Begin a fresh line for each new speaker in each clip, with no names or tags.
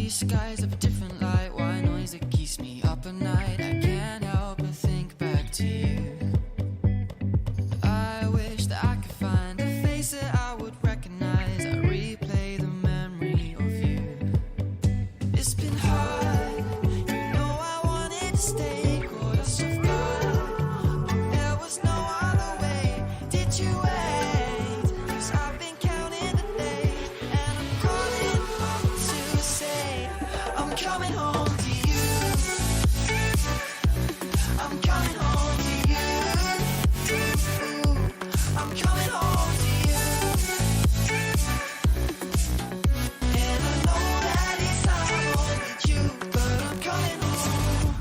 cloudy skies of a different light, white noise that keeps me up at night. I can't help but think back to you. I wish that I could find a face that I would recognize. I replay the memory of you. It's been hard, you know I wanted to stay, caught us off guard, but there was no other way. Did you wait? 'Cause I've been counting the days, and I'm calling up to say I'm coming home to you. I'm coming home to you. I'm coming home to you. And I know that it's hard with you, but I'm coming home.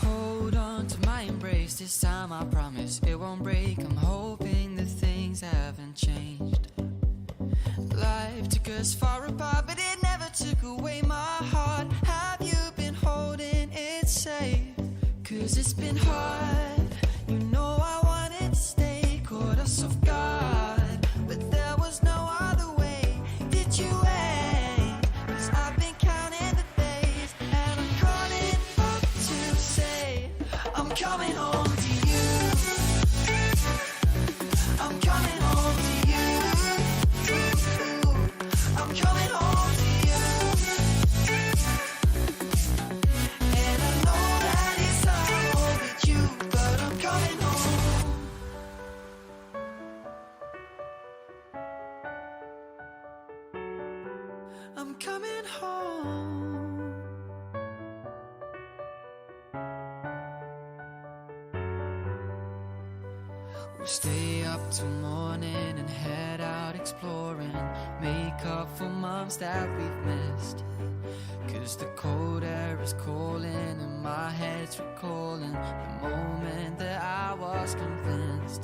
Hold on to my embrace, this time I promise it won't break. I'm hoping that things haven't changed. Life took us far apart, but it never took away my heart. Have you been holding it safe? 'Cause it's been hard, you know I wanted to stay, caught us off guard, but there was no other way. Did you wait? 'Cause I've been counting the days, and I'm calling up to say I'm coming home to you. I'm coming home to you. I'm coming home to you. And I know that it's hard with you, but I'm coming home. I'm coming home. We'll stay up till morning and head out exploring, make up for months that we've missed. 'Cause the cold air is calling and my head's recalling the moment that I was convinced.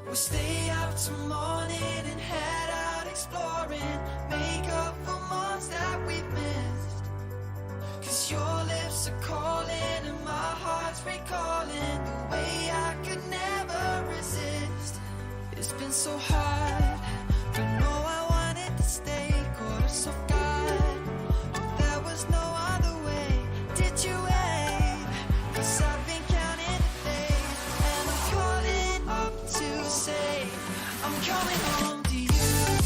We'll stay up till morning and head out exploring, make up for months that we've missed. 'Cause your lips are calling and my heart's recalling the way I could never resist. It's been so hard, but no, I wanted to stay, caught us off guard, but there was no other way. Did you wait? 'Cause I've been counting the days, and I'm calling up to say I'm coming home to you.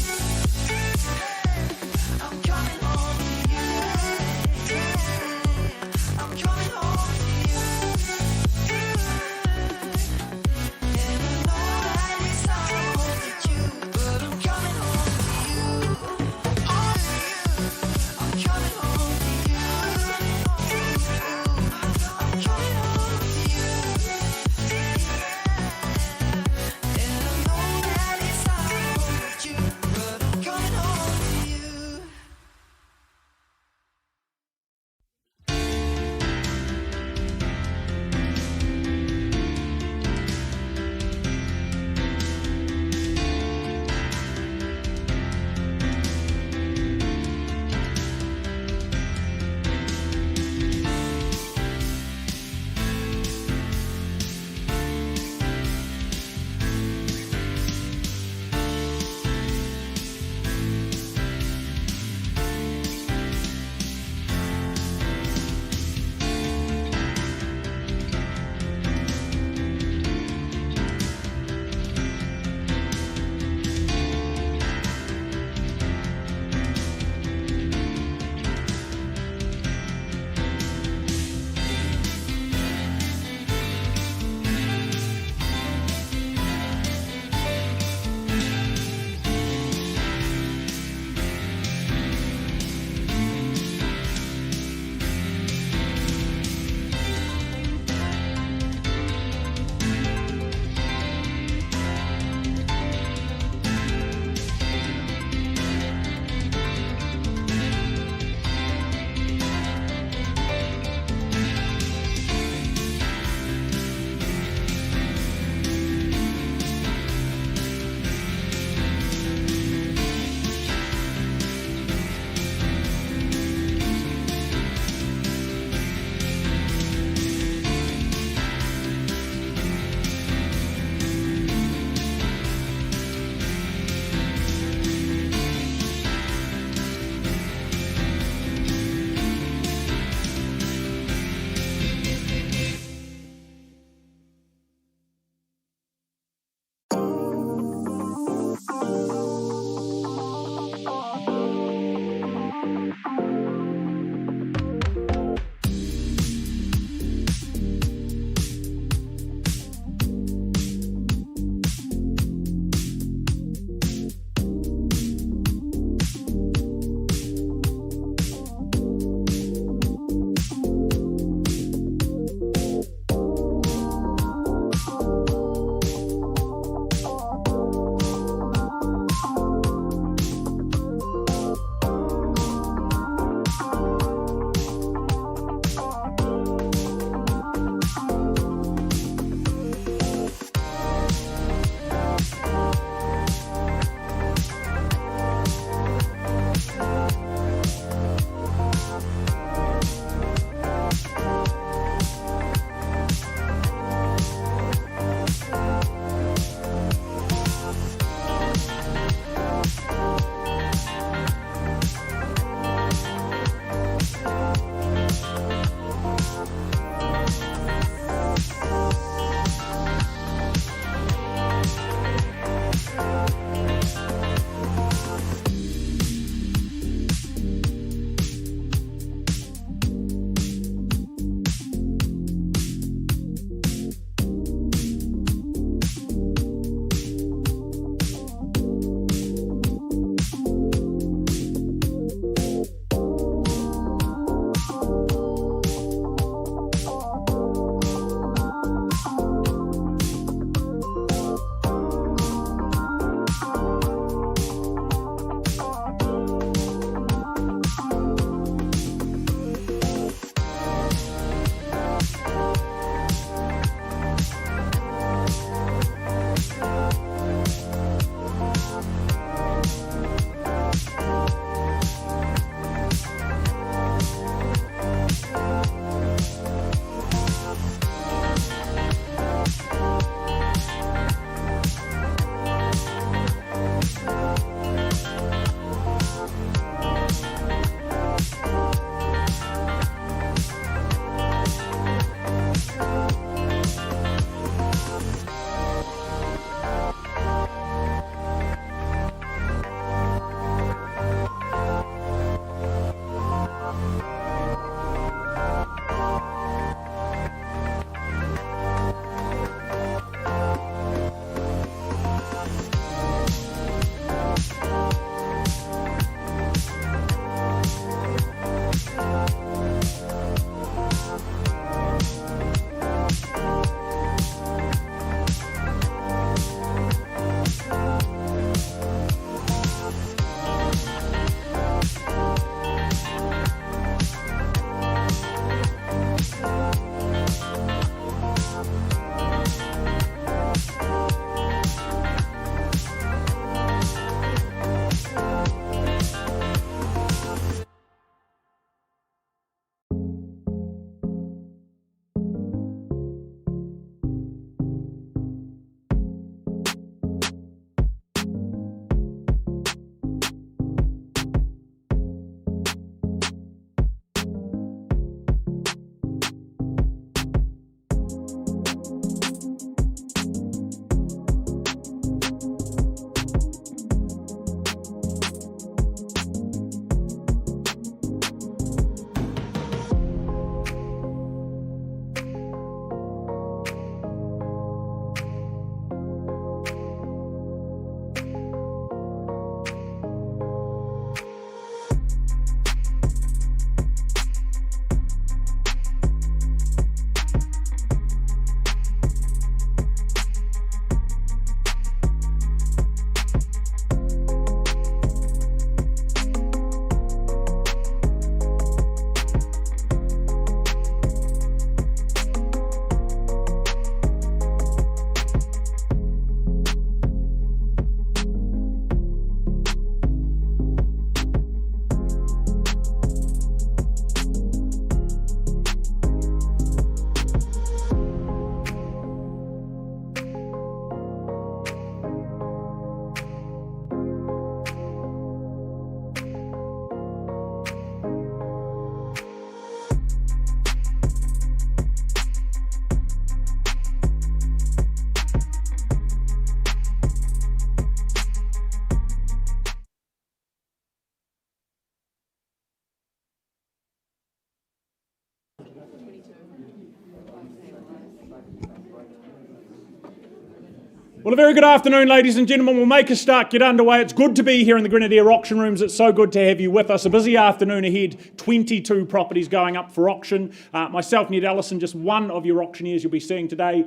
Well, a very good afternoon, ladies and gentlemen. We'll make a start, get underway. It's good to be here in the Grenadier auction rooms. It's so good to have you with us. A busy afternoon ahead, 22 properties going up for auction. Myself, Ned Allison, just one of your auctioneers you'll be seeing today.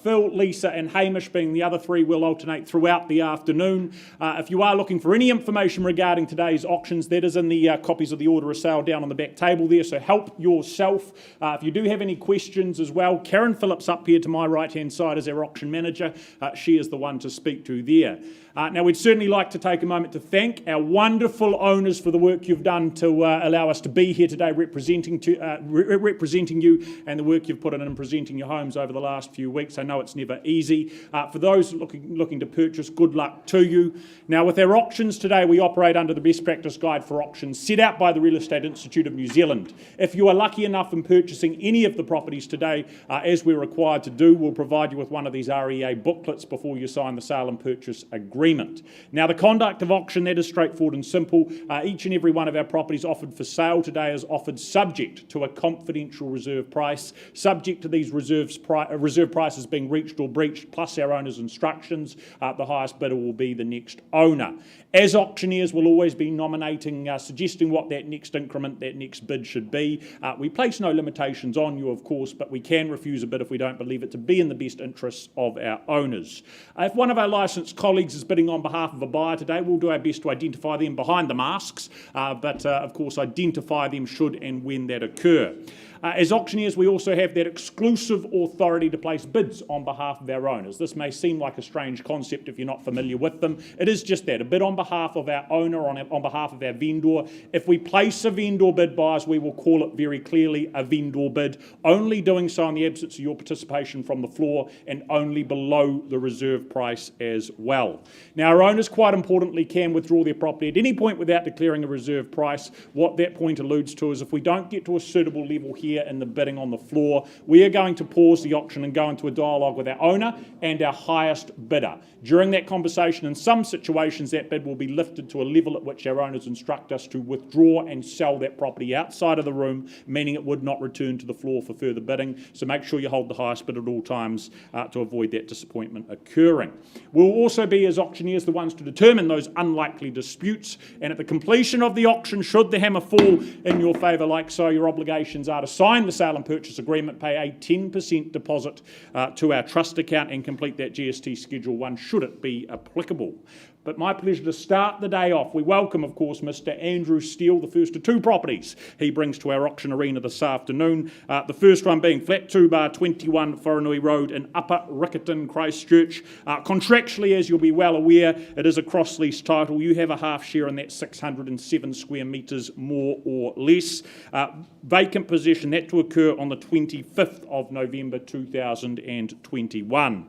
Phil, Lisa and Hamish being the other three will alternate throughout the afternoon. If you are looking for any information regarding today's auctions, that is in the copies of the order of sale down on the back table there, so help yourself. If you do have any questions as well, Karen Phillips up here to my right-hand side is our auction manager. She is the one to speak to there. Now, we'd certainly like to take a moment to thank our wonderful owners for the work you've done to allow us to be here today representing you, and the work you've put in presenting your homes over the last few weeks. I know it's never easy. For those looking to purchase, good luck to you. Now, with our auctions today, we operate under the Best Practice Guide for Auctions set out by the Real Estate Institute of New Zealand. If you are lucky enough in purchasing any of the properties today, as we're required to do, we'll provide you with one of these REA booklets before you sign the sale and purchase agreement. Now, the conduct of auction, that is straightforward and simple. Each and every one of our properties offered for sale today is offered subject to a confidential reserve price, subject to these reserve prices being reached or breached, plus our owner's instructions. The highest bidder will be the next owner. As auctioneers, we'll always be nominating, suggesting what that next increment, that next bid should be. We place no limitations on you, of course, but we can refuse a bid if we don't believe it to be in the best interests of our owners. If one of our licensed colleagues is bidding on behalf of a buyer today, we'll do our best to identify them behind the masks, but of course identify them should and when that occur. As auctioneers, we also have that exclusive authority to place bids on behalf of our owners. This may seem like a strange concept if you're not familiar with them. It is just that, a bid on behalf of our owner, on behalf of our vendor. If we place a vendor bid, buyers, we will call it very clearly a vendor bid, only doing so in the absence of your participation from the floor and only below the reserve price as well. Now, our owners, quite importantly, can withdraw their property at any point without declaring a reserve price. What that point alludes to is if we don't get to a suitable level here in the bidding on the floor, we are going to pause the auction and go into a dialogue with our owner and our highest bidder. During that conversation, in some situations, that bid will be lifted to a level at which our owners instruct us to withdraw and sell that property outside of the room, meaning it would not return to the floor for further bidding. So make sure you hold the highest bid at all times to avoid that disappointment occurring. We'll also be, as auctioneers, the ones to determine those unlikely disputes, and at the completion of the auction, should the hammer fall in your favour like so, your obligations are to sign the sale and purchase agreement, pay a 10% deposit to our trust account and complete that GST Schedule 1 should it be applicable. But my pleasure to start the day off. We welcome, of course, Mr. Andrew Steele, the first of two properties he brings to our auction arena this afternoon. The first one being Flat 2 Bar 21 Wharenui Road in Upper Riccarton, Christchurch. Contractually, as you'll be well aware, it is a cross-lease title. You have a half share in that 607 square metres, more or less. Vacant possession, that to occur on the 25th of November 2021.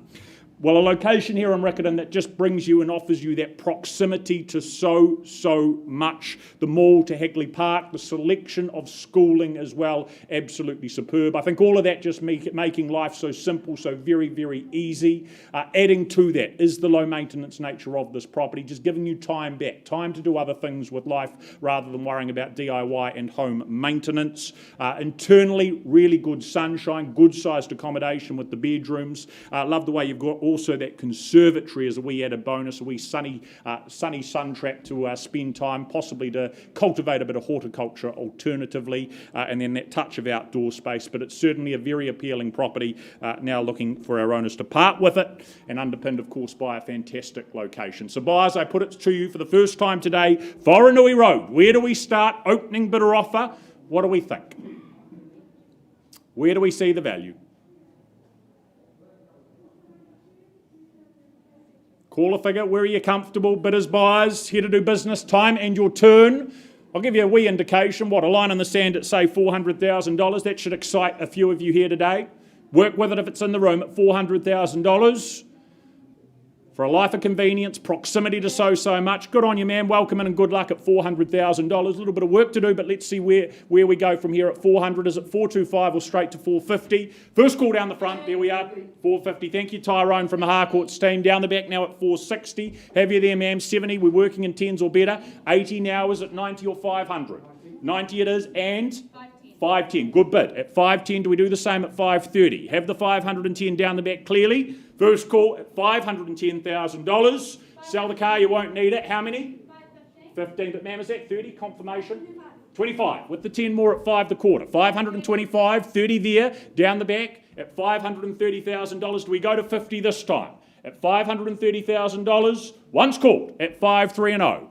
Well, a location here in Riccarton that just brings you and offers you that proximity to so much. The mall to Hagley Park, the selection of schooling as well, absolutely superb. I think all of that just making life so simple, so very, very easy. Adding to that is the low maintenance nature of this property, just giving you time back, time to do other things with life rather than worrying about DIY and home maintenance. Internally, really good sunshine, good sized accommodation with the bedrooms. Love the way you've got also that conservatory as a wee added bonus, a wee sunny sun track to spend time, possibly to cultivate a bit of horticulture alternatively, and then that touch of outdoor space. But it's certainly a very appealing property, now looking for our owners to part with it, and underpinned, of course, by a fantastic location. So buyers, I put it to you for the first time today, Wharenui Road. Where do we start? Opening bidder offer. What do we think? Where do we see the value? Call a figure, where are you comfortable? Bidders, buyers, here to do business, time and your turn. I'll give you a wee indication, a line in the sand at say $400,000. That should excite a few of you here today. Work with it if it's in the room at $400,000. For a life of convenience, proximity to so much. Good on you, man. Welcome in and good luck at $400,000. A little bit of work to do, but let's see where we go from here at 400. Is it 425 or straight to 450? First call down the front. There we are. 450. Thank you, Tyrone from the Harcourts team. Down the back now at 460. Have you there, ma'am? 70. We're working in 10s or better. 80 now. Is it 90 or 500? 90 it is. And 510. Good bid. At 510, do we do the same at 530? Have the 510 down the back clearly. First call at $510,000. Sell the car, you won't need it. How many? 15, but ma'am, is that 30? Confirmation? 25, with the 10 more at 5 the quarter. 525, 30 there, down the back at $530,000. Do we go to 50 this time? At $530,000, once called at 530.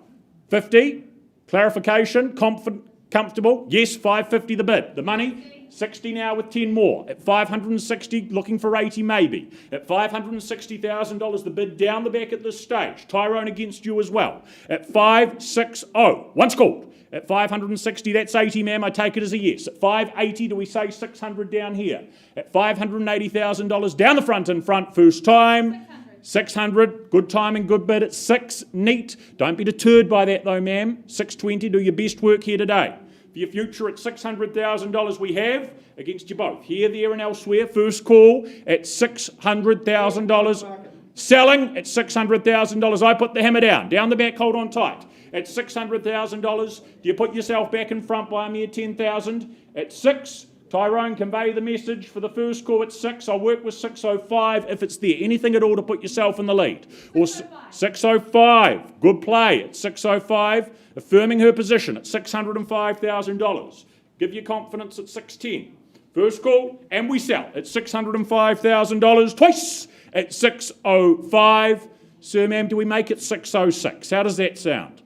50, clarification, comfortable? Yes, 550 the bid. The money? 60 now with 10 more. At 560, looking for 80 maybe. At $560,000 the bid down the back at this stage. Tyrone against you as well. At 560, once called. At 560, that's 80, ma'am. I take it as a yes. At 580, do we say 600 down here? At $580,000 down the front in front, first time. 600, good timing, good bid. At 6, neat. Don't be deterred by that though, ma'am. 620, do your best work here today. For your future at $600,000 we have against you both. Here, there and elsewhere. First call at $600,000. Selling at $600,000. I put the hammer down. Down the back, hold on tight. At $600,000, do you put yourself back in front by a mere $10,000? At 6, Tyrone, convey the message for the first call at 6. I'll work with 605 if it's there. Anything at all to put yourself in the lead. Or 605. Good play at 605. Affirming her position at $605,000. Give you confidence at 610. First call, and we sell at $605,000 twice at 605. Sir, ma'am, do we make it 606? How does that sound?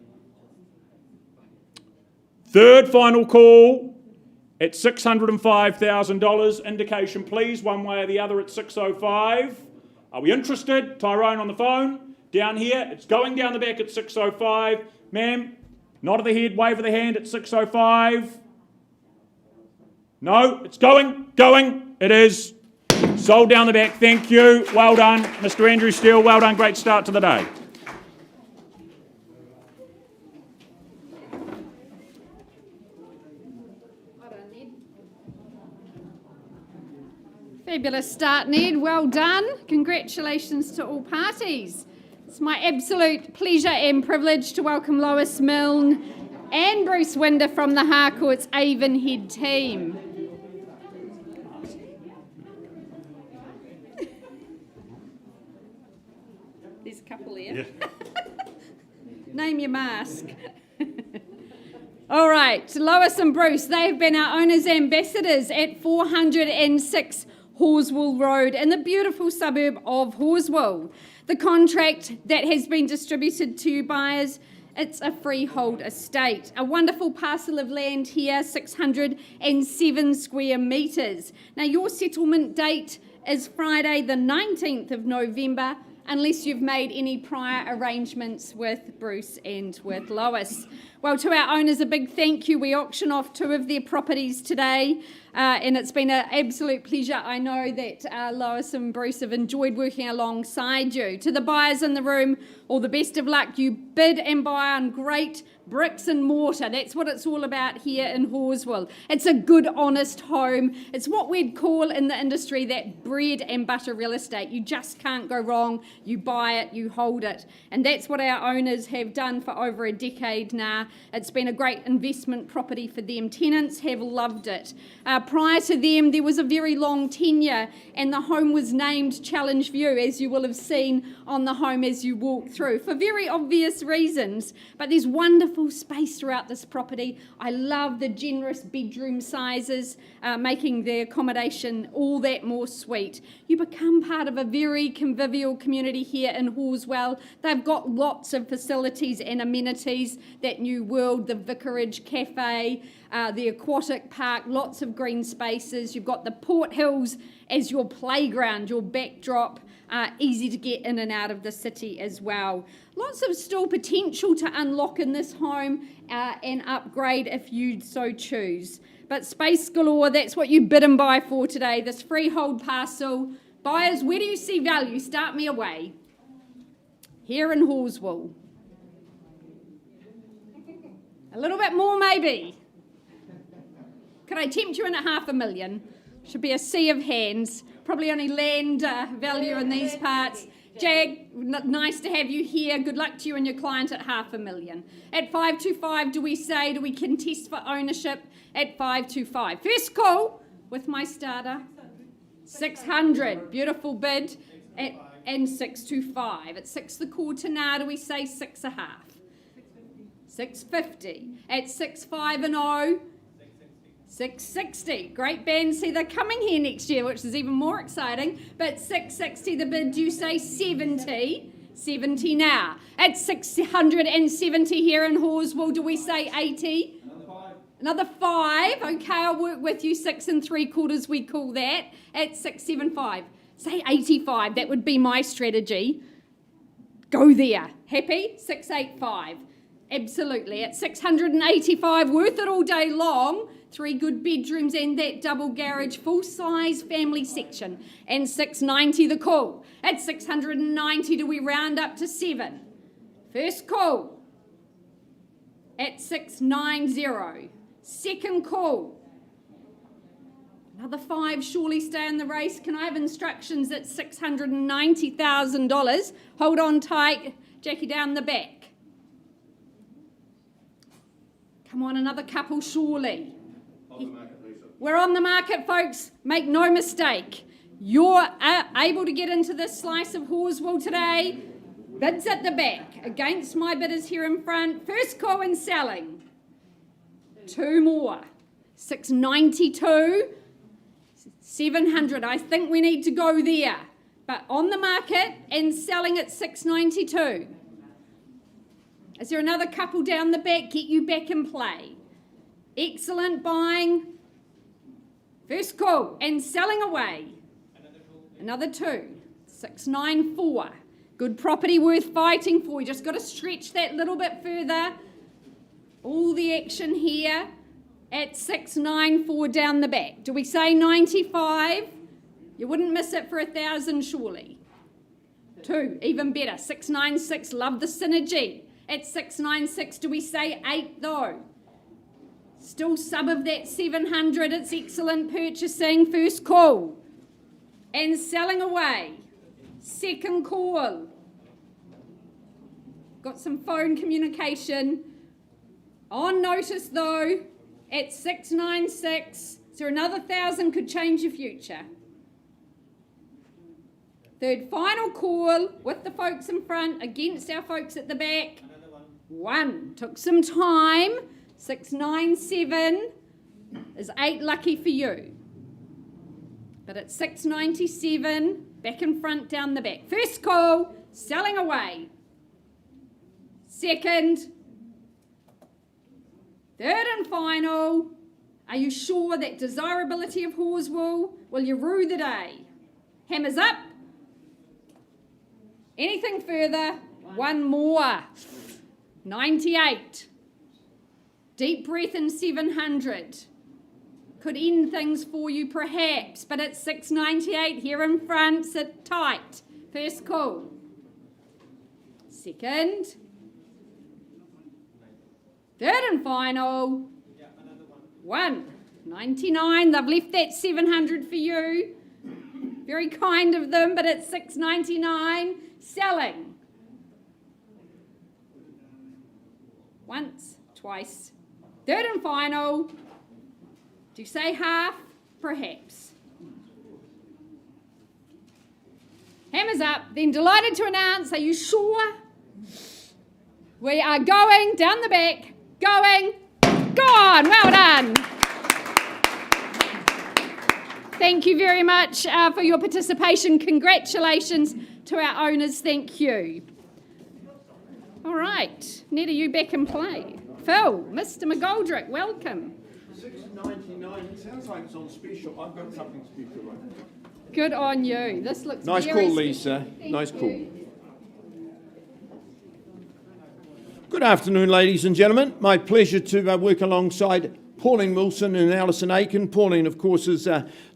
Third final call at $605,000. Indication, please, one way or the other at 605. Are we interested? Tyrone on the phone. Down here, it's going down the back at 605. Ma'am, nod of the head, wave of the hand at 605. No, it's going. It is. Sold down the back. Thank you. Well done, Mr. Andrew Steele. Well done. Great start to the day.
Fabulous start, Ned. Well done. Congratulations to all parties. It's my absolute pleasure and privilege to welcome Lois Milne and Bruce Winder from the Harcourt's Avonhead team. There's a couple there. Yeah. Name your mask. All right, Lois and Bruce, they have been our owner's ambassadors at 406 Halswell Road in the beautiful suburb of Halswell. The contract that has been distributed to buyers, it's a freehold estate. A wonderful parcel of land here, 607 square metres. Now, your settlement date is Friday the 19th of November, unless you've made any prior arrangements with Bruce and with Lois. Well, to our owners, a big thank you. We auction off 2 of their properties today, and it's been an absolute pleasure. I know that Lois and Bruce have enjoyed working alongside you. To the buyers in the room, all the best of luck. You bid and buy on great bricks and mortar. That's what it's all about here in Halswell. It's a good, honest home. It's what we'd call in the industry that bread and butter real estate. You just can't go wrong. You buy it, you hold it. And that's what our owners have done for over a decade now. It's been a great investment property for them. Tenants have loved it. Prior to them, there was a very long tenure, and the home was named Challenge View, as you will have seen on the home as you walk through, for very obvious reasons. But there's wonderful space throughout this property. I love the generous bedroom sizes, making the accommodation all that more sweet. You become part of a very convivial community here in Halswell. They've got lots of facilities and amenities, that new world, the Vicarage Cafe, the aquatic park, lots of green spaces. You've got the Port Hills as your playground, your backdrop, easy to get in and out of the city as well. Lots of still potential to unlock in this home and upgrade if you so choose. But space galore, that's what you bid and buy for today, this freehold parcel. Buyers, where do you see value? Start me away. Here in Halswell. A little bit more maybe. Could I tempt you in at $500,000? Should be a sea of hands. Probably only land value in these parts. Jag, nice to have you here. Good luck to you and your client at $500,000. At 525, do we contest for ownership at 525? First call with my starter. 600. Beautiful bid. At and 625. At 6 the quarter now, do we say 6 a half? 650. At 650, 660. Great band. See, they're coming here next year, which is even more exciting. But 660 the bid, do you say 70? 70 now. At 670 here in Halswell, do we say 80? Another 5. Okay, I'll work with you. 6 3/4 we call that. At 675. Say 85. That would be my strategy. Go there. Happy? 685. Absolutely. At 685, worth it all day long. 3 good bedrooms and that double garage, full-size family section. And 690 the call. At 690, do we round up to 7? First call. At 690. Second call. Another 5 surely stay in the race. Can I have instructions at $690,000? Hold on tight. Jackie down the back. Come on, another couple surely. We're on the market, folks. Make no mistake. You're able to get into this slice of Halswell today. Bids at the back. Against my bidders here in front. First call and selling. 2 more. 692. 700. I think we need to go there. But on the market and selling at 692. Is there another couple down the back? Get you back in play. Excellent buying. First call and selling away. Another 2. 694. Good property worth fighting for. You just got to stretch that little bit further. All the action here at 694 down the back. Do we say 95? You wouldn't miss it for 1,000 surely. 2, even better. 696, love the synergy. At 696, do we say 8 though? Still sub of that 700. It's excellent purchasing. First call. And selling away. Second call. Got some phone communication. On notice though, at 696, so another 1,000 could change your future. Third final call with the folks in front against our folks at the back. 1. Took some time. 697 is 8 lucky for you. But at 697, back in front, down the back. First call, selling away. Second. Third and final. Are you sure that desirability of Halswell will you rue the day? Hammers up. Anything further? 1 more. 98. Deep breath in 700. Could end things for you perhaps, but at 698 here in front, sit tight. First call. Second. Third and final. 1. 99. They've left that 700 for you. Very kind of them, but it's 699. Selling. Once, twice. Third and final. Do you say half? Perhaps. Hammers up. Then delighted to announce, are you sure? We are going down the back. Going. Gone. Well done. Thank you very much for your participation. Congratulations to our owners. Thank you. All right. Ned, are you back in play? Phil, Mr. McGoldrick, welcome.
$6.99. It sounds like it's on special. I've got something special right now.
Good on you. This looks
Nice
very
call,
special.
Lisa.
Thank
Nice
you.
call. Good afternoon, ladies and gentlemen. My pleasure to work alongside Pauline Wilson and Alison Aiken. Pauline, of course, has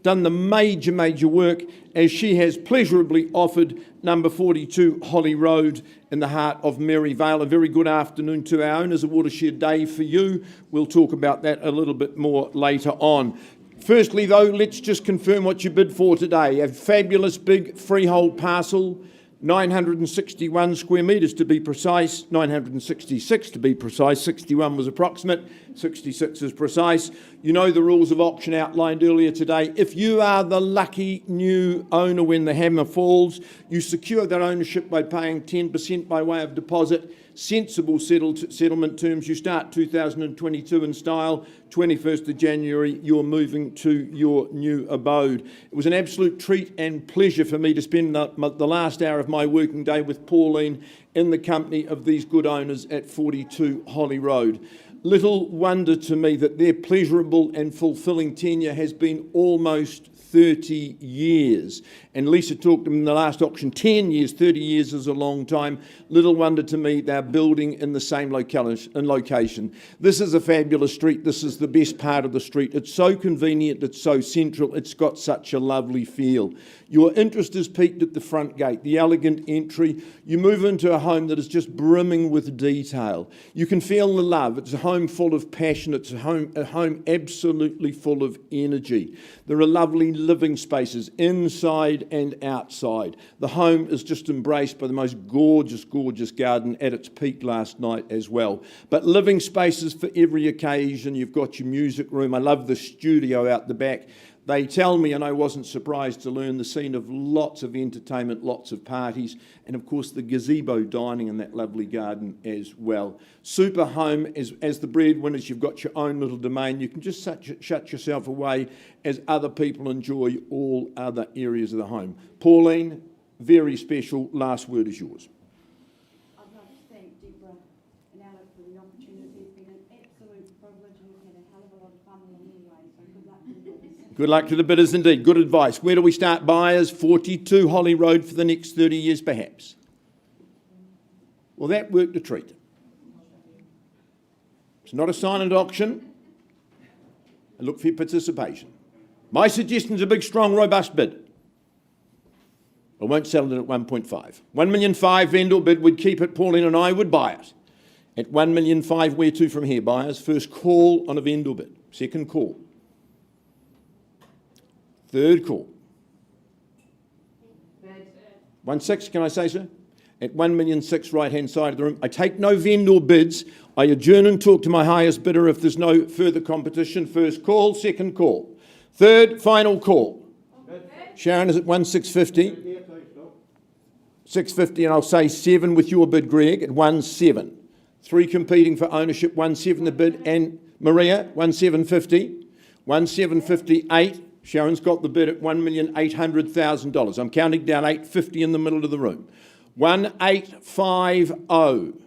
done the major work as she has pleasurably offered number 42 Holly Road in the heart of Maryvale. A very good afternoon to our owners. A watershed day for you. We'll talk about that a little bit more later on. Firstly, though, let's just confirm what you bid for today. A fabulous big freehold parcel, 961 square metres to be precise, 966 to be precise, 61 was approximate, 66 is precise. You know the rules of auction outlined earlier today. If you are the lucky new owner when the hammer falls, you secure that ownership by paying 10% by way of deposit, sensible settlement terms. You start 2022 in style, 21st of January, you're moving to your new abode. It was an absolute treat and pleasure for me to spend the last hour of my working day with Pauline in the company of these good owners at 42 Holly Road. Little wonder to me that their pleasurable and fulfilling tenure has been almost 30 years. And Lisa talked in the last auction, 10 years, 30 years is a long time. Little wonder to me they're building in the same location. This is a fabulous street. This is the best part of the street. It's so convenient, it's so central, it's got such a lovely feel. Your interest is piqued at the front gate, the elegant entry. You move into a home that is just brimming with detail. You can feel the love. It's a home full of passion. It's a home absolutely full of energy. There are lovely living spaces inside and outside. The home is just embraced by the most gorgeous, gorgeous garden at its peak last night as well. But living spaces for every occasion. You've got your music room. I love the studio out the back. They tell me, and I wasn't surprised to learn, the scene of lots of entertainment, lots of parties, and of course the gazebo dining in that lovely garden as well. Super home, as the breadwinners, you've got your own little domain. You can just shut yourself away as other people enjoy all other areas of the home. Pauline, very special. Last word is yours.
I'd like to thank Deborah and Alex for the opportunity. It's been an absolute privilege and we've had a hell of a lot of fun along the way, so good luck to the bidders.
Good luck to the bidders indeed. Good advice. Where do we start buyers? 42 Holly Road for the next 30 years perhaps. Well, that worked a treat. It's not a silent auction. I look for your participation. My suggestion is a big, strong, robust bid. I won't sell it at 1.5. 1,500,000 vendor bid, would keep it. Pauline and I would buy it. At 1,500,000, where to from here, buyers? First call on a vendor bid. Second call. Third call. 1.6, can I say so? At 1,600,000, right-hand side of the room. I take no vendor bids. I adjourn and talk to my highest bidder if there's no further competition. First call, second call. Third, final call. Sharon is at 1,650. 650, and I'll say 7 with your bid, Greg, at 1,700. 3 competing for ownership, 1,700 the bid, and Maria, 1,750. 1,758. Sharon's got the bid at $1,800,000. I'm counting down 850 in the middle of the room. 1,850.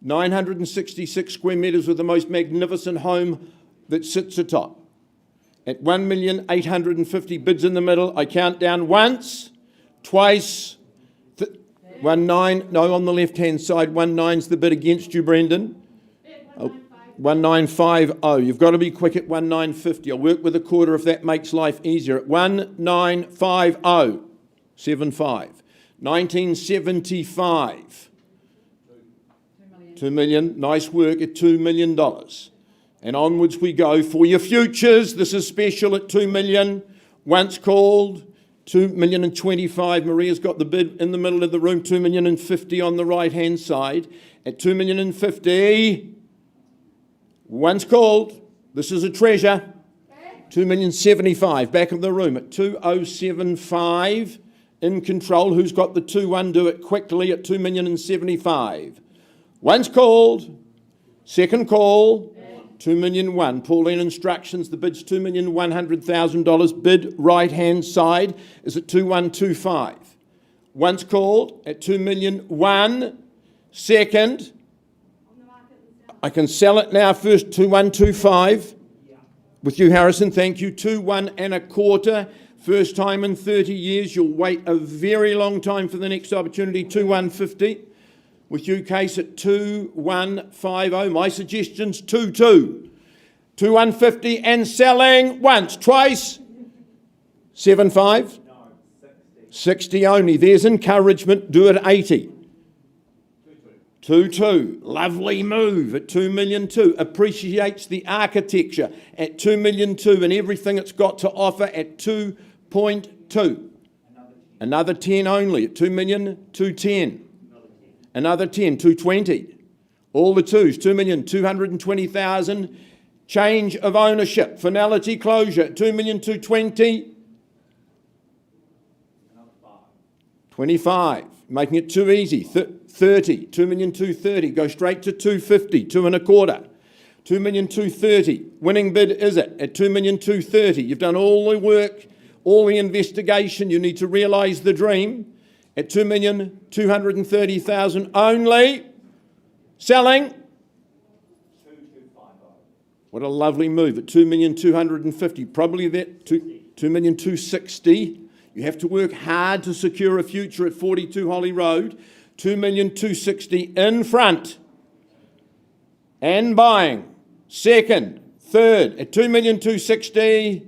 966 square metres with the most magnificent home that sits atop. At 1,850, bids in the middle. I count down once, twice, 19. No, on the left-hand side, 19's the bid against you, Brendan. 1,950. You've got to be quick at 1,950. I'll work with a quarter if that makes life easier. At 1,950. 75. 1975. 2 million. Nice work at $2 million. And onwards we go for your futures. This is special at 2 million. Once called. 2,025,000. Maria's got the bid in the middle of the room. 2,050,000 on the right-hand side. At 2,050,000. Once called. This is a treasure. 2,075,000. Back of the room at 2,075,000. In control. Who's got the 2-1? Do it quickly at 2,075,000. Once called. Second call. 2,001,000. Pauline instructions. The bid's $2,100,000. Bid right-hand side is at 2,125,000. Once called at 2,001,000. Second. I can sell it now. First 2,125,000. With you, Harrison. Thank you. 2,125,000. First time in 30 years. You'll wait a very long time for the next opportunity. 2,150,000. With you, Case, at 2,150. My suggestion's 2,200. 2,150 and selling once, twice. 7,500. 60 only. There's encouragement. Do it 80. 2,200. Lovely move at 2,200,000. Appreciates the architecture at 2,200,000 and everything it's got to offer at 2.2. Another 10 only at 2,210,000. Another 10, 220. All the twos, 2,220,000. Change of ownership, finality closure, 2,220,000. 25, making it too easy. 30, 2,230,000. Go straight to 250, 2.25. 2,230,000. Winning bid is it at 2,230,000. You've done all the work, all the investigation. You need to realise the dream at 2,230,000 only. Selling. What a lovely move at 2,250,000. Probably that 2,260,000. You have to work hard to secure a future at 42 Holly Road. 2,260,000 in front. And buying. Second, third at 2,260,000.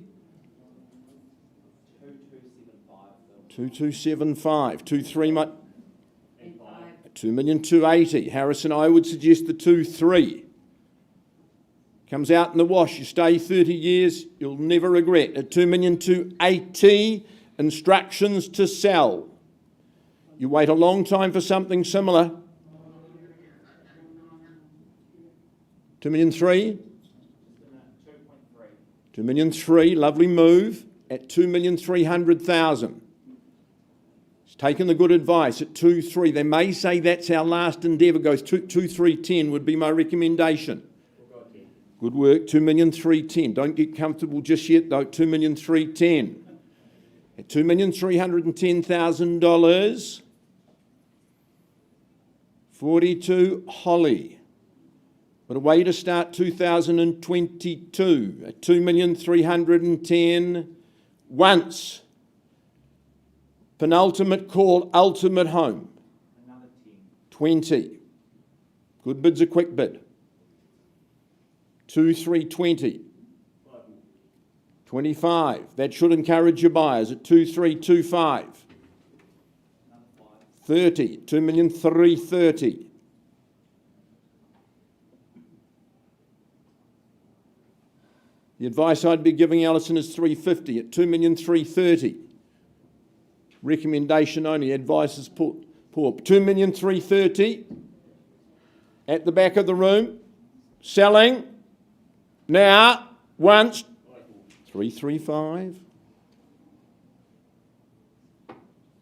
2,275. 2,280,000. Harrison, I would suggest the 2,3. Comes out in the wash. You stay 30 years, you'll never regret. At 2,280,000, instructions to sell. You wait a long time for something similar. 2,300,000. 2,300,000, lovely move at 2,300,000. He's taken the good advice at 2,300,000. They may say that's our last endeavour. Goes 2,310,000 would be my recommendation. Good work, 2,310,000. Don't get comfortable just yet though, 2,310,000. At $2,310,000, 42 Holly. What a way to start 2022 at 2,310,000 once. Penultimate call, ultimate home. Another 20. Good bid's a quick bid. 2,320. 25. That should encourage your buyers at 2,325. 30. 2,330,000. The advice I'd be giving Alison is 350 at 2,330,000. Recommendation only. Advice is poor. 2,330,000 at the back of the room. Selling. Now, once, 335,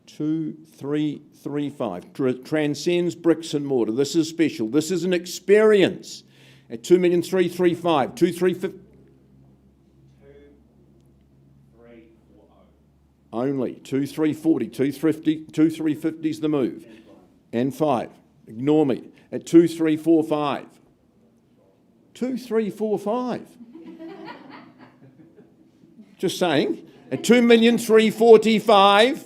2,335. Transcends bricks and mortar. This is special. This is an experience. At 2,335,000, 2,350. Only 2,340, 2,350 is the move. And 5. Ignore me. At 2,345. 2,345. Just saying. At 2,345,000.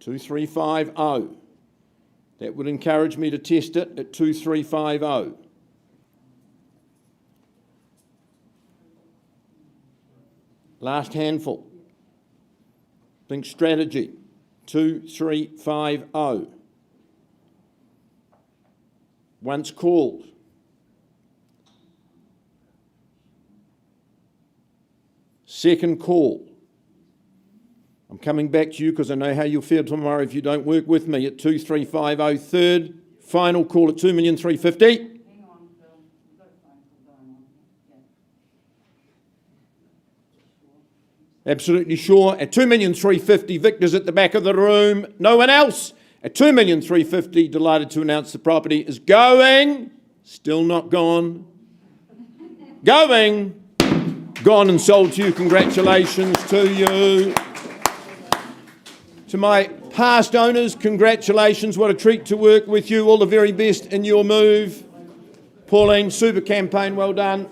2,350. That would encourage me to test it at 2,350. Last handful. Think strategy. 2,350. Once called. Second call. I'm coming back to you because I know how you'll feel tomorrow if you don't work with me at 2,350. Third, final call at 2,350,000.
Hang on, Phil. We've got a phone call going on. Yeah.
Absolutely sure. At 2,350,000, Victor's at the back of the room. No one else. At 2,350,000, delighted to announce the property is going. Still not gone. Going. Gone and sold to you. Congratulations to you. To my past owners, congratulations. What a treat to work with you. All the very best in your move. Pauline, super campaign. Well done.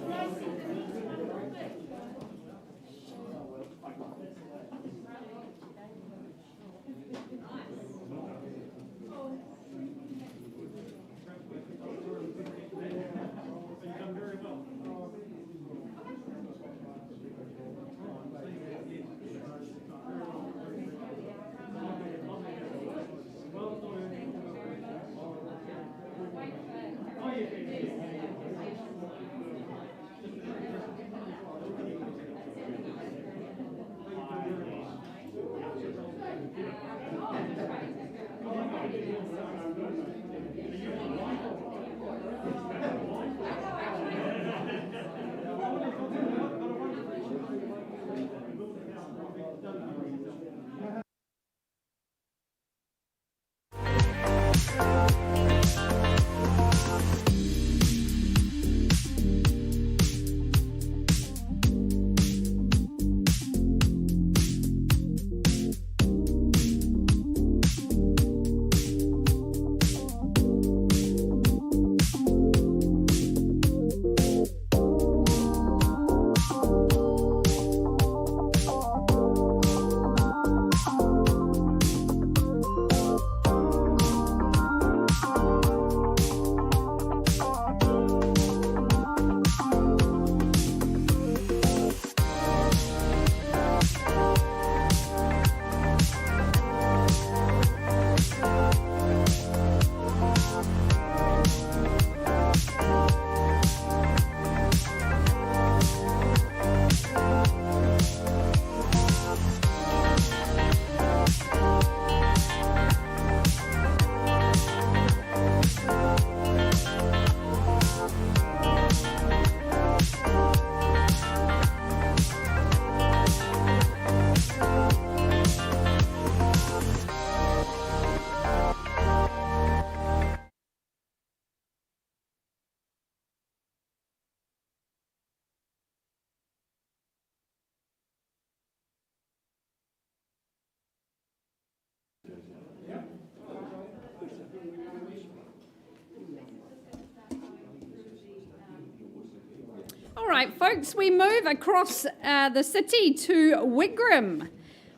right, folks, we move across the city to Wigram.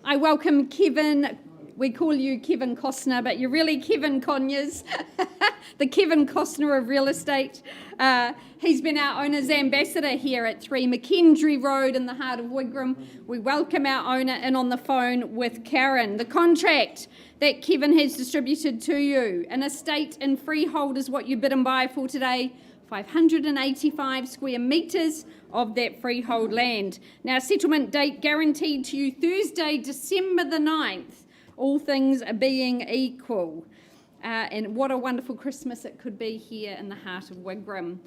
I welcome Kevin. We call you Kevin Costner, but you're really Kevin Conyers, the Kevin Costner of real estate. He's been our owner's ambassador here at 3 McKendree Road in the heart of Wigram. We welcome our owner in on the phone with Karen. The contract that Kevin has distributed to you, an estate and freehold is what you bid and buy for today, 585 square metres of that freehold land. Now, settlement date guaranteed to you Thursday, December the 9th. All things are being equal. And what a wonderful Christmas it could be here in the heart of Wigram.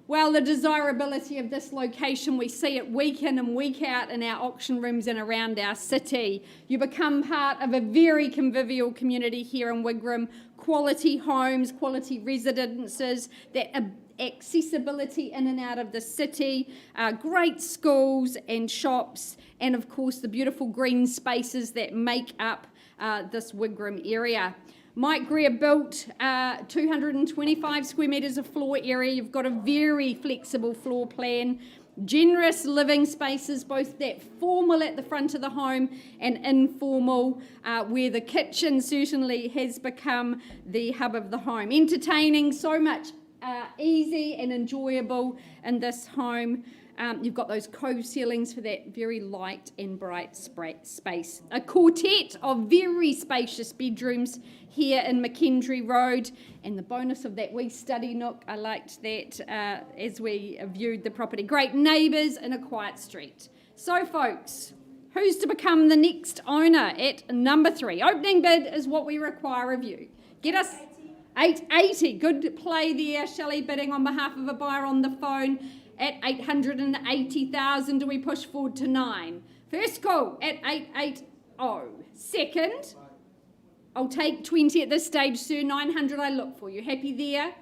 Well, the desirability of this location, we see it week in and week out in our auction rooms and around our city. You become part of a very convivial community here in Wigram. Quality homes, quality residences, that accessibility in and out of the city, great schools and shops, and of course the beautiful green spaces that make up this Wigram area. Mike Greer built 225 square metres of floor area. You've got a very flexible floor plan, generous living spaces, both that formal at the front of the home and informal, where the kitchen certainly has become the hub of the home. Entertaining, so much easy and enjoyable in this home. You've got those cove ceilings for that very light and bright space. A quartet of very spacious bedrooms here in McKendree Road, and the bonus of that wee study nook, I liked that as we viewed the property. Great neighbours in a quiet street. So folks, who's to become the next owner at number 3? Opening bid is what we require of you. Get us 880. Good play there, Shelley, bidding on behalf of a buyer on the phone. At 880,000, do we push forward to 9? First call at 880. Second, I'll take 20 at this stage, sir. 900 I look for. You happy there?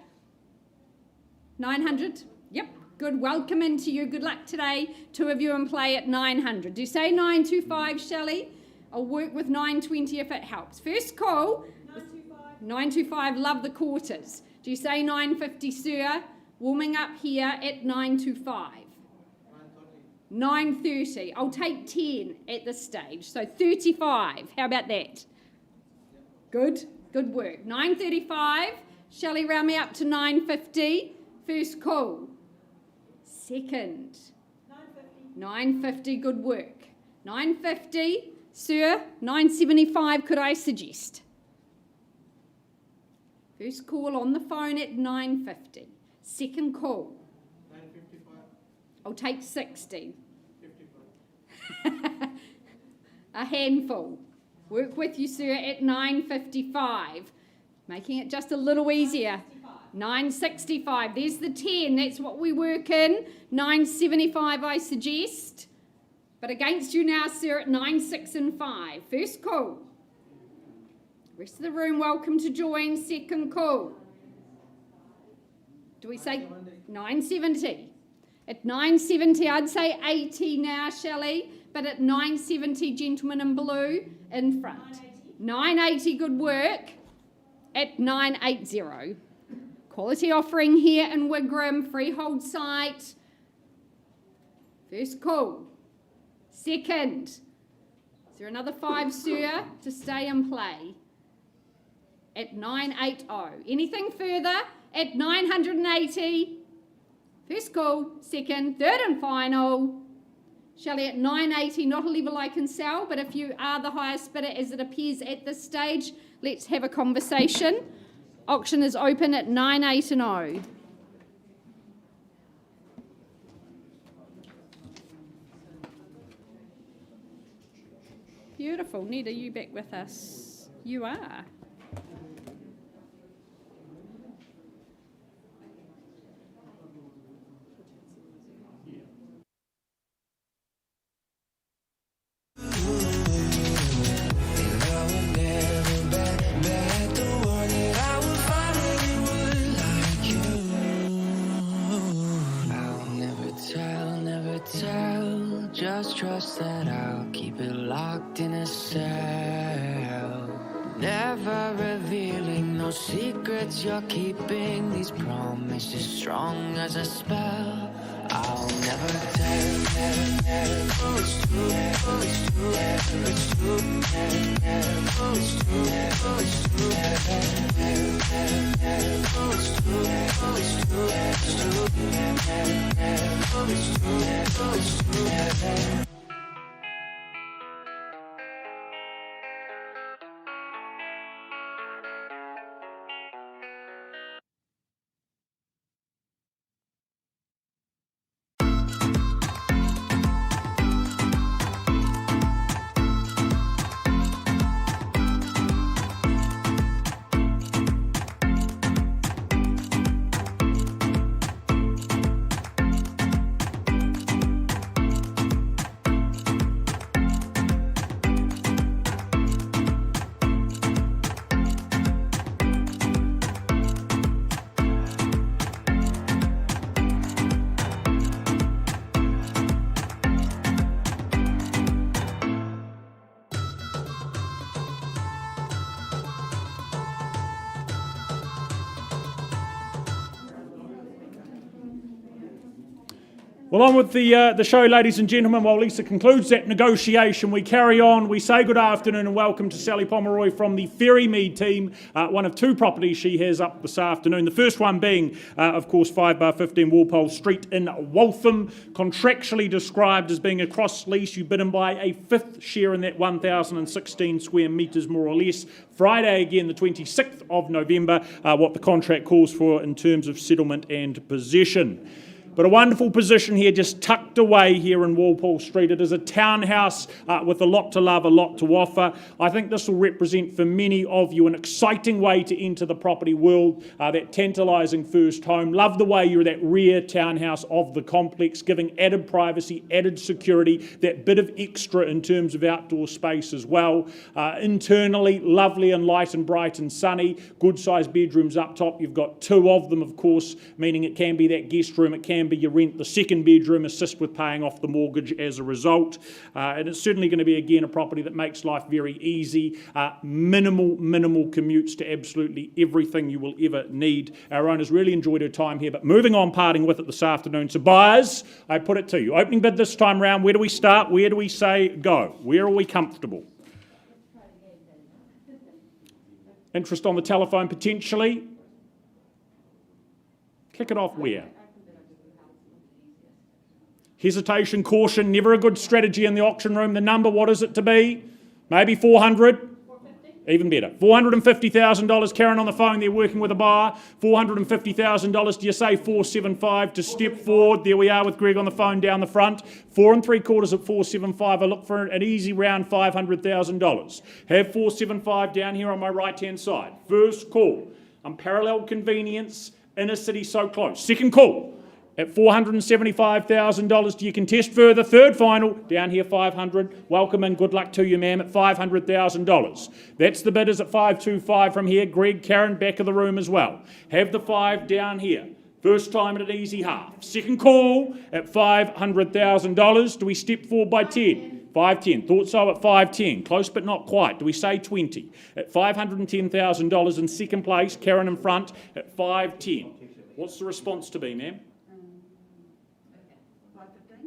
900? Yep. Good. Welcome into you. Good luck today. 2 of you in play at 900. Do you say 925, Shelley? I'll work with 920 if it helps. First call. 925. 925. Love the quarters. Do you say 950, sir? Warming up here at 925. 930. I'll take 10 at this stage. So 35. How about that? Good. Good work. 935. Shelley, round me up to 950. First call. Second. 950. 950. Good work. 950. Sir, 975 could I suggest? First call on the phone at 950. Second call. 955. I'll take 60. 55. A handful. Work with you, sir, at 955. Making it just a little easier. 965. There's the 10. That's what we work in. 975, I suggest. But against you now, sir, at 96 and 5. First call. Rest of the room, welcome to join. Second call. Do we say 970? At 970, I'd say 80 now, Shelley, but at 970, gentlemen in blue in front. 980, good work. At 980. Quality offering here in Wigram, freehold site. First call. Second. Is there another 5, sir, to stay and play? At 980. Anything further? At 980. First call. Second. Third and final. Shelley, at 980, not a level I can sell, but if you are the highest bidder as it appears at this stage, let's have a conversation. Auction is open at 980. Beautiful. Nita, you back with us? You are.
Just trust that I'll keep it locked in a cell. Never revealing no secrets you're keeping. These promises strong as a spell. I'll never tell. It's true, it's true, it's true, it's true, it's true, it's true.
Well, on with the show, ladies and gentlemen. While Lisa concludes that negotiation, we carry on. We say good afternoon and welcome to Sally Pomeroy from the Ferrymead team, one of two properties she has up this afternoon. The first one being, of course, 5/15 Walpole Street in Waltham, contractually described as being a cross lease. You bid and buy a fifth share in that 1,016 square metres, more or less. Friday, again, the 26th of November, what the contract calls for in terms of settlement and possession. But a wonderful position here, just tucked away here in Walpole Street. It is a townhouse with a lot to love, a lot to offer. I think this will represent for many of you an exciting way to enter the property world, that tantalising first home. Love the way you're that rear townhouse of the complex, giving added privacy, added security, that bit of extra in terms of outdoor space as well. Internally, lovely and light and bright and sunny. Good sized bedrooms up top. You've got two of them, of course, meaning it can be that guest room, it can be your rent, the second bedroom, assist with paying off the mortgage as a result. And it's certainly going to be, again, a property that makes life very easy. Minimal commutes to absolutely everything you will ever need. Our owners really enjoyed her time here, but moving on, parting with it this afternoon. So buyers, I put it to you. Opening bid this time round, where do we start? Where do we say go? Where are we comfortable? Interest on the telephone potentially? Kick it off where? Hesitation, caution, never a good strategy in the auction room. The number, what is it to be? Maybe 400? 450? Even better. $450,000. Karen on the phone, they're working with a buyer. $450,000. Do you say 475 to step forward? There we are with Greg on the phone down the front. 4 3/4 at 475. I look for an easy round $500,000. Have 475 down here on my right-hand side. First call. Unparalleled convenience. Inner city so close. Second call. At $475,000, do you contest further? Third final, down here 500. Welcome and good luck to you, ma'am, at $500,000. That's the bidders at 525 from here. Greg, Karen, back of the room as well. Have the 5 down here. First time at an easy half. Second call at $500,000. Do we step forward by 10? 510. Thought so at 510. Close but not quite. Do we say 20? At $510,000 in second place. Karen in front at 510. What's the response to be, ma'am?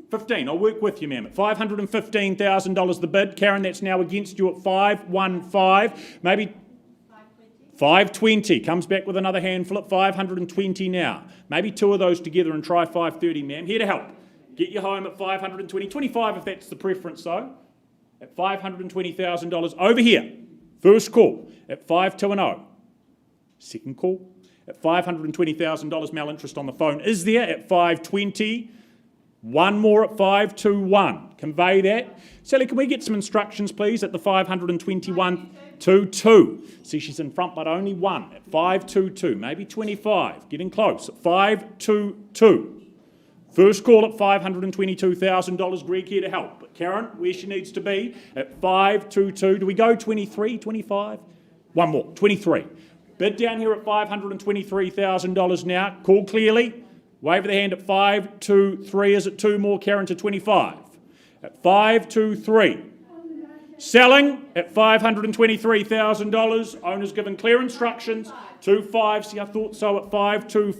15. I'll work with you, ma'am. At $515,000 the bid. Karen, that's now against you at 515. Maybe 520. Comes back with another handful at 520 now. Maybe two of those together and try 530, ma'am. Here to help. Get you home at 520. 25 if that's the preference, though. At $520,000 over here. First call at 5210. Second call at $520,000. Mal-interest on the phone is there at 520. One more at 521. Convey that. Sally, can we get some instructions, please, at the 521-22? See, she's in front, but only one at 522. Maybe 25. Getting close at 522. First call at $522,000. Greg here to help. But Karen, where she needs to be at 522. Do we go 23, 25? One more, 23. Bid down here at $523,000 now. Call clearly. Wave of the hand at 523. Is it two more, Karen, to 25? At 523. Selling at $523,000. Owners given clear instructions. 2.5. See, I thought so at 5.25.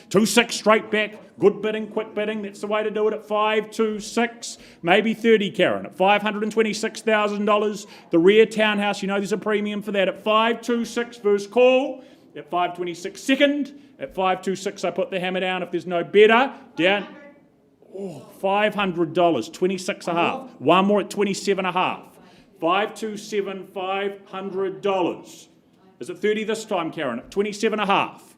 2.6 straight back. Good bidding, quick bidding. That's the way to do it at 5.26. Maybe 30, Karen. At $526,000. The rear townhouse, you know there's a premium for that. At 5.26 first call. At 5.26 second. At 5.26 I put the hammer down. If there's no bidder, down. Oh, $500. 26 and a half. One more at 27 and a half. 527, $500. Is it 30 this time, Karen? At 27 and a half.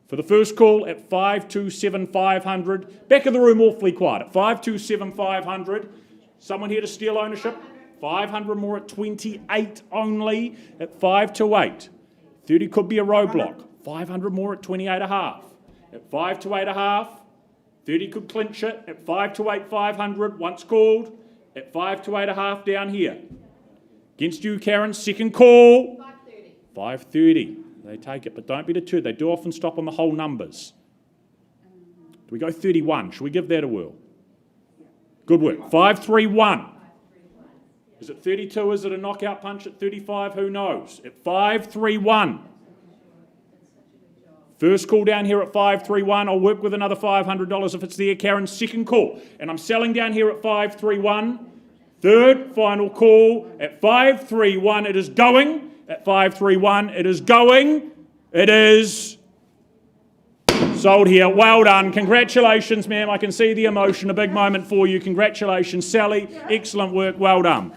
For the first call at 527, 500. Back of the room awfully quiet. At 527, 500. Someone here to steal ownership? 500 more at 28 only. At 528. 30 could be a roadblock. 500 more at 28 and a half. At 528 and a half. 30 could clinch it. At 528, 500. Once called. At 528 and a half down here. Against you, Karen. Second call. 530. 530. They take it, but don't be deterred. They do often stop on the whole numbers. Do we go 31? Should we give that a whirl? Good work. 531. Is it 32? Is it a knockout punch at 35? Who knows? At 531. First call down here at 531. I'll work with another $500 if it's there, Karen. Second call. And I'm selling down here at 531. Third, final call at 531. It is going. At 531. It is going. It is sold here. Well done. Congratulations, ma'am. I can see the emotion. A big moment for you. Congratulations, Sally. Excellent work. Well done.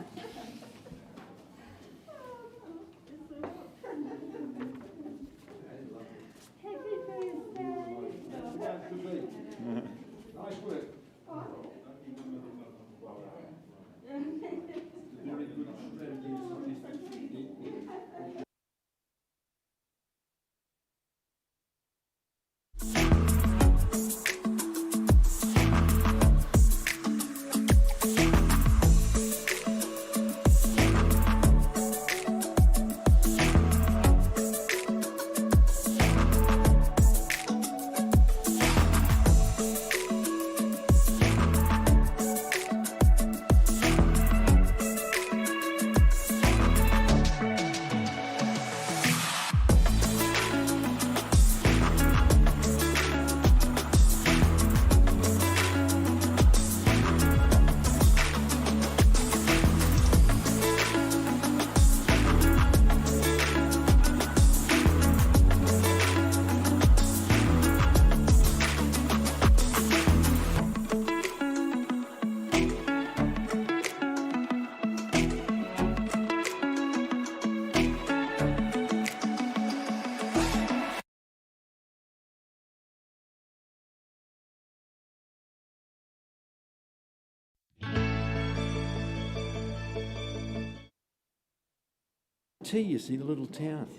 You see the little town.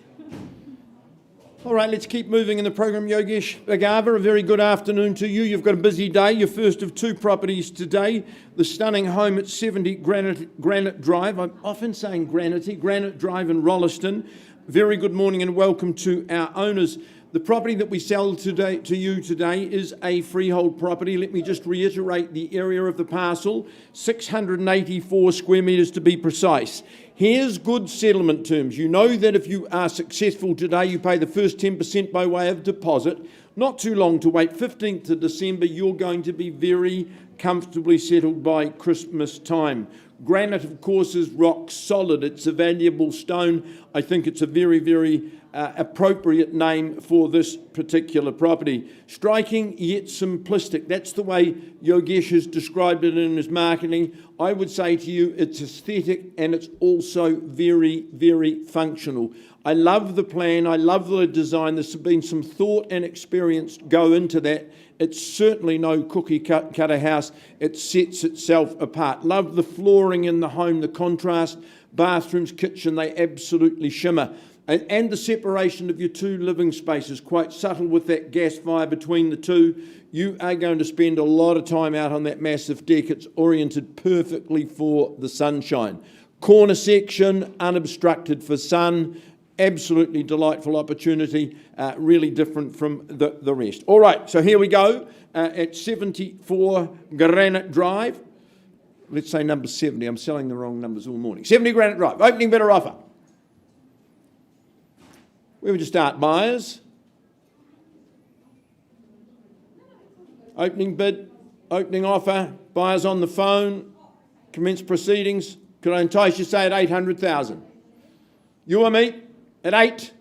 All right, let's keep moving in the program. Yogesh Bhagava, a very good afternoon to you. You've got a busy day. Your first of two properties today. The stunning home at 70 Granite Drive. I'm often saying Granite Drive in Rolleston. Very good morning and welcome to our owners. The property that we sell today to you today is a freehold property. Let me just reiterate the area of the parcel, 684 square metres to be precise. Here's good settlement terms. You know that if you are successful today, you pay the first 10% by way of deposit. Not too long to wait. 15th of December, you're going to be very comfortably settled by Christmas time. Granite, of course, is rock solid. It's a valuable stone. I think it's a very, very appropriate name for this particular property. Striking yet simplistic. That's the way Yogesh has described it in his marketing. I would say to you it's aesthetic and it's also very, very functional. I love the plan. I love the design. There's been some thought and experience go into that. It's certainly no cookie cutter house. It sets itself apart. Love the flooring in the home, the contrast, bathrooms, kitchen, they absolutely shimmer. And the separation of your two living spaces, quite subtle with that gas fire between the two. You are going to spend a lot of time out on that massive deck. It's oriented perfectly for the sunshine. Corner section, unobstructed for sun. Absolutely delightful opportunity, really different from the rest. All right, so here we go at 74 Granite Drive. let's say number 70. I'm selling the wrong numbers all morning. 70 Granite Drive. Opening bid or offer? Where would you start? Buyers? Opening bid, opening offer, buyers on the phone, commence proceedings. Could I entice you, say, at 800,000? You or me? At 8?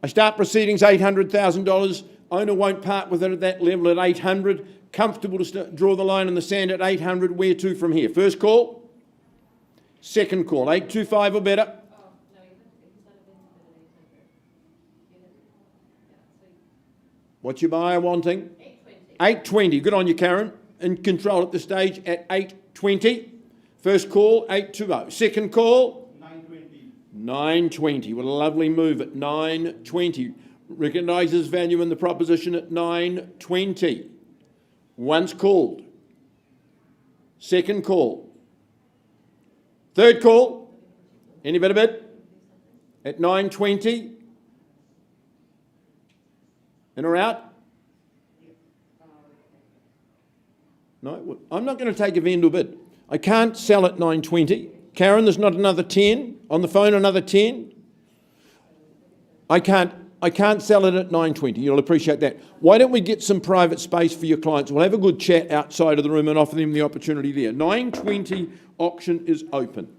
I start proceedings, $800,000. Owner won't part with it at that level at 800. Comfortable to draw the line in the sand at 800. Where to from here? First call? Second call. 825 or better? What's your buyer wanting? 820. Good on you, Karen. In control at this stage at 820. First call, 820. Second call? 920. 920. What a lovely move at 920. Recognises value in the proposition at 920. Once called. Second call. Third call. Any better bid? At 920. In or out? No, I'm not going to take a vendor bid. I can't sell at 920. Karen, there's not another 10. On the phone, another 10. I can't sell it at 920. You'll appreciate that. Why don't we get some private space for your clients? We'll have a good chat outside of the room and offer them the opportunity there. 920 auction is open.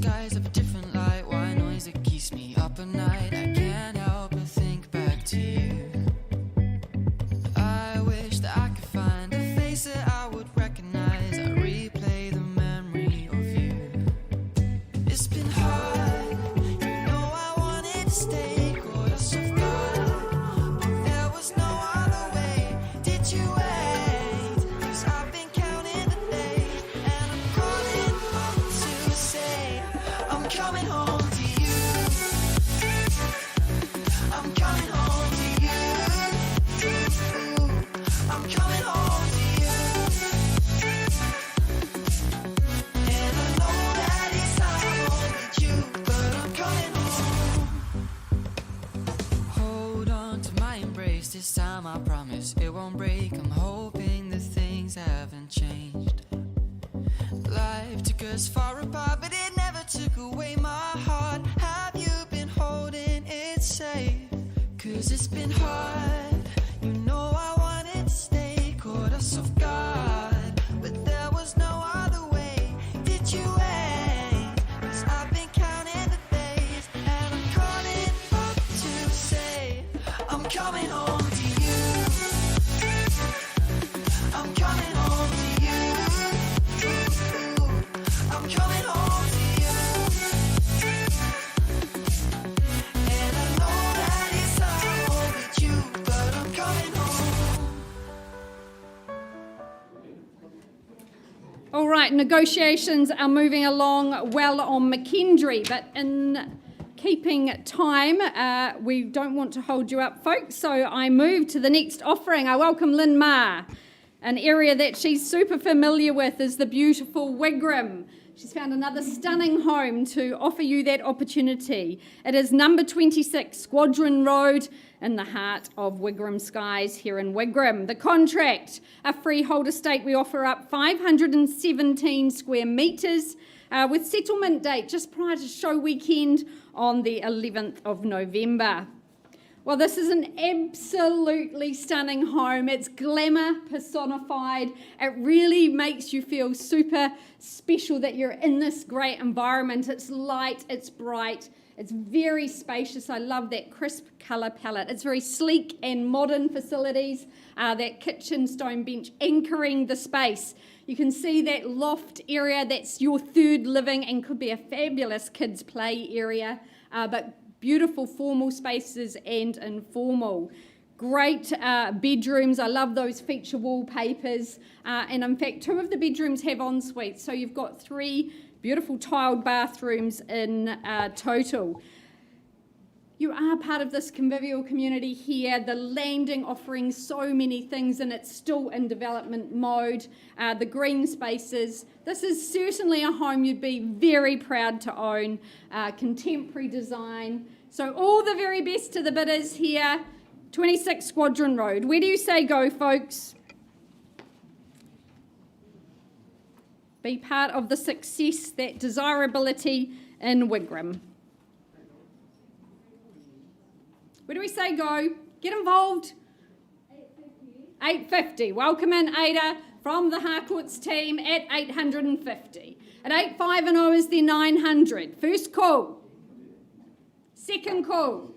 skies of a different light. Why noise that keeps me up at night? I can't help but think back to you. I wish that I could find a face that I would recognize. I replay the memory of you. It's been hard, you know I wanted to stay, caught us off guard, but there was no other way. Did you wait? 'Cause I've been counting the days, and I'm calling home to say I'm coming home to you. I'm coming home to you. I'm coming home to you. And I know that it's hard with you, but I'm coming home. Hold on to my embrace, this time I promise it won't break. I'm hoping that things haven't changed. Life took us far apart, but it never took away my heart. Have you been holding it safe? 'Cause it's been hard, you know I wanted to stay, caught us off guard, but there was no other way. Did you wait? 'Cause I've been counting the days, and I'm calling up to say I'm coming home to you. I'm coming home to you. I'm coming home to you. And I know that it's hard with you, but I'm coming home.
All right, negotiations are moving along well on McKendree, but in keeping time, we don't want to hold you up, folks, so I move to the next offering. I welcome Lynn Ma. An area that she's super familiar with is the beautiful Wigram. She's found another stunning home to offer you that opportunity. It is number 26 Squadron Road in the heart of Wigram Skies here in Wigram. The contract, a freehold estate, we offer up 517 square metres with settlement date just prior to show weekend on the 11th of November. Well, this is an absolutely stunning home. It's glamour personified. It really makes you feel super special that you're in this great environment. It's light, it's bright, it's very spacious. I love that crisp colour palette. It's very sleek and modern facilities. That kitchen stone bench anchoring the space. You can see that loft area, that's your third living and could be a fabulous kids' play area. But beautiful formal spaces and informal. Great bedrooms. I love those feature wallpapers. And in fact, 2 of the bedrooms have en-suites. So you've got 3 beautiful tiled bathrooms in total. You are part of this convivial community here. The landing offering so many things, and it's still in development mode. The green spaces. This is certainly a home you'd be very proud to own. Contemporary design. So all the very best to the bidders here. 26 Squadron Road. Where do you say go, folks? Be part of the success, that desirability in Wigram. Where do we say go? Get involved. 850. Welcome in, Ada, from the Harcourts team at 850. At 850 is the 900. First call. Second call.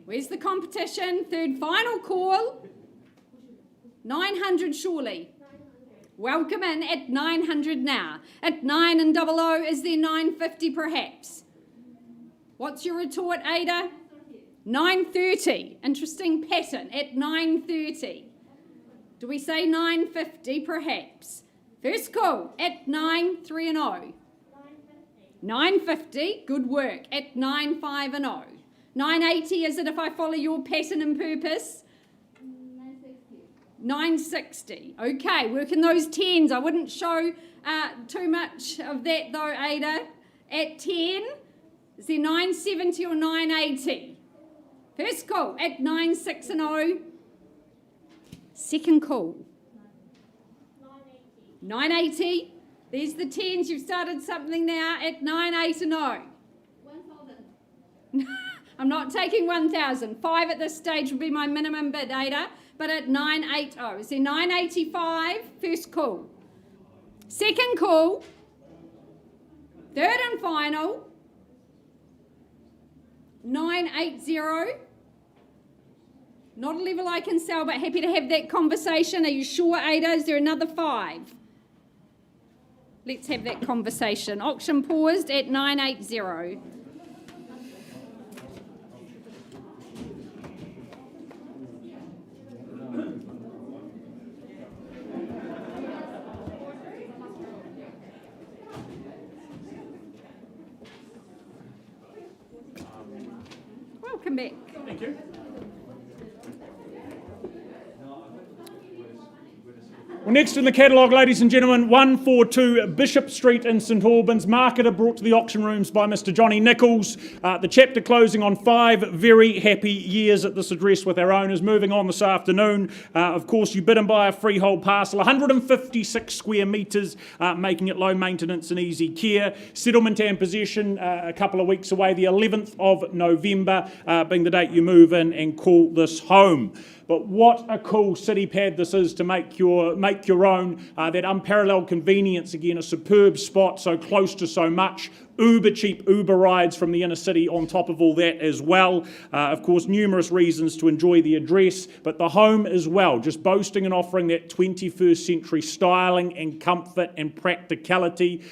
Where's the competition? Third final call. 900 surely. Welcome in at 900 now. At 9 and 00 is there 950 perhaps. What's your retort, Ada? 930. Interesting pattern. At 930. Do we say 950 perhaps? First call at 930. 950. Good work. At 950. 980 is it if I follow your pattern and purpose? 960. Okay, working those tens. I wouldn't show too much of that though, Ada. At 10. Is there 970 or 980? First call at 960. Second call. 980. There's the tens. You've started something now at 980. 1,000. I'm not taking 1,000. 5 at this stage would be my minimum bid, Ada. But at 980. Is there 985? First call. Second call. Third and final, 980. Not a level I can sell, but happy to have that conversation. Are you sure, Ada? Is there another 5? Let's have that conversation. Auction paused at 980. Welcome back.
Thank you. Well, next in the catalogue, ladies and gentlemen, 142 Bishop Street in St Albans, marketed, brought to the auction rooms by Mr Johnny Nichols. The chapter closing on 5 very happy years at this address with our owners. Moving on this afternoon, of course, you bid and buy a freehold parcel, 156 square metres, making it low maintenance and easy care. Settlement and possession a couple of weeks away, the 11th of November, being the date you move in and call this home. But what a cool city pad this is to make your own. That unparalleled convenience, again, a superb spot, so close to so much. Uber cheap Uber rides from the inner city on top of all that as well. Of course, numerous reasons to enjoy the address, but the home as well, just boasting and offering that 21st century styling and comfort and practicality.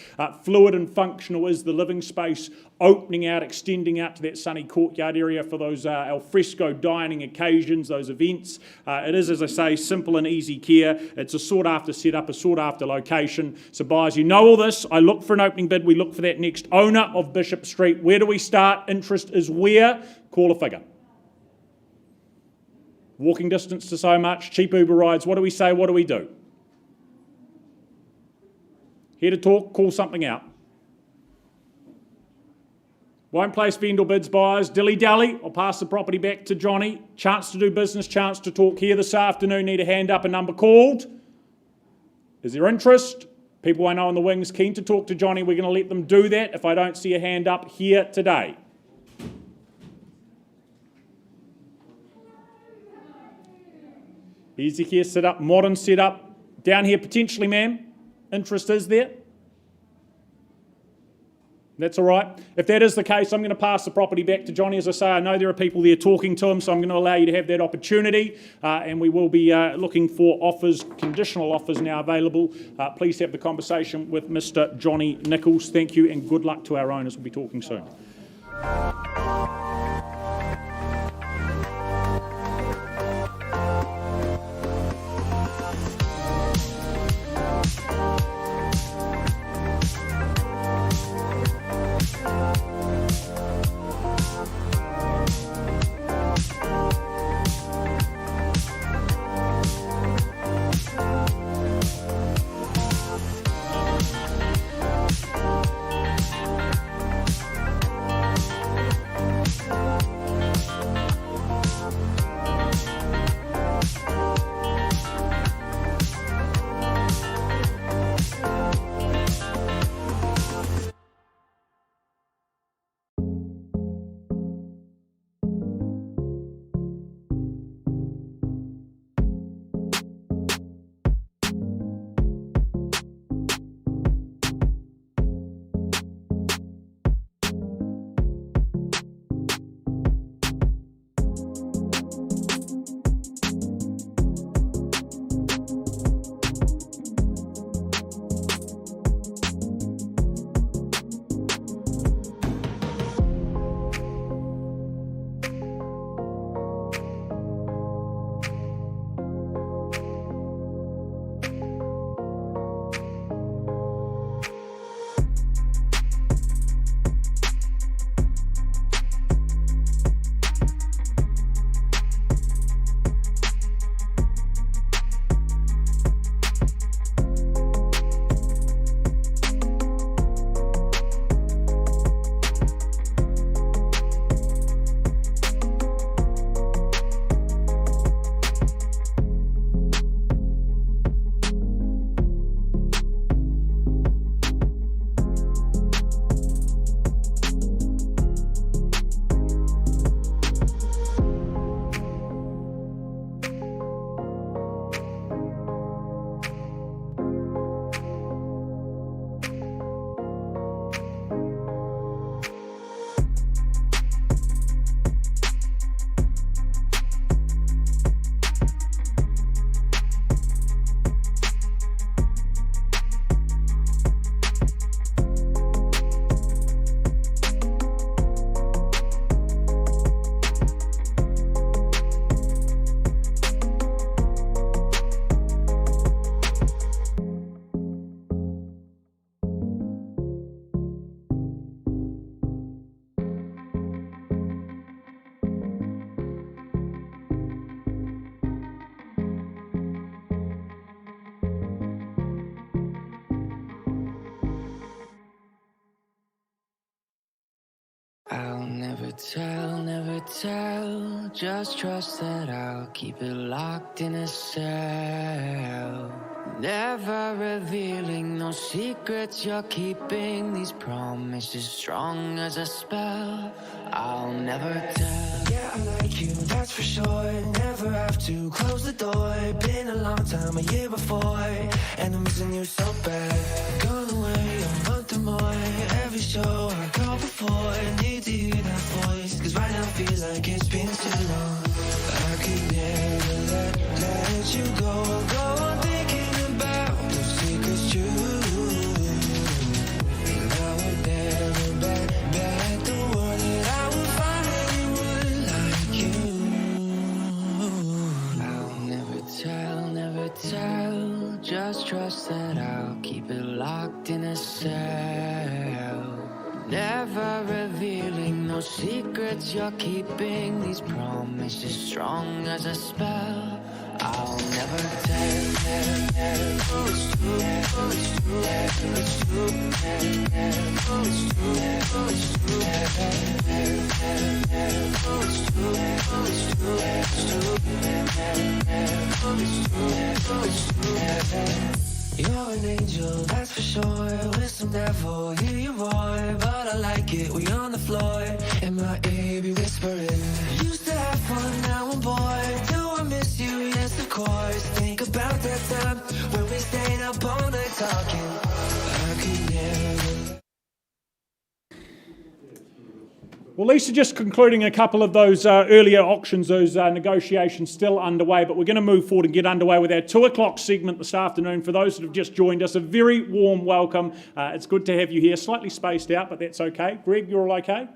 Fluid and functional is the living space, opening out, extending out to that sunny courtyard area for those alfresco dining occasions, those events. It is, as I say, simple and easy care. It's a sought-after setup, a sought-after location. So buyers, you know all this. I look for an opening bid. We look for that next owner of Bishop Street. Where do we start? Interest is where? Call a figure. Walking distance to so much, cheap Uber rides. What do we say? What do we do? Here to talk, call something out. Won't place vendor bids, buyers. Dilly-dally. I'll pass the property back to Johnny. Chance to do business, chance to talk here this afternoon. Need a hand up, a number called. Is there interest? People I know in the wings keen to talk to Johnny. We're going to let them do that if I don't see a hand up here today. Easy care setup, modern setup. Down here potentially, ma'am. Interest is there? That's all right. If that is the case, I'm going to pass the property back to Johnny. As I say, I know there are people there talking to him, so I'm going to allow you to have that opportunity. And we will be looking for offers, conditional offers now available. Please have the conversation with Mr. Johnny Nichols. Thank you and good luck to our owners. We'll be talking soon.
I'll never tell, just trust that I'll keep it locked in a cell. Never revealing no secrets you're keeping, these promises strong as a spell. I'll never tell.
Yeah, I like you, that's for sure. Never have to close the door. Been a long time, a year before, and I'm missing you so bad. Gone away a month or more. Every show I go before, need to hear that voice, cause right now feels like it's been too long. I could never let you go on thinking about those secrets true. And I would never bet the world that I would find anyone like you.
I'll never tell, just trust that I'll keep it locked in a cell. Never revealing no secrets you're keeping, these promises strong as a spell. I'll never tell.
You're an angel, that's for sure. With some devil, hear you roar. But I like it, we on the floor. In my ear, be whispering. Used to have fun, now I'm bored. Do I miss you? Yes, of course. Think about that time when we stayed up all night talking. I could never.
Well, Lisa, just concluding a couple of those earlier auctions, those negotiations still underway, but we're going to move forward and get underway with our 2 o'clock segment this afternoon. For those that have just joined us, a very warm welcome. It's good to have you here, slightly spaced out, but that's okay. Greg, you're all okay?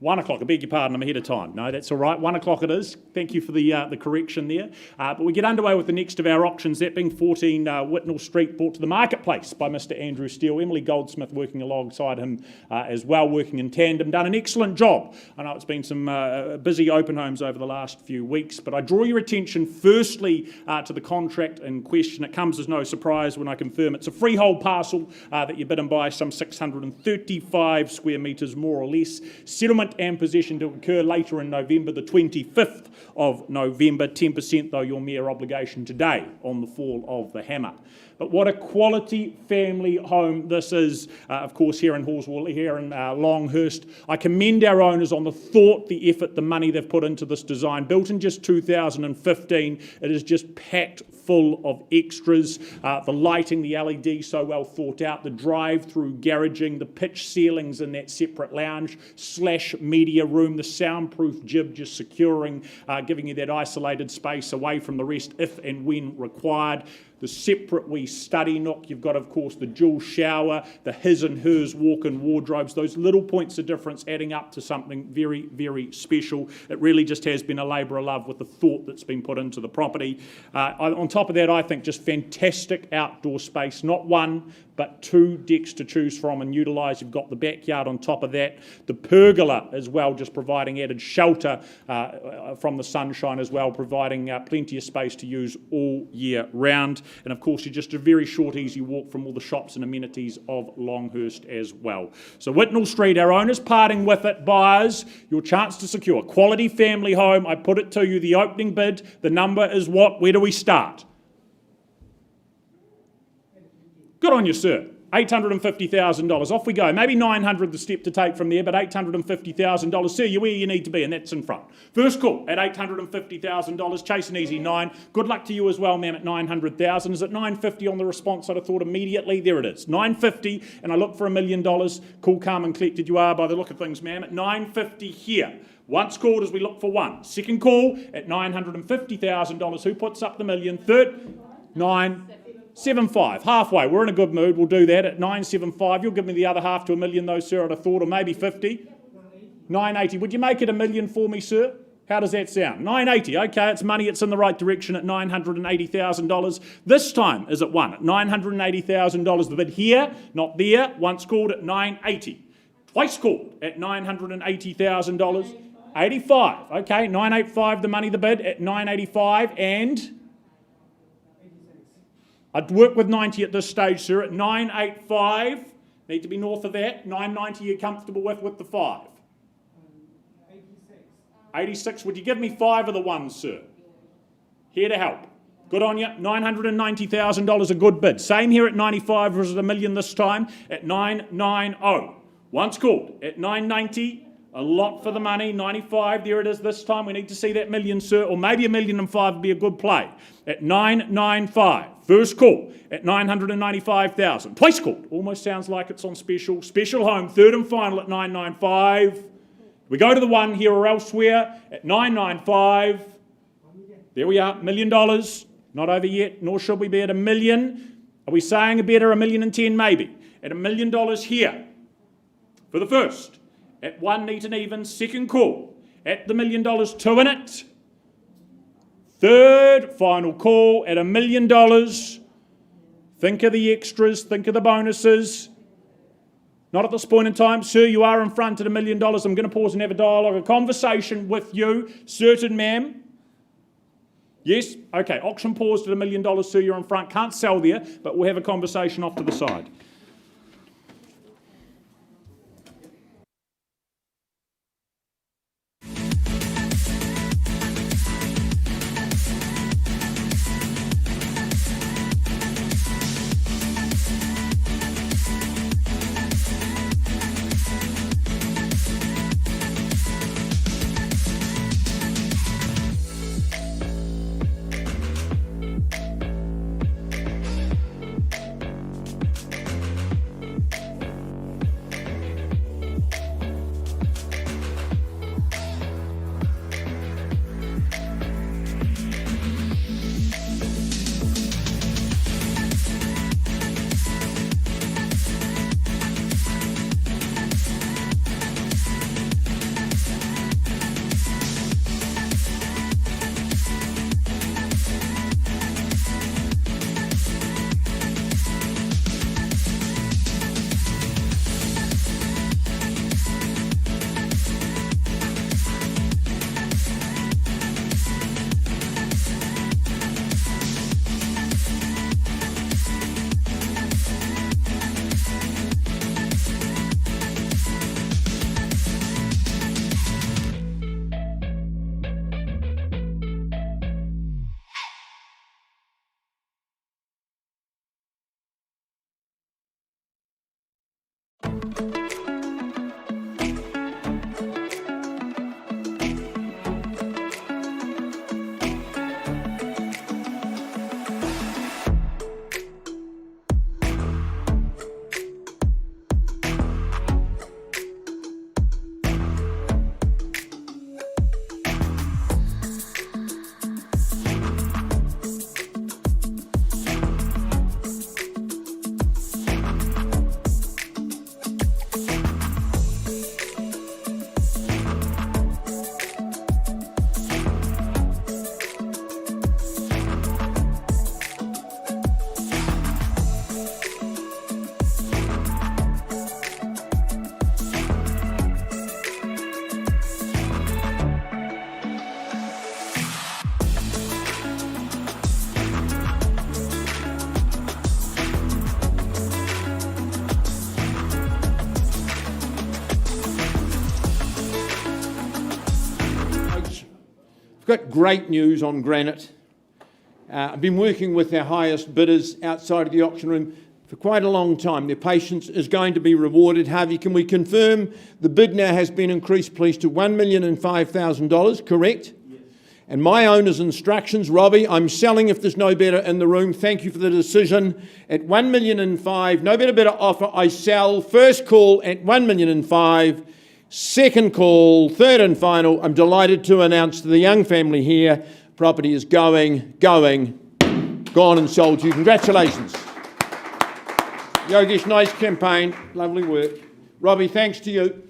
1 o'clock, I beg your pardon, I'm ahead of time. No, that's all right, 1 o'clock it is. Thank you for the correction there. But we get underway with the next of our auctions, that being 14 Whitnall Street, brought to the marketplace by Mr Andrew Steele. Emily Goldsmith working alongside him as well, working in tandem, done an excellent job. I know it's been some busy open homes over the last few weeks, but I draw your attention firstly to the contract in question. It comes as no surprise when I confirm it's a freehold parcel that you're bidden by, some 635 square metres more or less. Settlement and possession to occur later in November, the 25th of November, 10% though your mere obligation today on the fall of the hammer. But what a quality family home this is, of course, here in Halswell, here in Longhurst. I commend our owners on the thought, the effort, the money they've put into this design. Built in just 2015, it is just packed full of extras. The lighting, the LED so well thought out, the drive-through garaging, the pitch ceilings in that separate lounge / media room, the soundproof jib just securing, giving you that isolated space away from the rest if and when required. The separate wee study nook, you've got, of course, the dual shower, the his and hers walk-in wardrobes, those little points of difference adding up to something very, very special. It really just has been a labour of love with the thought that's been put into the property. On top of that, I think just fantastic outdoor space, not one, but 2 decks to choose from and utilise. You've got the backyard on top of that. The pergola as well, just providing added shelter from the sunshine as well, providing plenty of space to use all year round. And of course, you're just a very short, easy walk from all the shops and amenities of Longhurst as well. So Whitnall Street, our owners parting with it. Buyers, your chance to secure quality family home. I put it to you, the opening bid, the number is what? Where do we start? Good on you, sir. $850,000. Off we go. Maybe $900,000 the step to take from there, but $850,000. Sir, you're where you need to be, and that's in front. First call at $850,000. Chase an easy 9. Good luck to you as well, ma'am, at $900,000. Is it $950 on the response? I'd have thought immediately. There it is. $950, and I look for $1 million. Cool, calm, and collected you are by the look of things, ma'am. At $950 here. Once called as we look for 1. Second call at $950,000. Who puts up the million? Third, 975, halfway. We're in a good mood. We'll do that at 975. You'll give me the other half to $1 million, though, sir, I'd have thought, or maybe 50. 980. Would you make it $1 million for me, sir? How does that sound? 980. Okay, it's money. It's in the right direction at $980,000. This time is at 1 at $980,000. The bid here, not there. Once called at 980. Twice called at $980,000. 85. Okay, 985. The money. The bid at 985 and. I'd work with 90 at this stage, sir, at 985. Need to be north of that. 990 you're comfortable with the 5. 86. Would you give me 5 of the ones, sir? Here to help. Good on you. $990,000 a good bid. Same here at 95. Was it $1 million this time? At 990. Once called. At 990. A lot for the money. 95. There it is this time. We need to see that million, sir. Or maybe $1.5 million would be a good play. At 995. First call. At 995,000. Place called. Almost sounds like it's on special. Special home. Third and final at 995. We go to the one here or elsewhere at 995. There we are. $1 million. Not over yet, nor should we be at $1 million. Are we saying a better $1.10 million? Maybe. At $1 million here. For the first. At 1 neat and even. Second call. At the $1 million, 2 in it. Third, final call at $1 million. Think of the extras. Think of the bonuses. Not at this point in time. Sir, you are in front at $1 million. I'm going to pause and have a dialogue, a conversation with you. Certain, ma'am. Yes? Okay, auction paused at $1 million, sir, you're in front. Can't sell there, but we'll have a conversation off to the side.
I've got great news on Granite. I've been working with our highest bidders outside of the auction room for quite a long time. Their patience is going to be rewarded. Harvey, can we confirm the bid now has been increased, please, to $1,005,000, correct? Yes. And my owner's instructions, Robbie, I'm selling if there's no better in the room. Thank you for the decision. At $1,005,000, no better offer, I sell. First call at $1,005,000. Second call, third and final. I'm delighted to announce to the young family here, property is gone and sold to you. Congratulations. Yogesh, nice campaign, lovely work. Robbie, thanks to you.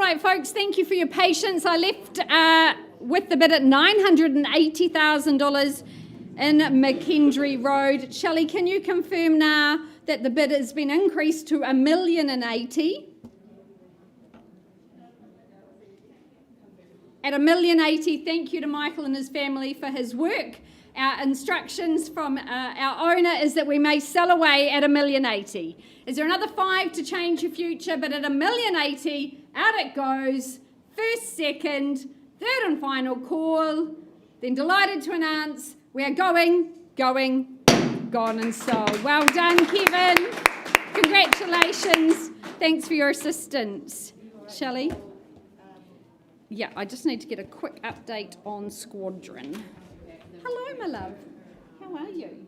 right, folks, thank you for your patience. I left with the bid at $980,000 in McKendree Road. Shelley, can you confirm now that the bid has been increased to $1,080,000? At $1,080,000, thank you to Michael and his family for his work. Our instructions from our owner is that we may sell away at $1,080,000. Is there another 5 to change your future? But at $1,080,000, out it goes. First, second, third and final call. Then delighted to announce we are gone and sold. Well done, Kevin. Congratulations. Thanks for your assistance. Shelley? Yeah, I just need to get a quick update on Squadron. Hello, my love. How are you?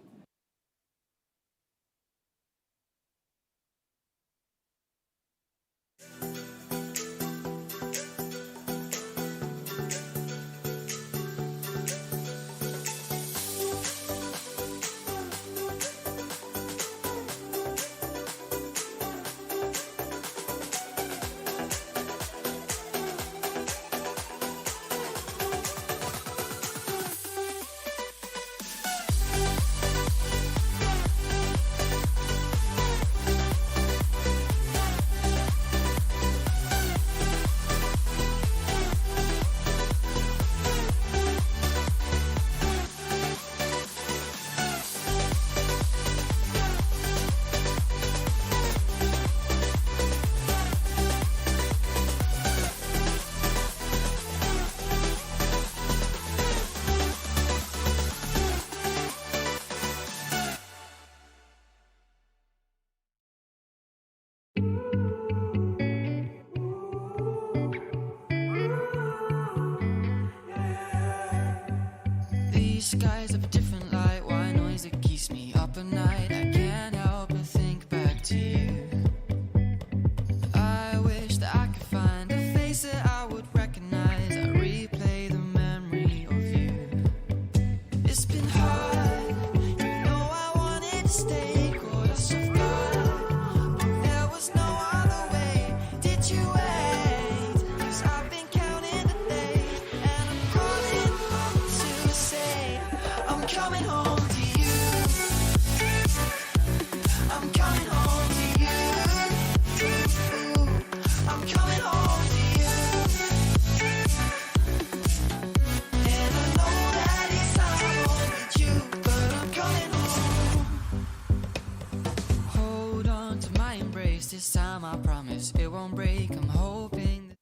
These skies have a different light, why noise that keeps me up at night. I can't help but think back to you. I wish that I could find a face that I would recognize. I replay the memory of you. It's been hard, you know I wanted to stay, caught us off guard, but there was no other way. Did you wait? 'Cause I've been counting the days, and I'm calling home to say I'm coming home to you. I'm coming home to you. I'm coming home to you. And I know that it's not with you, but I'm coming home. Hold on to my embrace, this time I promise it won't break. I'm hoping that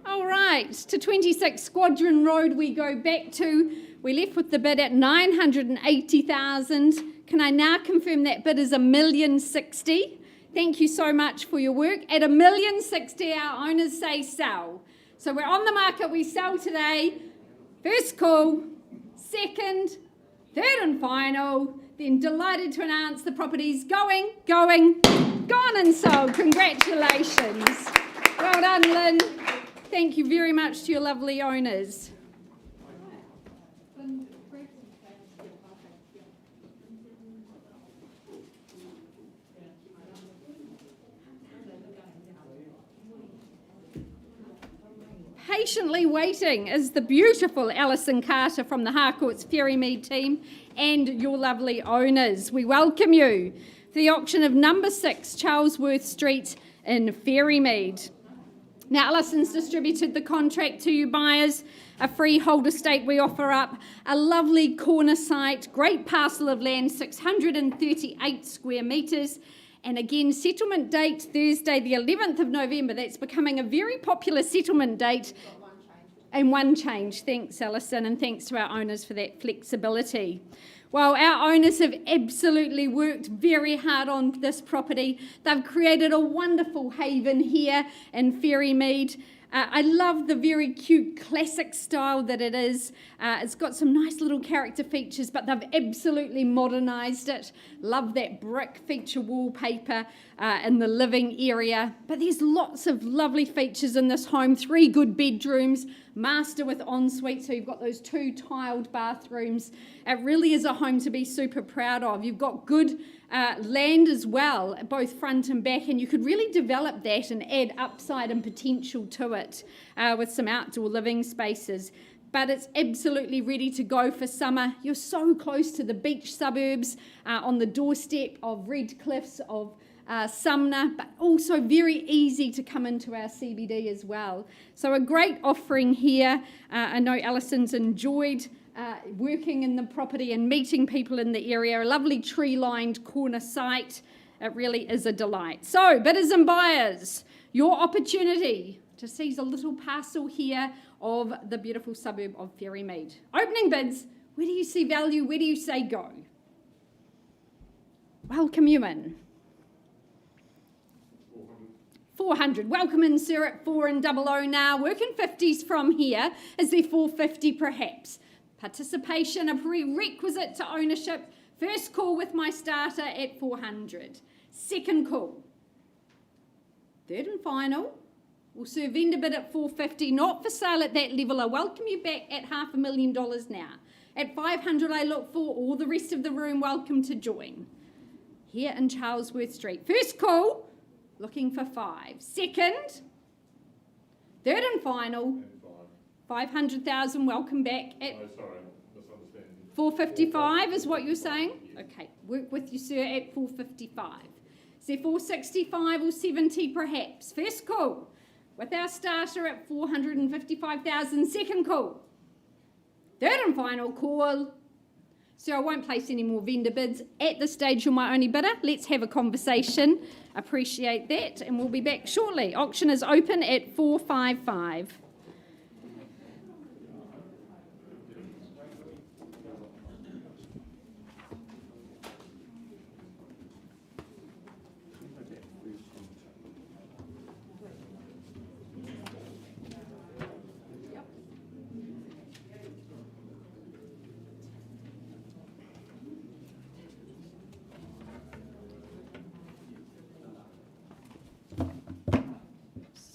All right, to 26 Squadron Road we go back to. We left with the bid at $980,000. Can I now confirm that bid is $1,060,000? Thank you so much for your work. At $1,060,000, our owners say sell. So we're on the market, we sell today. First call, second, third and final. Then delighted to announce the property's gone and sold. Congratulations. Well done, Lynn. Thank you very much to your lovely owners. Patiently waiting is the beautiful Alison Carter from the Harcourt's Ferrymead team and your lovely owners. We welcome you to the auction of number 6 Charlesworth Street in Ferrymead. Now, Alison's distributed the contract to you buyers, a freehold estate we offer up, a lovely corner site, great parcel of land, 638 square metres, and again, settlement date Thursday the 11th of November. That's becoming a very popular settlement date. And one change. Thanks, Alison, and thanks to our owners for that flexibility. Well, our owners have absolutely worked very hard on this property. They've created a wonderful haven here in Ferrymead. I love the very cute classic style that it is. It's got some nice little character features, but they've absolutely modernised it. Love that brick feature wallpaper in the living area. But there's lots of lovely features in this home. 3 good bedrooms, master with ensuite, so you've got those 2 tiled bathrooms. It really is a home to be super proud of. You've got good land as well, both front and back, and you could really develop that and add upside and potential to it with some outdoor living spaces. But it's absolutely ready to go for summer. You're so close to the beach suburbs, on the doorstep of Red Cliffs, of Sumner, but also very easy to come into our CBD as well. So a great offering here. I know Alison's enjoyed working in the property and meeting people in the area. A lovely tree-lined corner site. It really is a delight. So, bidders and buyers, your opportunity to seize a little parcel here of the beautiful suburb of Ferrymead. Opening bids, where do you see value? Where do you say go? Welcome you in. 400. Welcome in, sir, at 400 now. Working 50s from here. Is there 450 perhaps? Participation, a prerequisite to ownership. First call with my starter at 400. Second call. Third and final. We'll serve vendor bid at 450, not for sale at that level. I welcome you back at $500,000 now. At 500, I look for all the rest of the room welcome to join. Here in Charlesworth Street. First call, looking for 5. Second, third and final, 500,000, welcome back at 455 is what you're saying? Okay, work with you, sir, at 455. Is there 465 or 70 perhaps? First call. With our starter at 455,000, second call. Third and final call. So I won't place any more vendor bids. At this stage, you're my only bidder. Let's have a conversation. Appreciate that, and we'll be back shortly. Auction is open at 455.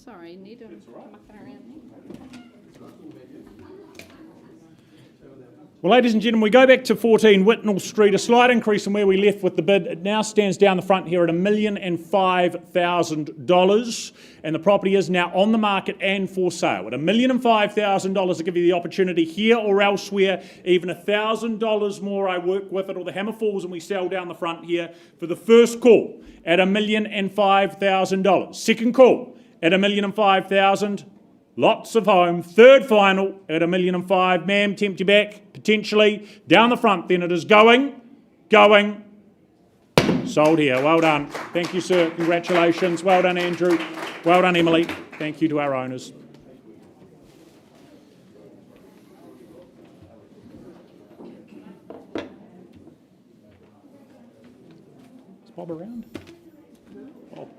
Sorry, need to muck around there.
Well, ladies and gentlemen, we go back to 14 Whitnall Street, a slight increase from where we left with the bid. It now stands down the front here at $1,005,000, and the property is now on the market and for sale at $1,005,000 to give you the opportunity here or elsewhere. Even $1,000 more, I work with it, or the hammer falls and we sell down the front here for the first call at $1,005,000. Second call at $1,005,000. Lots of home. Third final at $1,005,000. Ma'am, tempt you back, potentially. Down the front then it is going. Sold here. Well done. Thank you, sir. Congratulations. Well done, Andrew. Well done, Emily. Thank you to our owners. Is Bob around? Bob.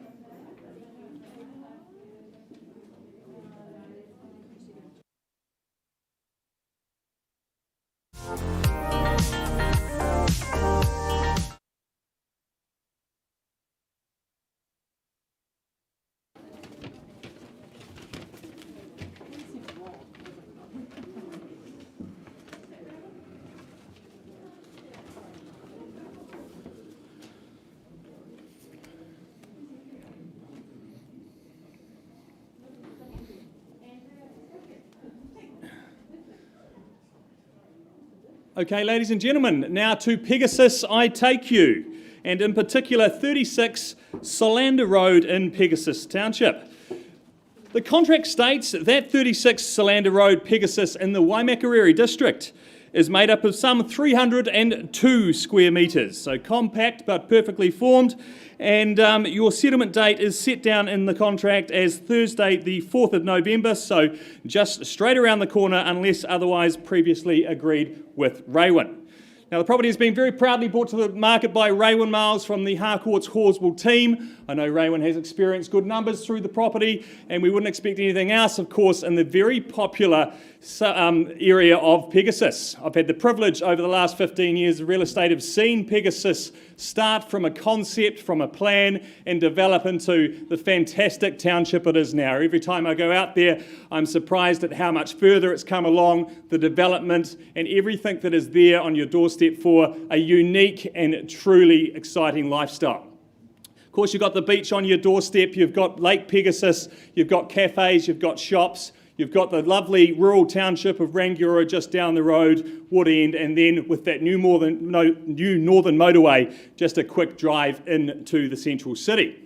Okay, ladies and gentlemen, now to Pegasus I take you, and in particular 36 Solander Road in Pegasus Township. The contract states that 36 Solander Road, Pegasus in the Waimakariri district is made up of some 302 square metres, so compact but perfectly formed, and your settlement date is set down in the contract as Thursday the 4th of November, so just straight around the corner unless otherwise previously agreed with Raywin. Now, the property has been very proudly brought to the market by Raywin Miles from the Harcourt's Halswell team. I know Raywin has experienced good numbers through the property, and we wouldn't expect anything else, of course, in the very popular area of Pegasus. I've had the privilege over the last 15 years of real estate of seeing Pegasus start from a concept, from a plan, and develop into the fantastic township it is now. Every time I go out there, I'm surprised at how much further it's come along, the development, and everything that is there on your doorstep doorstep for a unique and truly exciting lifestyle. Of course, you've got the beach on your doorstep, you've got Lake Pegasus, you've got cafes, you've got shops, you've got the lovely rural township of Rangiora just down the road, Wood End, and then with that new northern motorway, just a quick drive into the central city.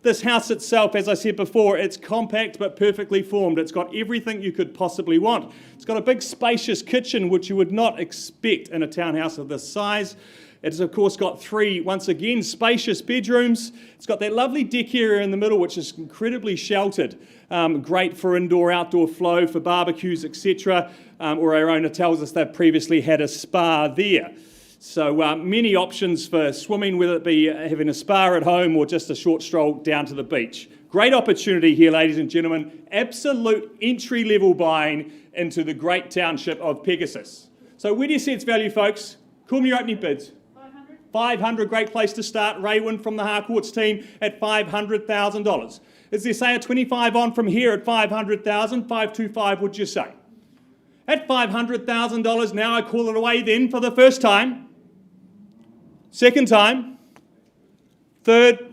This house itself, as I said before, it's compact but perfectly formed. It's got everything you could possibly want. It's got a big spacious kitchen, which you would not expect in a townhouse of this size. It's of course got 3, once again, spacious bedrooms. It's got that lovely deck area in the middle, which is incredibly sheltered. Great for indoor-outdoor flow, for barbecues, etc. Or our owner tells us they've previously had a spa there. So many options for swimming, whether it be having a spa at home or just a short stroll down to the beach. Great opportunity here, ladies and gentlemen. Absolute entry-level buying into the great township of Pegasus. So where do you see its value, folks? Call me your opening bids. 500, great place to start. Raywin from the Harcourts team at $500,000. Is there, say, a 25 on from here at 500,000? 525, would you say? At $500,000, now I call it away then for the first time. Second time. Third.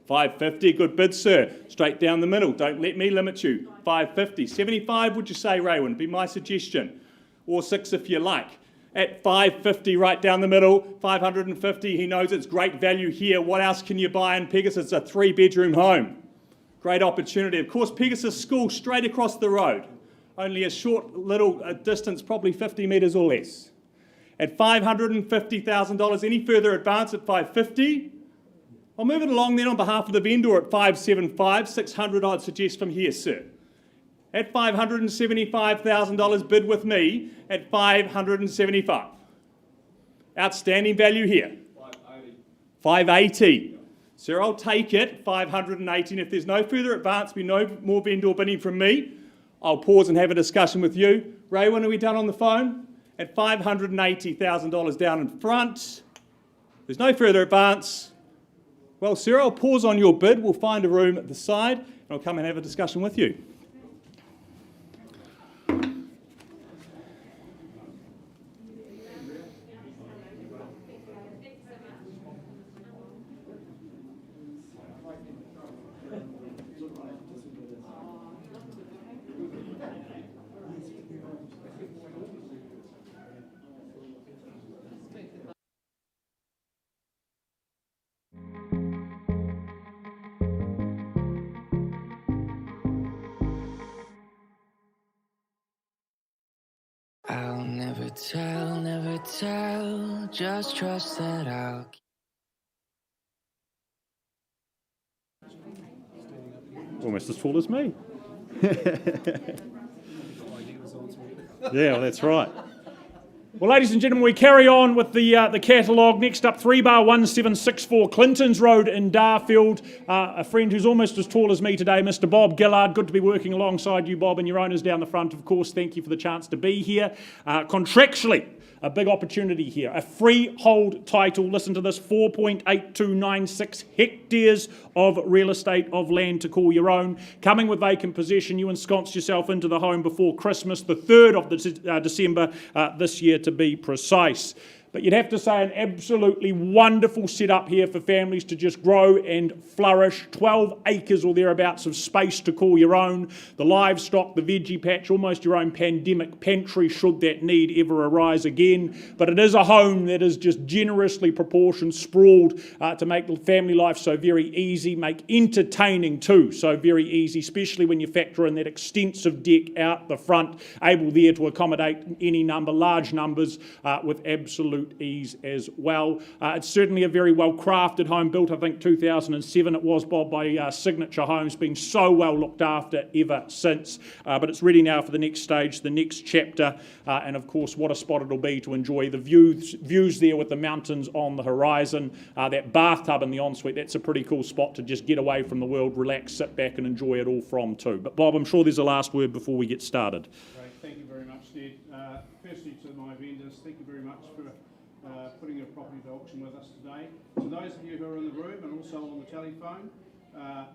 550, good bid, sir. Straight down the middle. Don't let me limit you. 550. 75, would you say, Raywin? Be my suggestion. Or 6 if you like. At 550, right down the middle, 550, he knows it's great value here. What else can you buy in Pegasus? It's a 3-bedroom home. Great opportunity. Of course, Pegasus School straight across the road. Only a short little distance, probably 50 metres or less. At $550,000, any further advance at 550? I'll move it along then on behalf of the vendor at 575, 600 I'd suggest from here, sir. At $575,000, bid with me at $575. Outstanding value here. 580. Sir, I'll take it, 580. And if there's no further advance, be no more vendor bidding from me, I'll pause and have a discussion with you. Ray, when are we done on the phone? At $580,000 down in front. There's no further advance. Well, sir, I'll pause on your bid. We'll find a room at the side and I'll come and have a discussion with you.
I'll never tell, just trust that I'll
Almost as tall as me. Yeah, well, that's right. Well, ladies and gentlemen, we carry on with the catalogue. Next up, 3-bar 1764 Clintons Road in Darfield. A friend who's almost as tall as me today, Mr. Bob Gillard. Good to be working alongside you, Bob, and your owners down the front, of course. Thank you for the chance to be here. Contractually, a big opportunity here. A freehold title, listen to this, 4.8296 hectares of real estate of land to call your own. Coming with vacant possession, you ensconced yourself into the home before Christmas, the 3rd of December this year to be precise. But you'd have to say an absolutely wonderful setup here for families to just grow and flourish. 12 acres or thereabouts of space to call your own. The livestock, the veggie patch, almost your own pandemic pantry should that need ever arise again. But it is a home that is just generously proportioned, sprawled to make family life so very easy, make entertaining too so very easy, especially when you factor in that extensive deck out the front, able there to accommodate any number, large numbers with absolute ease as well. It's certainly a very well crafted home, built I think 2007 it was, Bob, by Signature Homes, been so well looked after ever since. But it's ready now for the next stage, the next chapter, and of course what a spot it'll be to enjoy the views there with the mountains on the horizon, that bathtub in the ensuite. That's a pretty cool spot to just get away from the world, relax, sit back and enjoy it all from too. But Bob, I'm sure there's a last word before we get started.
Great, thank you very much, Ned. Firstly to my vendors, thank you very much for putting your property to auction with us today. To those of you who are in the room and also on the telephone,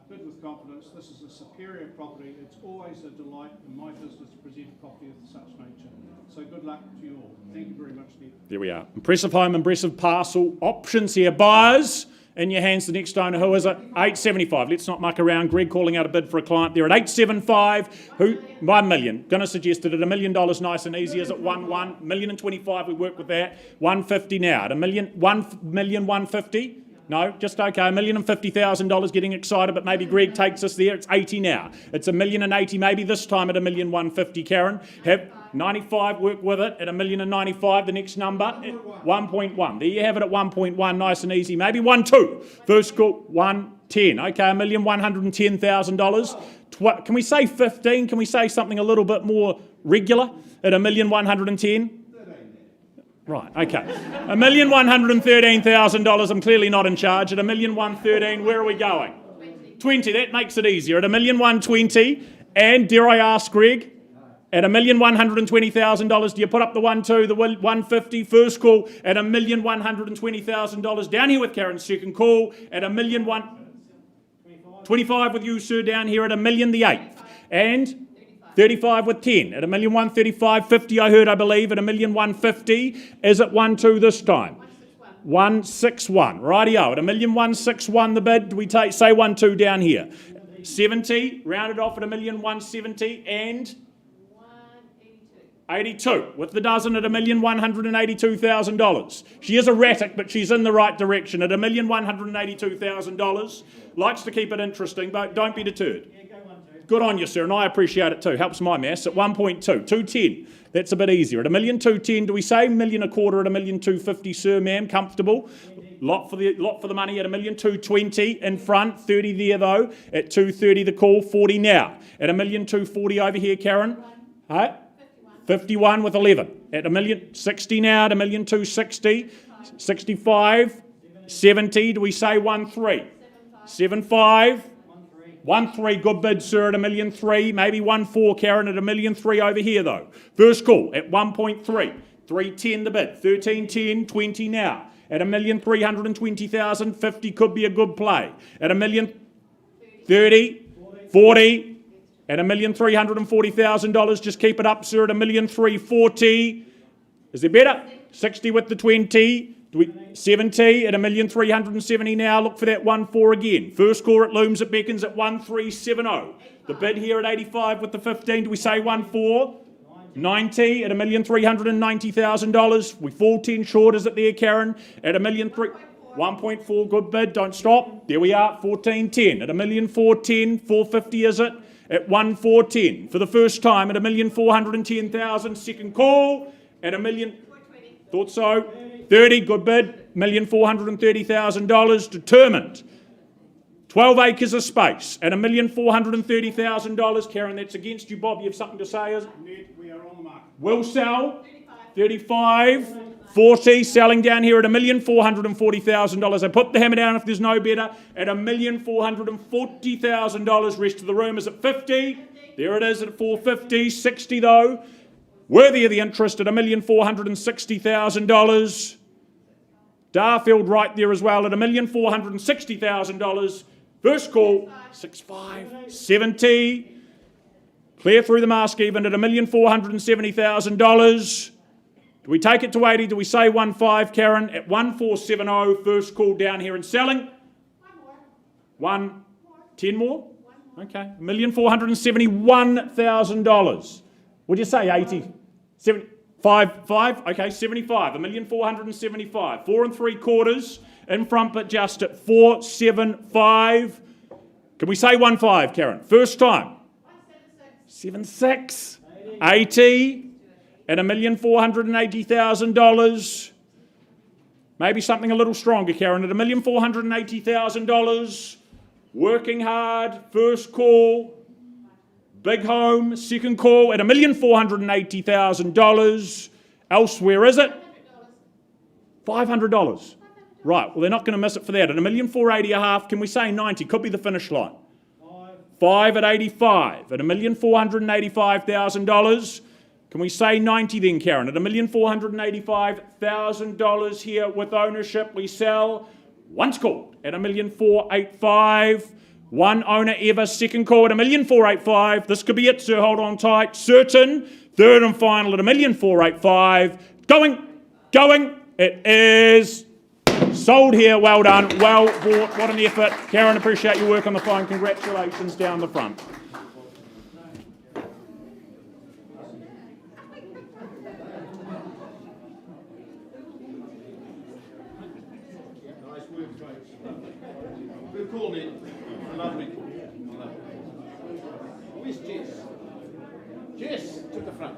Bid with confidence. This is a superior property. It's always a delight in my business to present a property of such nature. So good luck to you all. Thank you very much, Ned.
There we are. Impressive home, impressive parcel. Options here. Buyers in your hands. The next owner, who is it? 875. Let's not muck around. Greg calling out a bid for a client there at 875. Who? 1 million. Going to suggest it at $1 million, nice and easy. Is it 1 million and 25? We work with that. 150 now. At $1 million 150. No, just okay. $1,050,000. Getting excited, but maybe Greg takes us there. It's 80 now. It's $1,080,000. Maybe this time at $1 million 150. Karen, have 95. Work with it at $1 million 95. The next number 1.1. There you have it at 1.1. Nice and easy. Maybe 1.2. First call 110. Okay, $1,110,000. Can we say 15? Can we say something a little bit more regular at $1,110,000? Right, okay. $1,113,000. I'm clearly not in charge. At $1,113,000, where are we going? 20. That makes it easier. At $1,120,000, and dare I ask, Greg, at $1,120,000, do you put up the 1.2, the 150? First call at $1,120,000. Down here with Karen, second call at $1,125 with you, sir. Down here at $1,000,000 the 8th, and 35 with 10 at $1,135,000, 50 I heard, I believe, at $1,150,000. Is it 1.2 this time? 161. Rightio, at $1,161,000 the bid. Do we say 1.2 down here? 70, rounded off at $1,170,000 and 82 with the dozen at $1,182,000. She is erratic, but she's in the right direction at $1,182,000. Likes to keep it interesting, but don't be deterred. Good on you, sir, and I appreciate it too. Helps my maths at 1.2, 210. That's a bit easier. At $1,210,000, do we say $1,250,000 at $1,250,000, sir, ma'am? Comfortable. Lot for the money at $1,220,000 in front. 30 there though. At 230 the call. 40 now. At $1,240,000 over here, Karen. Hey? 51 with 11. At $1,060,000 now. At $1,260,000. 65. 70. Do we say 1.3? 7.5. 1.3, good bid, sir, at $1,003,000. Maybe 1.4, Karen, at $1,003,000 over here, though. First call at 1.3. 3.10 the bid. 13.10, 20 now. At $1,320,000, 50 could be a good play. At $1,030,000, 40. At $1,340,000, just keep it up, sir, at $1,340,000. Is there better? 60 with the 20. 70 at $1,370,000 now. Look for that 1.4 again. First call at looms, it beckons at 1,370. The bid here at 85 with the 15. Do we say 1.4? 90 at $1,390,000. We fall 10 short, is it there, Karen? At $1,300,000. 1.4, good bid. Don't stop. There we are. 14.10 at $1,410,000. 450 is it? At 1.410 for the first time at $1,410,000. Second call at $1 million. Thought so. 30, good bid, $1,430,000, determined. 12 acres of space at $1,430,000. Karen, that's against you, Bob. You have something to say, is it?
Ned, we are on the market.
Will sell. 35, 40, selling down here at $1,440,000. I put the hammer down if there's no better at $1,440,000. Rest of the room is at 50. There it is at 450, 60 though. Worthy of the interest at $1,460,000. Darfield right there as well at $1,460,000. First call, 65, 70. Clear through the mask even at $1,470,000. Do we take it to 80? Do we say 1.5, Karen? At 1,470, first call down here and selling. 10 more? Okay, $1,471,000. Would you say 80? 75? Okay, 75. $1,475,000. 4 3/4 in front, but just at 475. Can we say 1.5, Karen? First time. 76. 80 at $1,480,000. Maybe something a little stronger, Karen, at $1,480,000. Working hard. First call. Big home, second call at $1,480,000. Elsewhere, is it? $500. Right, well, they're not going to miss it for that. At $1,480,500, can we say 90? Could be the finish line. 5 at 85. At $1,485,000. Can we say 90 then, Karen? At $1,485,000 here with ownership, we sell. Once called at $1,485,000. One owner ever, second call at 1,485,000. This could be it, sir, hold on tight. Certain, third and final at 1,485,000. Going, it is sold here, well done, well bought, what an effort. Karen, appreciate your work on the phone, congratulations down the front.
Good call, Ned. Lovely call. Where's Jess? Jess, to the front.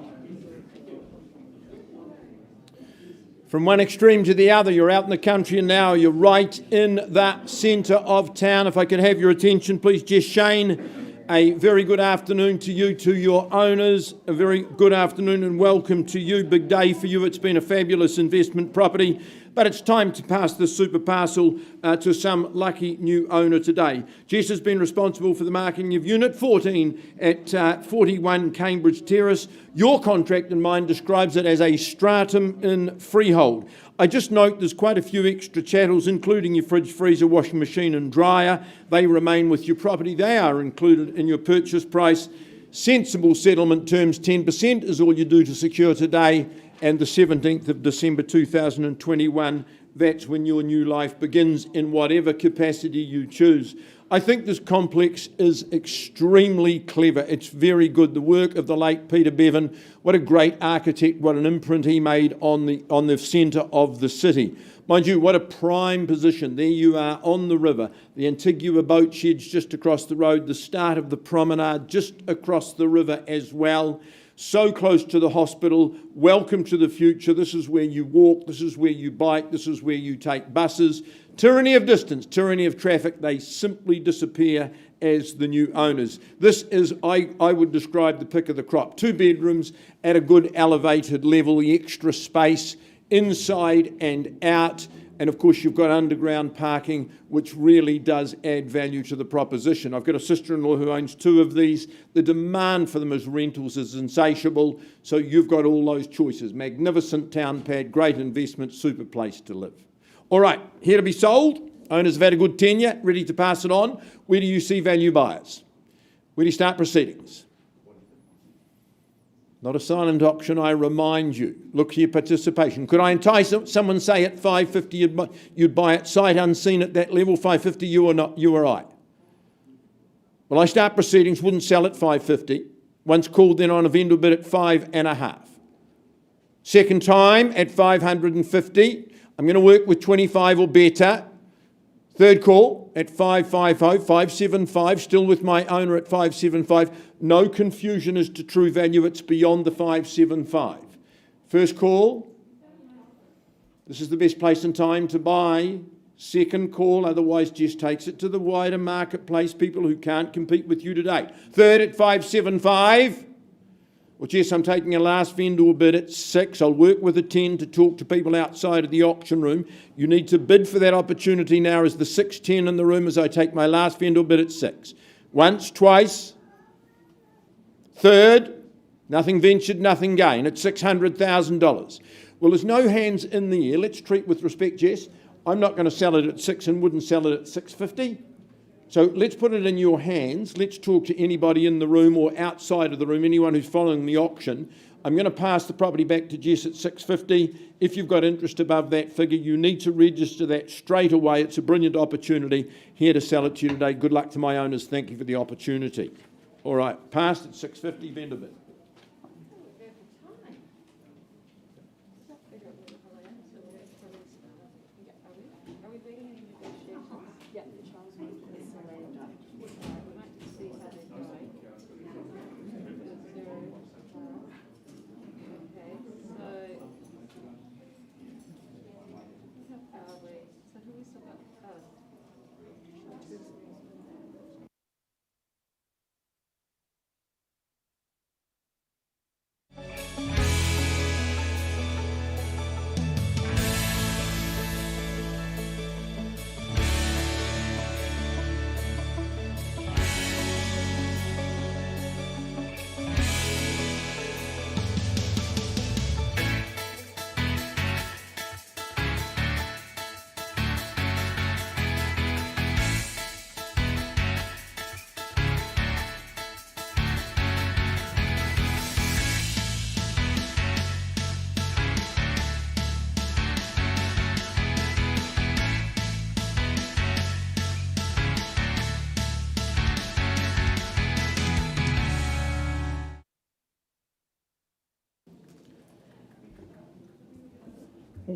From one extreme to the other, you're out in the country and now you're right in the centre of town. If I could have your attention, please, Jess Shane. A very good afternoon to you, to your owners. A very good afternoon and welcome to you. Big day for you. It's been a fabulous investment property. But it's time to pass the super parcel to some lucky new owner today. Jess has been responsible for the marketing of Unit 14 at 41 Cambridge Terrace. Your contract and mine describes it as a stratum in freehold. I just note there's quite a few extra chattels, including your fridge, freezer, washing machine and dryer. They remain with your property. They are included in your purchase price. Sensible settlement terms, 10% is all you do to secure today. And the 17th of December 2021, that's when your new life begins in whatever capacity you choose. I think this complex is extremely clever. It's very good. The work of the late Peter Bevan, what a great architect, what an imprint he made on the centre of the city. Mind you, what a prime position. There you are on the river, the Antigua boat sheds just across the road, the start of the promenade just across the river as well. So close to the hospital, welcome to the future. This is where you walk, this is where you bike, this is where you take buses. Tyranny of distance, tyranny of traffic, they simply disappear as the new owners. This is, I would describe the pick of the crop. 2 bedrooms at a good elevated level, the extra space inside and out. And of course, you've got underground parking, which really does add value to the proposition. I've got a sister-in-law who owns 2 of these. The demand for them as rentals is insatiable. So you've got all those choices. Magnificent town pad, great investment, super place to live. All right, here to be sold. Owners have had a good tenure, ready to pass it on. Where do you see value buyers? Where do you start proceedings? Not a silent auction, I remind you. Look for your participation. Could I entice someone, say at 550 you'd buy it sight unseen at that level, 550 you or not, you or I? Well, I start proceedings, wouldn't sell at 550. Once called then on a vendor bid at 5.5. Second time at 550. I'm going to work with 25 or better. Third call at 550, 575, still with my owner at 575. No confusion as to true value, it's beyond the 575. First call, this is the best place and time to buy. Second call, otherwise Jess takes it to the wider marketplace, people who can't compete with you today. Third at 575. Well, Jess, I'm taking a last vendor bid at 6. I'll work with a 10 to talk to people outside of the auction room. You need to bid for that opportunity now as the 610 in the room as I take my last vendor bid at 6. Once, twice. Third, nothing ventured, nothing gained at $600,000. Well, there's no hands in the air. Let's treat with respect, Jess. I'm not going to sell it at 6 and wouldn't sell it at 650. So let's put it in your hands. Let's talk to anybody in the room or outside of the room, anyone who's following the auction. I'm going to pass the property back to Jess at 650. If you've got interest above that figure, you need to register that straight away. It's a brilliant opportunity here to sell it to you today. Good luck to my owners. Thank you for the opportunity. All right, passed at 650, vendor bid.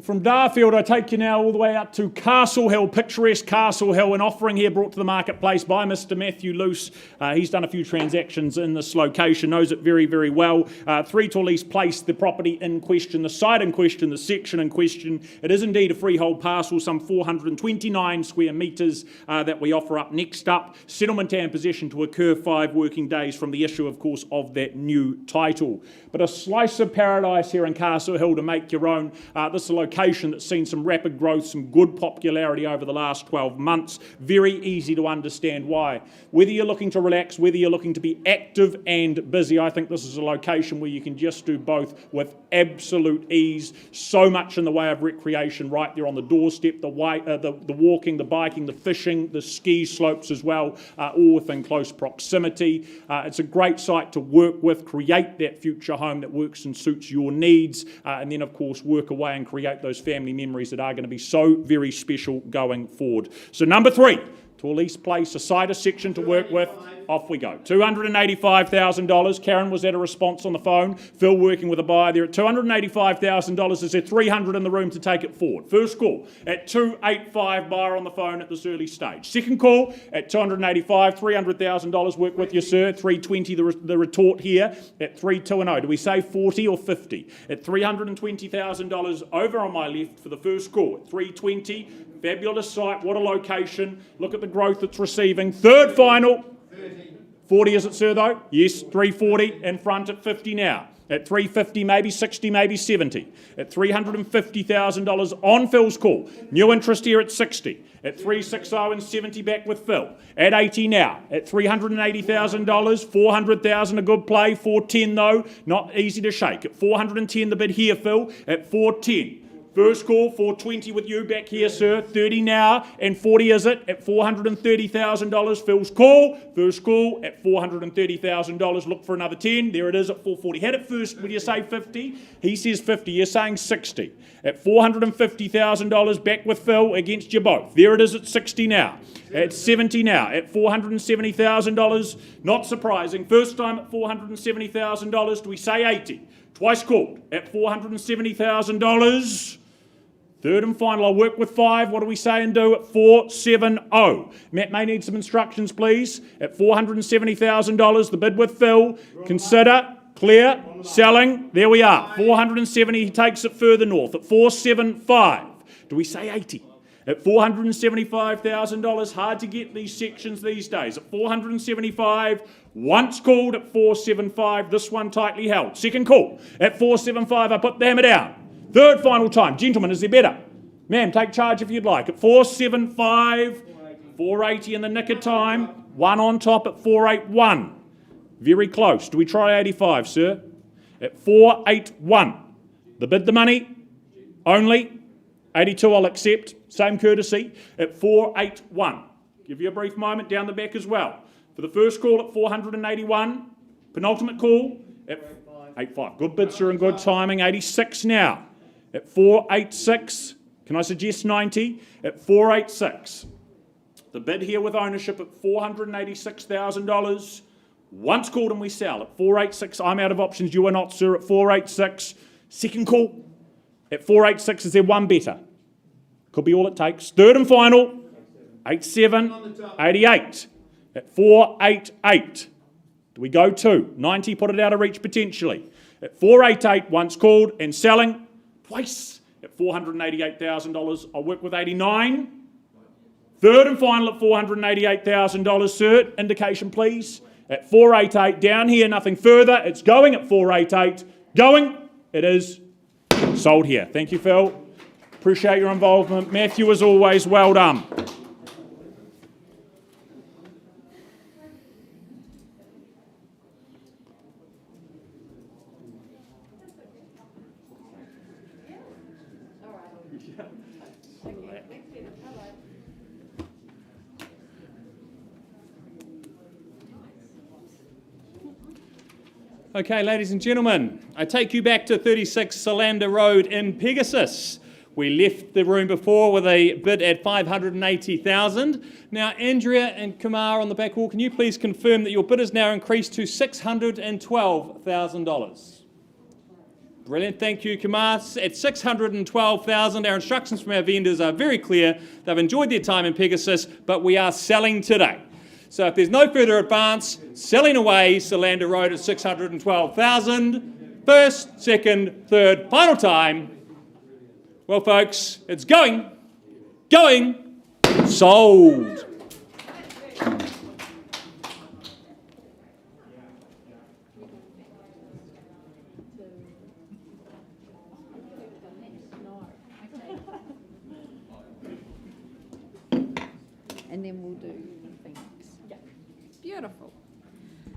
From Darfield, I take you now all the way out to Castle Hill, picturesque Castle Hill, an offering here brought to the marketplace by Mr. Matthew Luce. He's done a few transactions in this location, knows it very, very well. 3 Tille Place, the property in question, the site in question, the section in question. It is indeed a freehold parcel, some 429 square metres that we offer up. Next up, settlement and possession to occur 5 working days from the issue, of course, of that new title. But a slice of paradise here in Castle Hill to make your own. This is a location that's seen some rapid growth, some good popularity over the last 12 months. Very easy to understand why. Whether you're looking to relax, whether you're looking to be active and busy, I think this is a location where you can just do both with absolute ease. So much in the way of recreation right there on the doorstep, the walking, the biking, the fishing, the ski slopes as well, all within close proximity. It's a great site to work with, create that future home that works and suits your needs, and then of course work away and create those family memories that are going to be so very special going forward. So number 3, Tille Place, a cider section to work with. Off we go. $285,000. Karen, was that a response on the phone? Phil working with a buyer there at $285,000. Is there 300 in the room to take it forward? First call at 285, buyer on the phone at this early stage. Second call at 285, $300,000. Work with you, sir. 320 the retort here at 320. Do we say 40 or 50? At $320,000 over on my left for the first call at 320. Fabulous site. What a location. Look at the growth it's receiving. Third final. 40 is it, sir, though? Yes, 340 in front at 50 now. At 350, maybe 60, maybe 70. At $350,000 on Phil's call. New interest here at 60. At 360 and 70 back with Phil. At 80 now. At $380,000, 400,000 a good play. 410 though, not easy to shake. At 410 the bid here, Phil. At 410. First call, 420 with you back here, sir. 30 now, and 40 is it at $430,000. Phil's call, first call at $430,000. Look for another 10. There it is at 440. Had it first, would you say 50? He says 50. You're saying 60. At $450,000 back with Phil against you both. There it is at 60 now. At 70 now. At $470,000. Not surprising. First time at $470,000. Do we say 80? Twice called at $470,000. Third and final, I'll work with 5. What do we say and do at 470? Matt may need some instructions, please. At $470,000, the bid with Phil. Consider, clear, selling. There we are. 470, he takes it further north at 475. Do we say 80? At $475,000, hard to get these sections these days. At $475, once called at $475, this one tightly held. Second call at $475, I put the hammer down. Third final time. Gentlemen, is there better? Ma'am, take charge if you'd like. At $475, 480 in the nick of time. One on top at $481. Very close. Do we try 85, sir? At $481. The bid, the money, only 82 I'll accept. Same courtesy at $481. Give you a brief moment down the back as well. For the first call at $481. Penultimate call at $85. Good bid, sir, and good timing. 86 now. At $486. Can I suggest 90? At $486. The bid here with ownership at $486,000. Once called and we sell at $486. I'm out of options. You are not, sir, at $486. Second call at $486. Is there one better? Could be all it takes. Third and final. 87. 88. At $488. Do we go 2? 90, put it out of reach potentially. At $488, once called and selling twice at $488,000. I'll work with 89. Third and final at $488,000, sir. Indication, please. At $488, down here, nothing further. It's going at $488. Going. It is sold here. Thank you, Phil. Appreciate your involvement. Matthew, as always, well done.
Okay, ladies and gentlemen, I take you back to 36 Solander Road in Pegasus. We left the room before with a bid at $580,000. Now, Andrea and Kumar on the back wall, can you please confirm that your bid is now increased to $612,000? Brilliant, thank you, Kumar. At 612,000, our instructions from our vendors are very clear. They've enjoyed their time in Pegasus, but we are selling today. So if there's no further advance, selling away Solander Road at 612,000. First, second, third, final time. Well, folks, it's going, sold.
And then we'll do things. Beautiful.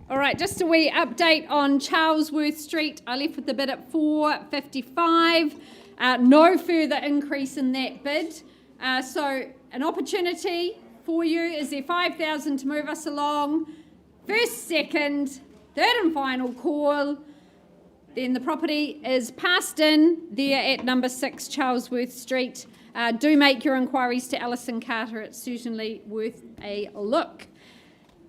All right, just a wee update on Charlesworth Street. I left with the bid at 455. No further increase in that bid. So an opportunity for you. Is there 5,000 to move us along? First, second, third and final call. Then the property is passed in there at number 6 Charlesworth Street. Do make your inquiries to Alison Carter. It's certainly worth a look.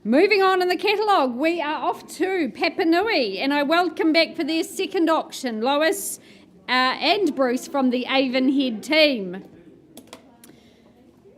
Moving on in the catalogue, we are off to Papanui, and I welcome back for their second auction, Lois and Bruce from the Avonhead team.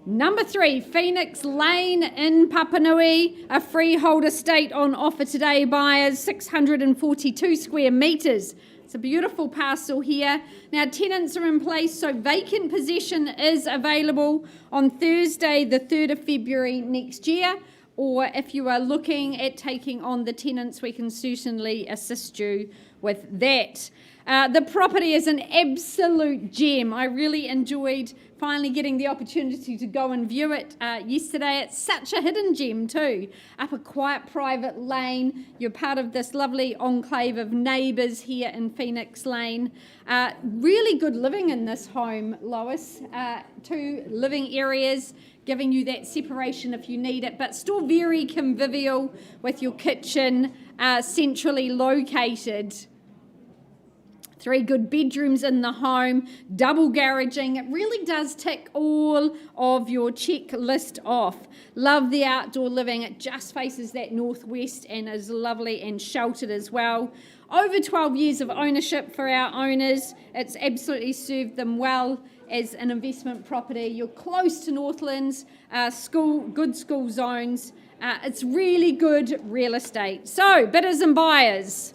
Number 3, Phoenix Lane in Papanui, a freehold estate on offer today, buyers, 642 square metres. It's a beautiful parcel here. Now, tenants are in place, so vacant possession is available on Thursday, the 3rd of February next year. Or if you are looking at taking on the tenants, we can certainly assist you with that. The property is an absolute gem. I really enjoyed finally getting the opportunity to go and view it yesterday. It's such a hidden gem too. Up a quiet private lane. You're part of this lovely enclave of neighbours here in Phoenix Lane. Really good living in this home, Lois. 2 living areas, giving you that separation if you need it, but still very convivial with your kitchen centrally located. 3 good bedrooms in the home, double garaging. It really does tick all of your checklist off. Love the outdoor living. It just faces that northwest and is lovely and sheltered as well. Over 12 years of ownership for our owners. It's absolutely served them well as an investment property. You're close to Northlands, good school zones. It's really good real estate. So, bidders and buyers,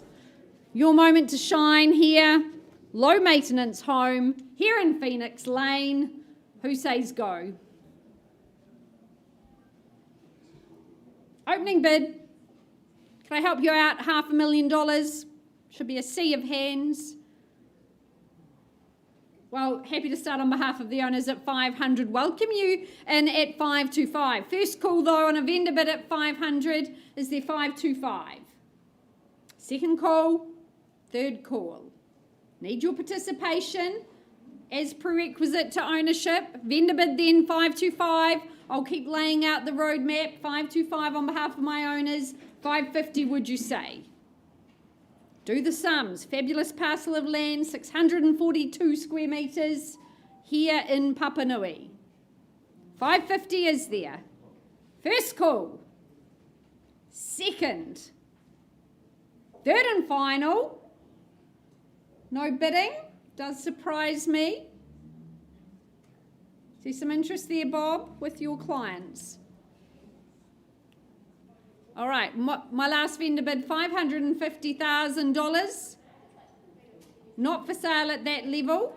your moment to shine here. Low maintenance home here in Phoenix Lane. Who says go? Opening bid. Can I help you out? $500,000. Should be a sea of hands. Well, happy to start on behalf of the owners at 500. Welcome you in at 525. First call though on a vendor bid at 500 is their 525. Second call, third call. Need your participation as prerequisite to ownership. Vendor bid then 525. I'll keep laying out the roadmap. 525 on behalf of my owners. 550 would you say? Do the sums. Fabulous parcel of land, 642 square metres here in Papanui. 550 is there. First call. Second. Third and final. No bidding. Does surprise me. See some interest there, Bob, with your clients. All right, my last vendor bid, $550,000. Not for sale at that level.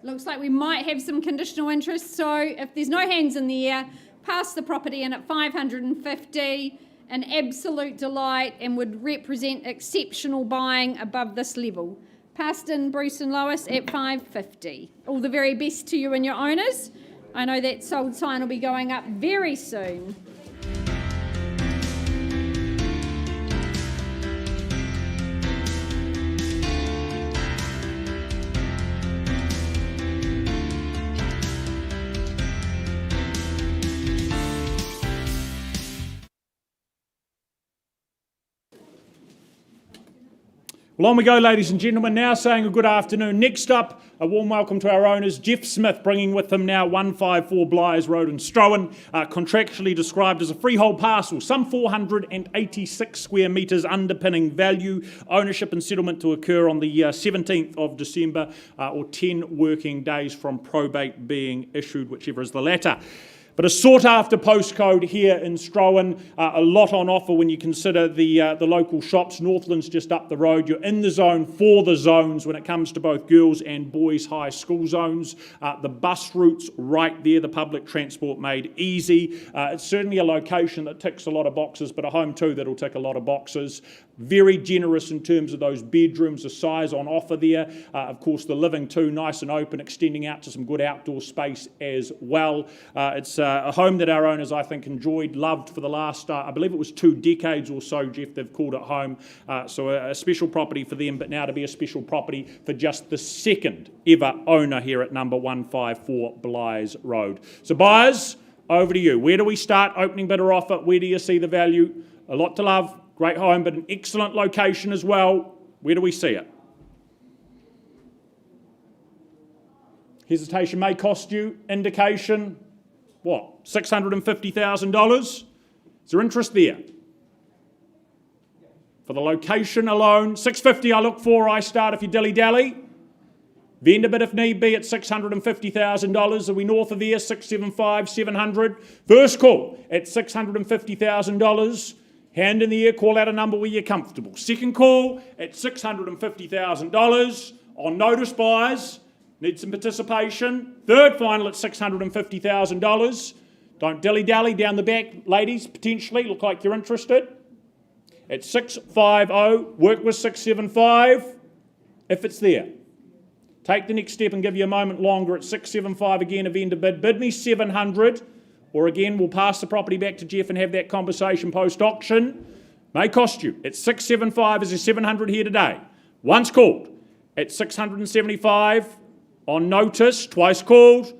Looks like we might have some conditional interest, so if there's no hands in the air, pass the property in at $550,000. An absolute delight and would represent exceptional buying above this level. Passed in Bruce and Lois at $550,000. All the very best to you and your owners. I know that sold sign will be going up very soon.
Well, on we go, ladies and gentlemen, now saying a good afternoon. Next up, a warm welcome to our owners, Jeff Smith, bringing with him now 154 Blythe Road in Strowan, contractually described as a freehold parcel, some 486 square metres underpinning value, ownership and settlement to occur on the 17th of December, or 10 working days from probate being issued, whichever is the latter. But a sought-after postcode here in Strowan, a lot on offer when you consider the local shops. Northland's just up the road. You're in the zone for the zones when it comes to both girls and boys' high school zones. The bus route's right there, the public transport made easy. It's certainly a location that ticks a lot of boxes, but a home too that'll tick a lot of boxes. Very generous in terms of those bedrooms, the size on offer there. Of course, the living too, nice and open, extending out to some good outdoor space as well. It's a home that our owners, I think, enjoyed, loved for the last, I believe it was 2 decades or so, Jeff, they've called it home. So a special property for them, but now to be a special property for just the second ever owner here at number 154 Blythe Road. So buyers, over to you. Where do we start? Opening bidder offer. Where do you see the value? A lot to love. Great home, but an excellent location as well. Where do we see it? Hesitation may cost you. Indication, what, $650,000? Is there interest there? For the location alone, $650 I look for, I start if you dilly-dally. Vendor bid if need be at $650,000. Are we north of there? 675, 700. First call at $650,000. Hand in the air, call out a number where you're comfortable. Second call at $650,000. On notice buyers, need some participation. Third final at $650,000. Don't dilly-dally down the back, ladies, potentially. Look like you're interested. At 650, work with 675 if it's there. Take the next step and give you a moment longer at 675 again, a vendor bid. Bid me 700. Or again, we'll pass the property back to Jeff and have that conversation post-auction. May cost you. It's 675, is there 700 here today? Once called. At 675, on notice, twice called.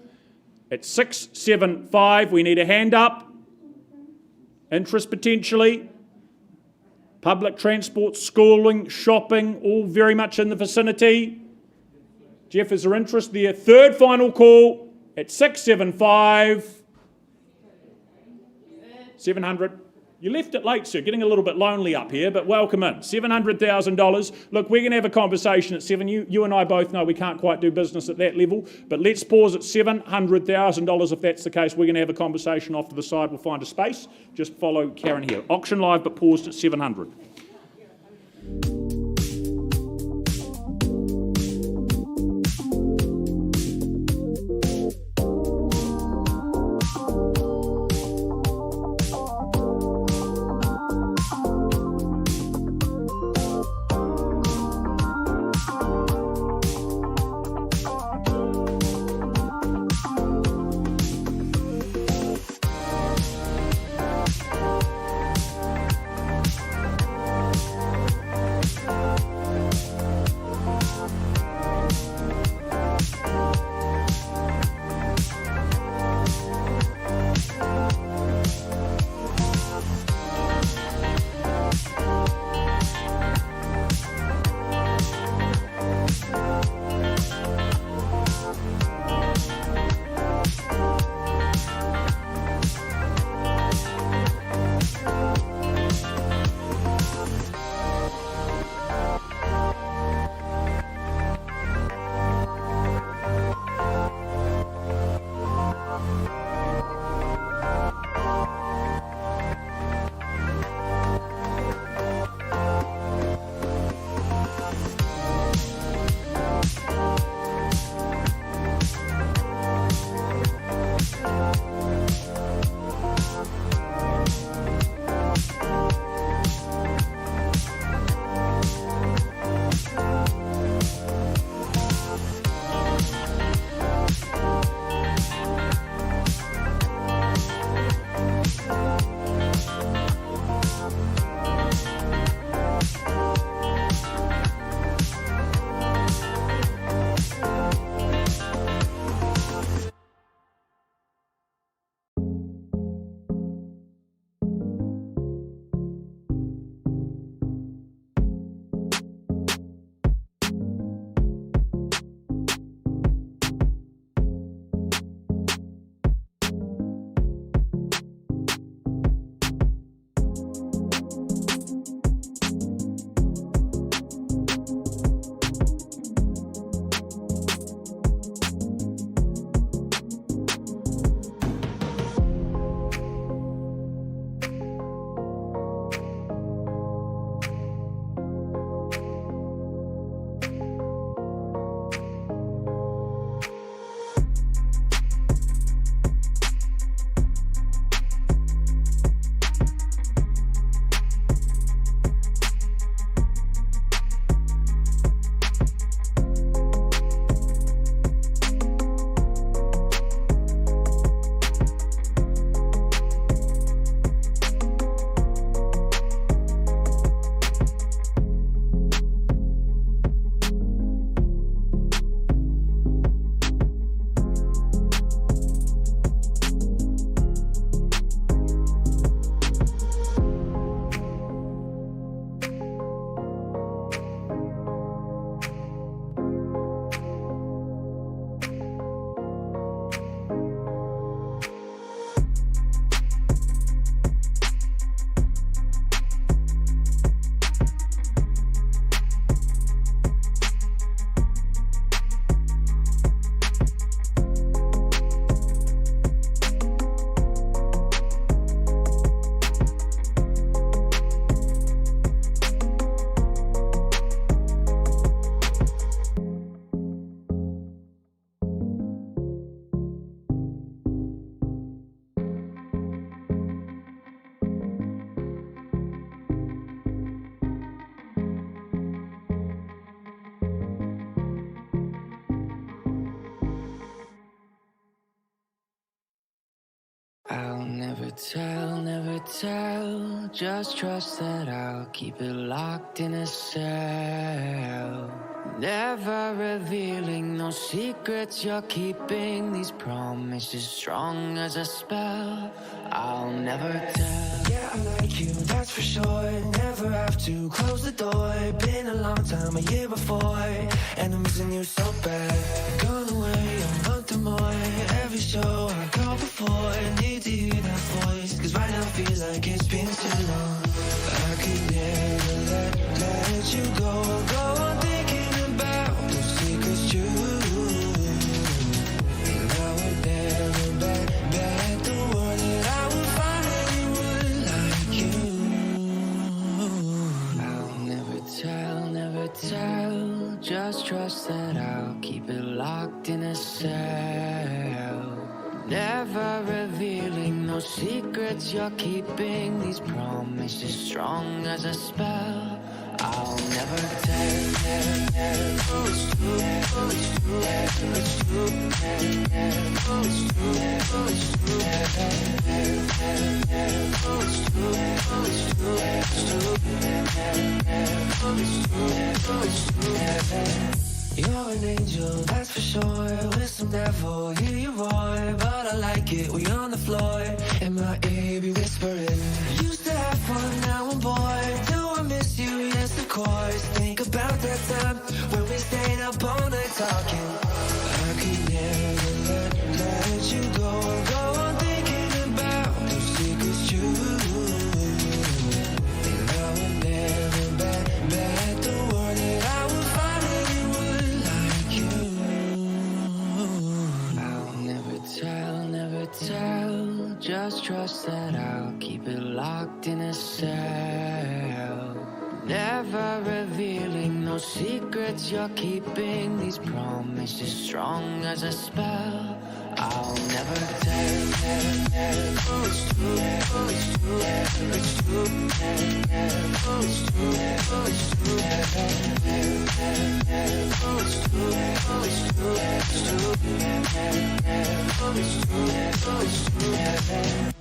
At 675, we need a hand up. Interest potentially. Public transport, schooling, shopping, all very much in the vicinity. Jeff, is there interest there? Third final call at 675. 700. You left it late, sir. Getting a little bit lonely up here, but welcome in. $700,000. Look, we're going to have a conversation at 7. You and I both know we can't quite do business at that level, but let's pause at $700,000 if that's the case. We're going to have a conversation off to the side. We'll find a space. Just follow Karen here. Auction live, but paused at 700.
never tell. Just trust that I'll keep it locked in a cell. Never revealing no secrets you're keeping. These promises strong as a spell. I'll never tell.
Yeah, I like you, that's for sure. Never have to close the door. Been a long time, a year before, and I'm missing you so bad. Gone away a month or more. Every show I go before, need to hear that voice, 'cause right now feels like it's been too long. I could never let you go on thinking about those secrets true. And I would never bet the world that I would find anyone like you.
I'll never tell. Just trust that I'll keep it locked in a cell. Never revealing no secrets you're keeping. These promises strong as a spell. I'll never tell. It's true. It's true. It's true. It's true. It's true. It's true. It's true. It's true. You're an angel, that's for sure. With some devil, hear you roar. But I like it when you're on the floor. In my ear, be whispering. Used to have fun, now I'm bored. Do I miss you? Yes, of course. Think about that time when we stayed up all night talking. I could never let you go on thinking about those secrets true. And I would never bet the world that I would find anyone like you. I'll never tell. Just trust that I'll keep it locked in a cell. Never revealing no secrets you're keeping. These promises strong as a spell. I'll never tell. It's true. It's true. It's true. It's true. It's true. It's true. It's true. It's true. It's true. It's true.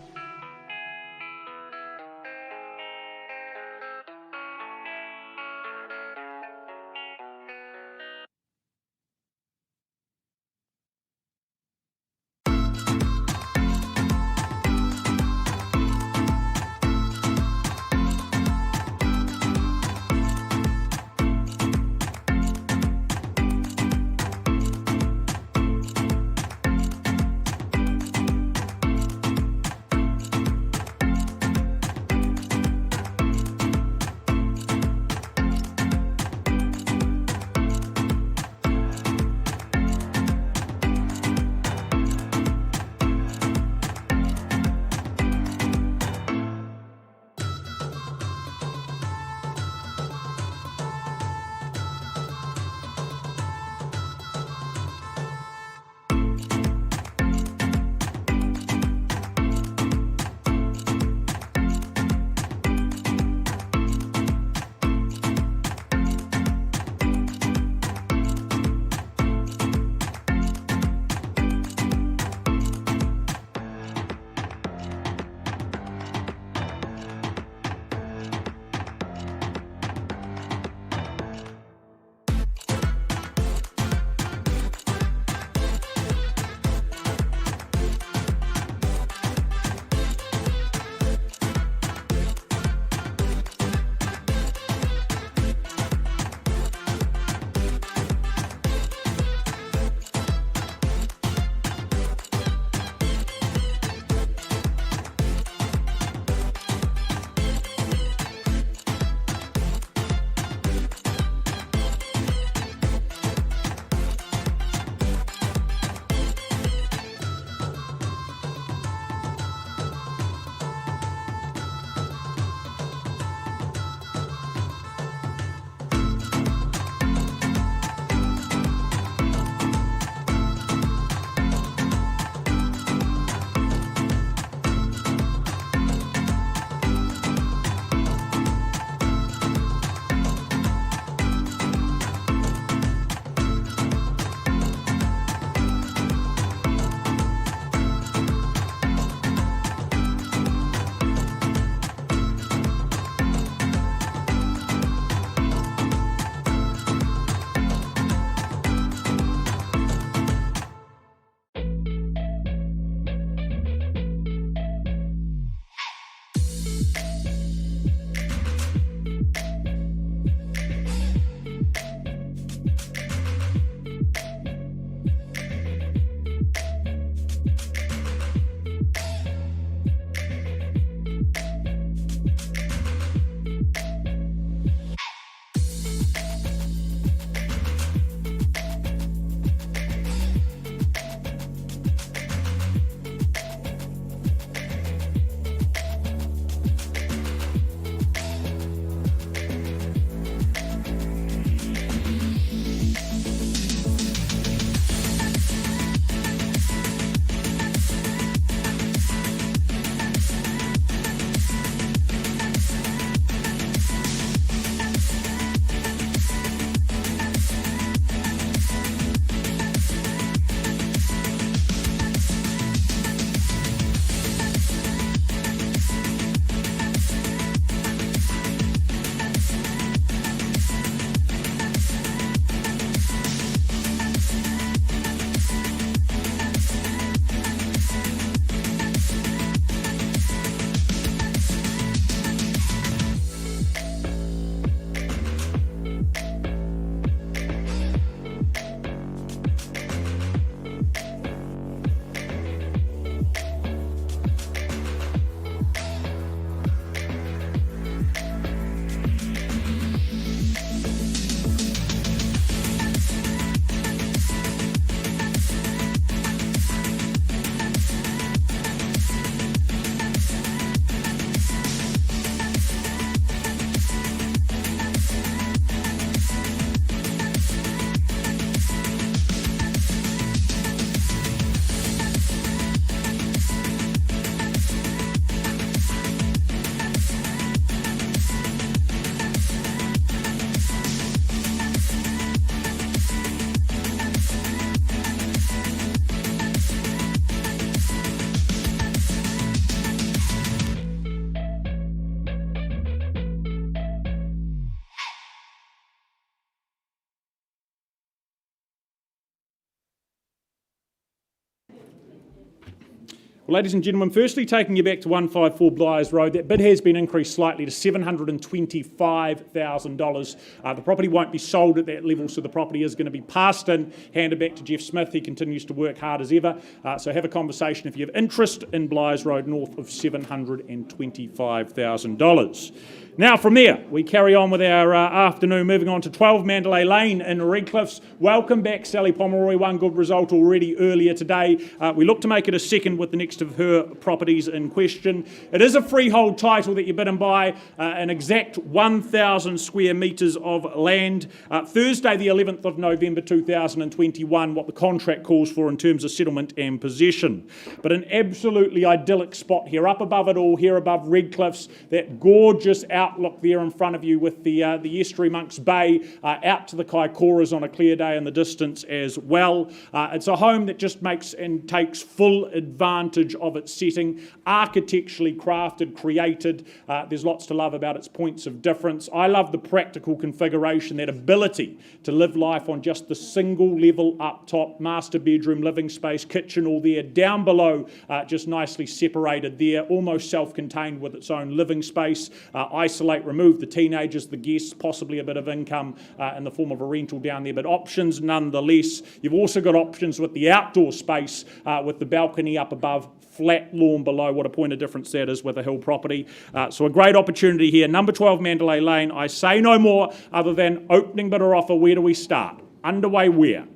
Well, ladies and gentlemen, firstly taking you back to 154 Blyers Road, that bid has been increased slightly to $725,000. The property won't be sold at that level, so the property is going to be passed in, handed back to Jeff Smith. He continues to work hard as ever. So have a conversation if you have interest in Blyers Road north of $725,000. Now from there, we carry on with our afternoon, moving on to 12 Mandalay Lane in Redcliffs. Welcome back, Sally Pomeroy. One good result already earlier today. We look to make it a second with the next of her properties in question. It is a freehold title that you bid and buy, an exact 1,000 square metres of land. Thursday the 11th of November 2021, what the contract calls for in terms of settlement and possession. But an absolutely idyllic spot here, up above it all, here above Redcliffs, that gorgeous outlook there in front of you with the estuary, Monks Bay, out to the Kaikoras on a clear day in the distance as well. It's a home that just makes and takes full advantage of its setting, architecturally crafted, created. There's lots to love about its points of difference. I love the practical configuration, that ability to live life on just the single level up top, master bedroom, living space, kitchen all there, down below just nicely separated there, almost self-contained with its own living space. Isolate, remove the teenagers, the guests, possibly a bit of income in the form of a rental down there, but options nonetheless. You've also got options with the outdoor space, with the balcony up above, flat lawn below. What a point of difference that is with a hill property. So a great opportunity here. Number 12 Mandalay Lane. I say no more other than opening bidder offer. Where do we start? Underway where? $1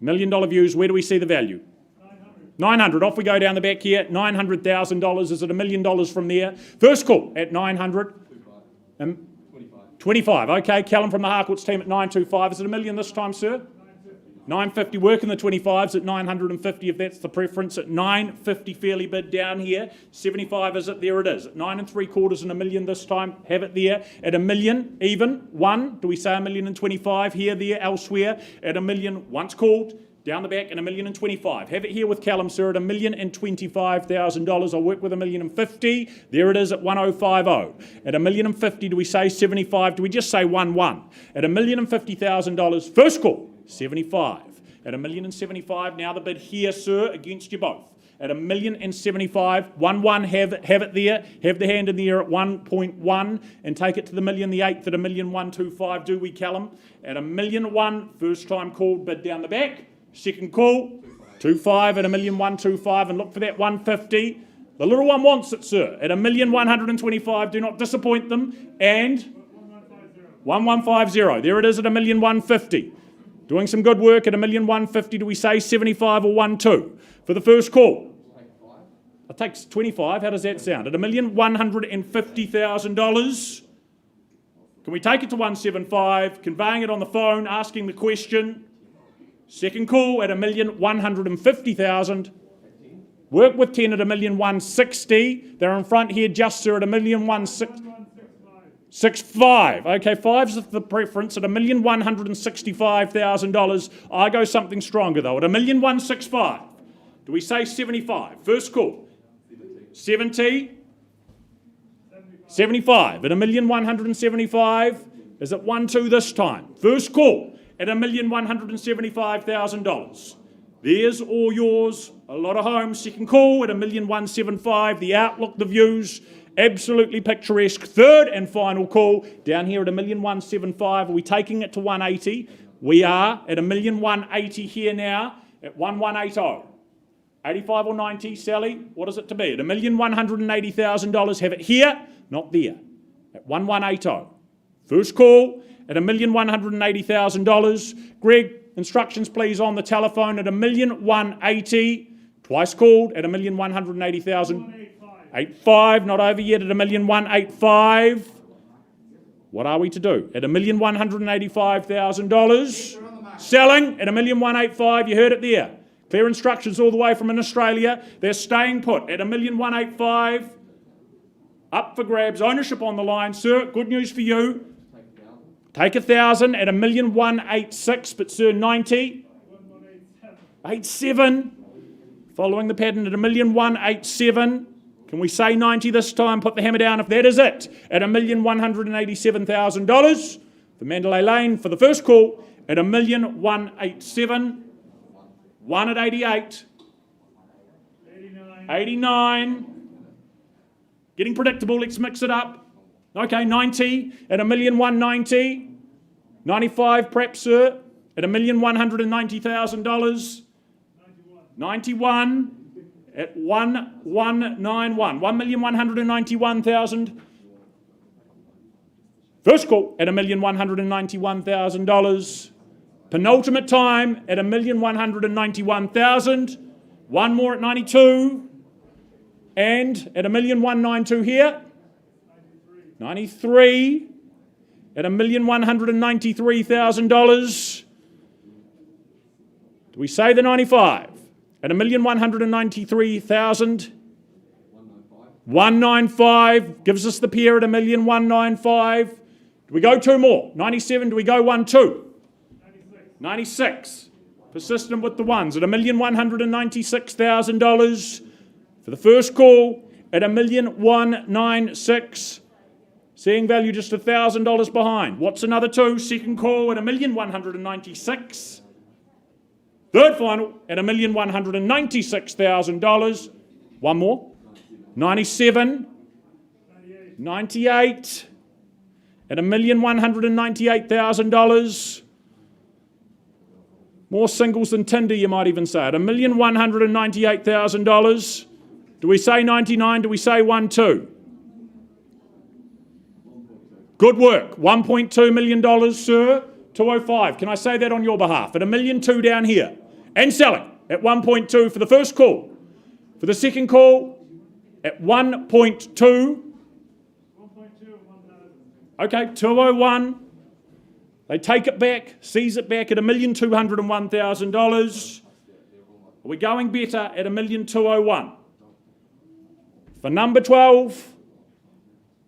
million views. Where do we see the value? 900. Off we go down the back here. $900,000. Is it $1 million from there? First call at 900. 25. Okay. Callum from the Harcourt's team at 925. Is it $1 million this time, sir? 950. Working the 25s at 950 if that's the preference. At 950 fairly bid down here. 75 is it? There it is. At 9 3/4 and $1 million this time. Have it there. At $1 million even. One. Do we say $1 million and 25 here, there, elsewhere? At $1 million once called. Down the back at $1 million and 25. Have it here with Callum, sir, at $1 million and $25,000. I'll work with $1 million and 50. There it is at 1050. At $1 million and 50, do we say 75? Do we just say 1-1? At $1 million and $50,000, first call, 75. At $1 million and 75, now the bid here, sir, against you both. At $1 million and 75, 1-1, have it there. Have the hand in the air at 1.1 and take it to the million, the eighth at $1 million 125. Do we, Callum? At $1 million 1, first time called, bid down the back. Second call, 2.5 at $1 million 125, and look for that 150. The little one wants it, sir. At $1 million 125, do not disappoint them. And 1150. There it is at $1 million 150. Doing some good work at $1 million 150. Do we say 75 or 1-2 for the first call? It takes 25. How does that sound? At $1 million $150,000. Can we take it to 175? Conveying it on the phone, asking the question. Second call at $1 million $150,000. Work with 10 at $1 million 160. They're in front here, just sir, at $1 million 165. Okay, 5's the preference at $1 million $165,000. I go something stronger though at $1 million 165. Do we say 75? First call. 70. 75 at $1 million 175. Is it 1-2 this time? First call. At $1 million $175,000. There's all yours. A lot of homes. Second call at $1 million 175. The outlook, the views, absolutely picturesque. Third and final call down here at $1 million 175. Are we taking it to 180? We are at $1 million 180 here now at 1180. 85 or 90, Sally? What is it to be? At $1 million $180,000. Have it here, not there. At 1180. First call. At $1 million $180,000. Greg, instructions please on the telephone at $1 million 180. Twice called at $1 million $180,000. 85, not over yet at $1 million 185. What are we to do? At $1 million $185,000. Selling at $1 million 185. You heard it there. Clear instructions all the way from in Australia. They're staying put at $1 million 185. Up for grabs. Ownership on the line, sir. Good news for you. Take 1,000 at $1 million 186, but sir, 90. 87. Following the pattern at $1 million 187. Can we say 90 this time? Put the hammer down if that is it. At $1 million $187,000 for Mandalay Lane for the first call at $1 million 187. 1 at 88. 89. Getting predictable, let's mix it up. Okay, 90 at $1,190,000. 95 perhaps, sir, at $1,190,000. 91 at 1,191. 1,191,000. First call at $1,191,000. Penultimate time at $1,191,000. One more at 92. And at $1,192,000 here. 93 at $1,193,000. Do we say the 95? At $1,193,000. 195 gives us the pair at $1,195,000. Do we go two more? 97, do we go 1, 2? 96. Persistent with the ones at $1,196,000 for the first call at $1,196,000. Seeing value just $1,000 behind. What's another two? Second call at $1,196,000. Third final at $1,196,000. One more. 97. 98 at $1,198,000. More singles than Tinder, you might even say. At $1,198,000. Do we say 99? Do we say 1, 2? Good work. $1.2 million, sir. 205. Can I say that on your behalf? At $1,200,000 down here. And selling at 1.2 for the first call. For the second call at 1.2. Okay, 201. They take it back, seize it back at $1,201,000. Are we going better at $1,201,000? For number 12,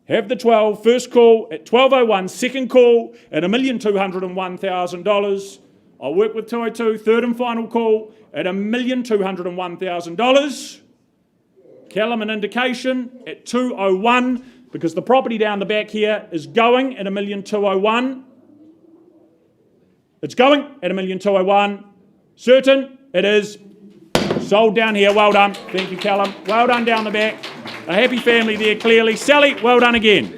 have the 12. First call at $1,201. Second call at $1,201,000. I'll work with 202. Third and final call at $1,201,000. Callum, an indication at 201 because the property down the back here is going at $1,201,000. It's going at $1,201,000. Certain it is sold down here. Well done. Thank you, Callum. Well done down the back. A happy family there, clearly. Sally, well done again.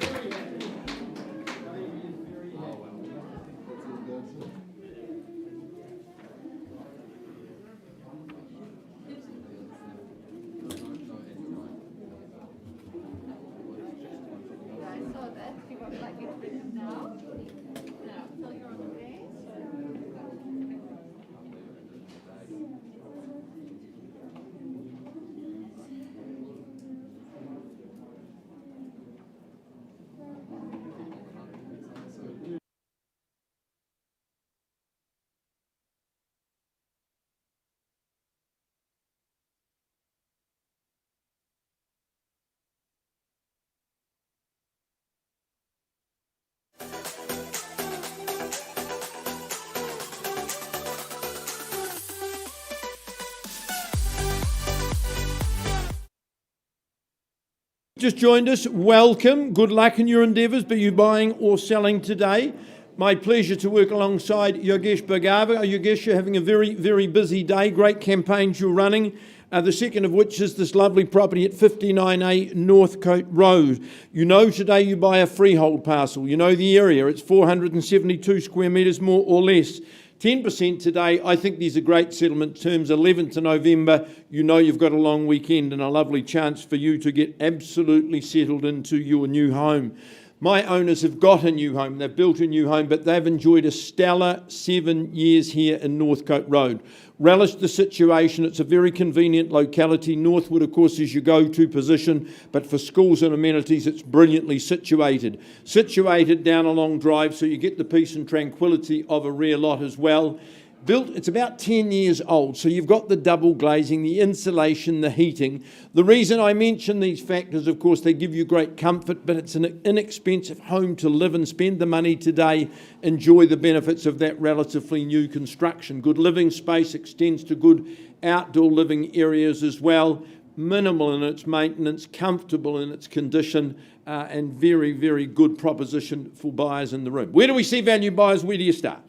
Just joined us, welcome. Good luck in your endeavours, be you buying or selling today. My pleasure to work alongside Yogesh Bhargava. Yogesh, you're having a very, very busy day. Great campaigns you're running. The second of which is this lovely property at 59A Northcote Road. You know today you buy a freehold parcel. You know the area. It's 472 square metres more or less. 10% today. I think these are great settlement terms. 11th of November, you know you've got a long weekend and a lovely chance for you to get absolutely settled into your new home. My owners have got a new home. They've built a new home, but they've enjoyed a stellar 7 years here in Northcote Road. Relish the situation. It's a very convenient locality. Northwood, of course, is your go-to position, but for schools and amenities, it's brilliantly situated. Situated down a long drive, so you get the peace and tranquility of a rear lot as well. Built, it's about 10 years old, so you've got the double glazing, the insulation, the heating. The reason I mention these factors, of course, they give you great comfort, but it's an inexpensive home to live and spend the money today. Enjoy the benefits of that relatively new construction. Good living space extends to good outdoor living areas as well. Minimal in its maintenance, comfortable in its condition, and very, very good proposition for buyers in the room. Where do we see value buyers? Where do you start?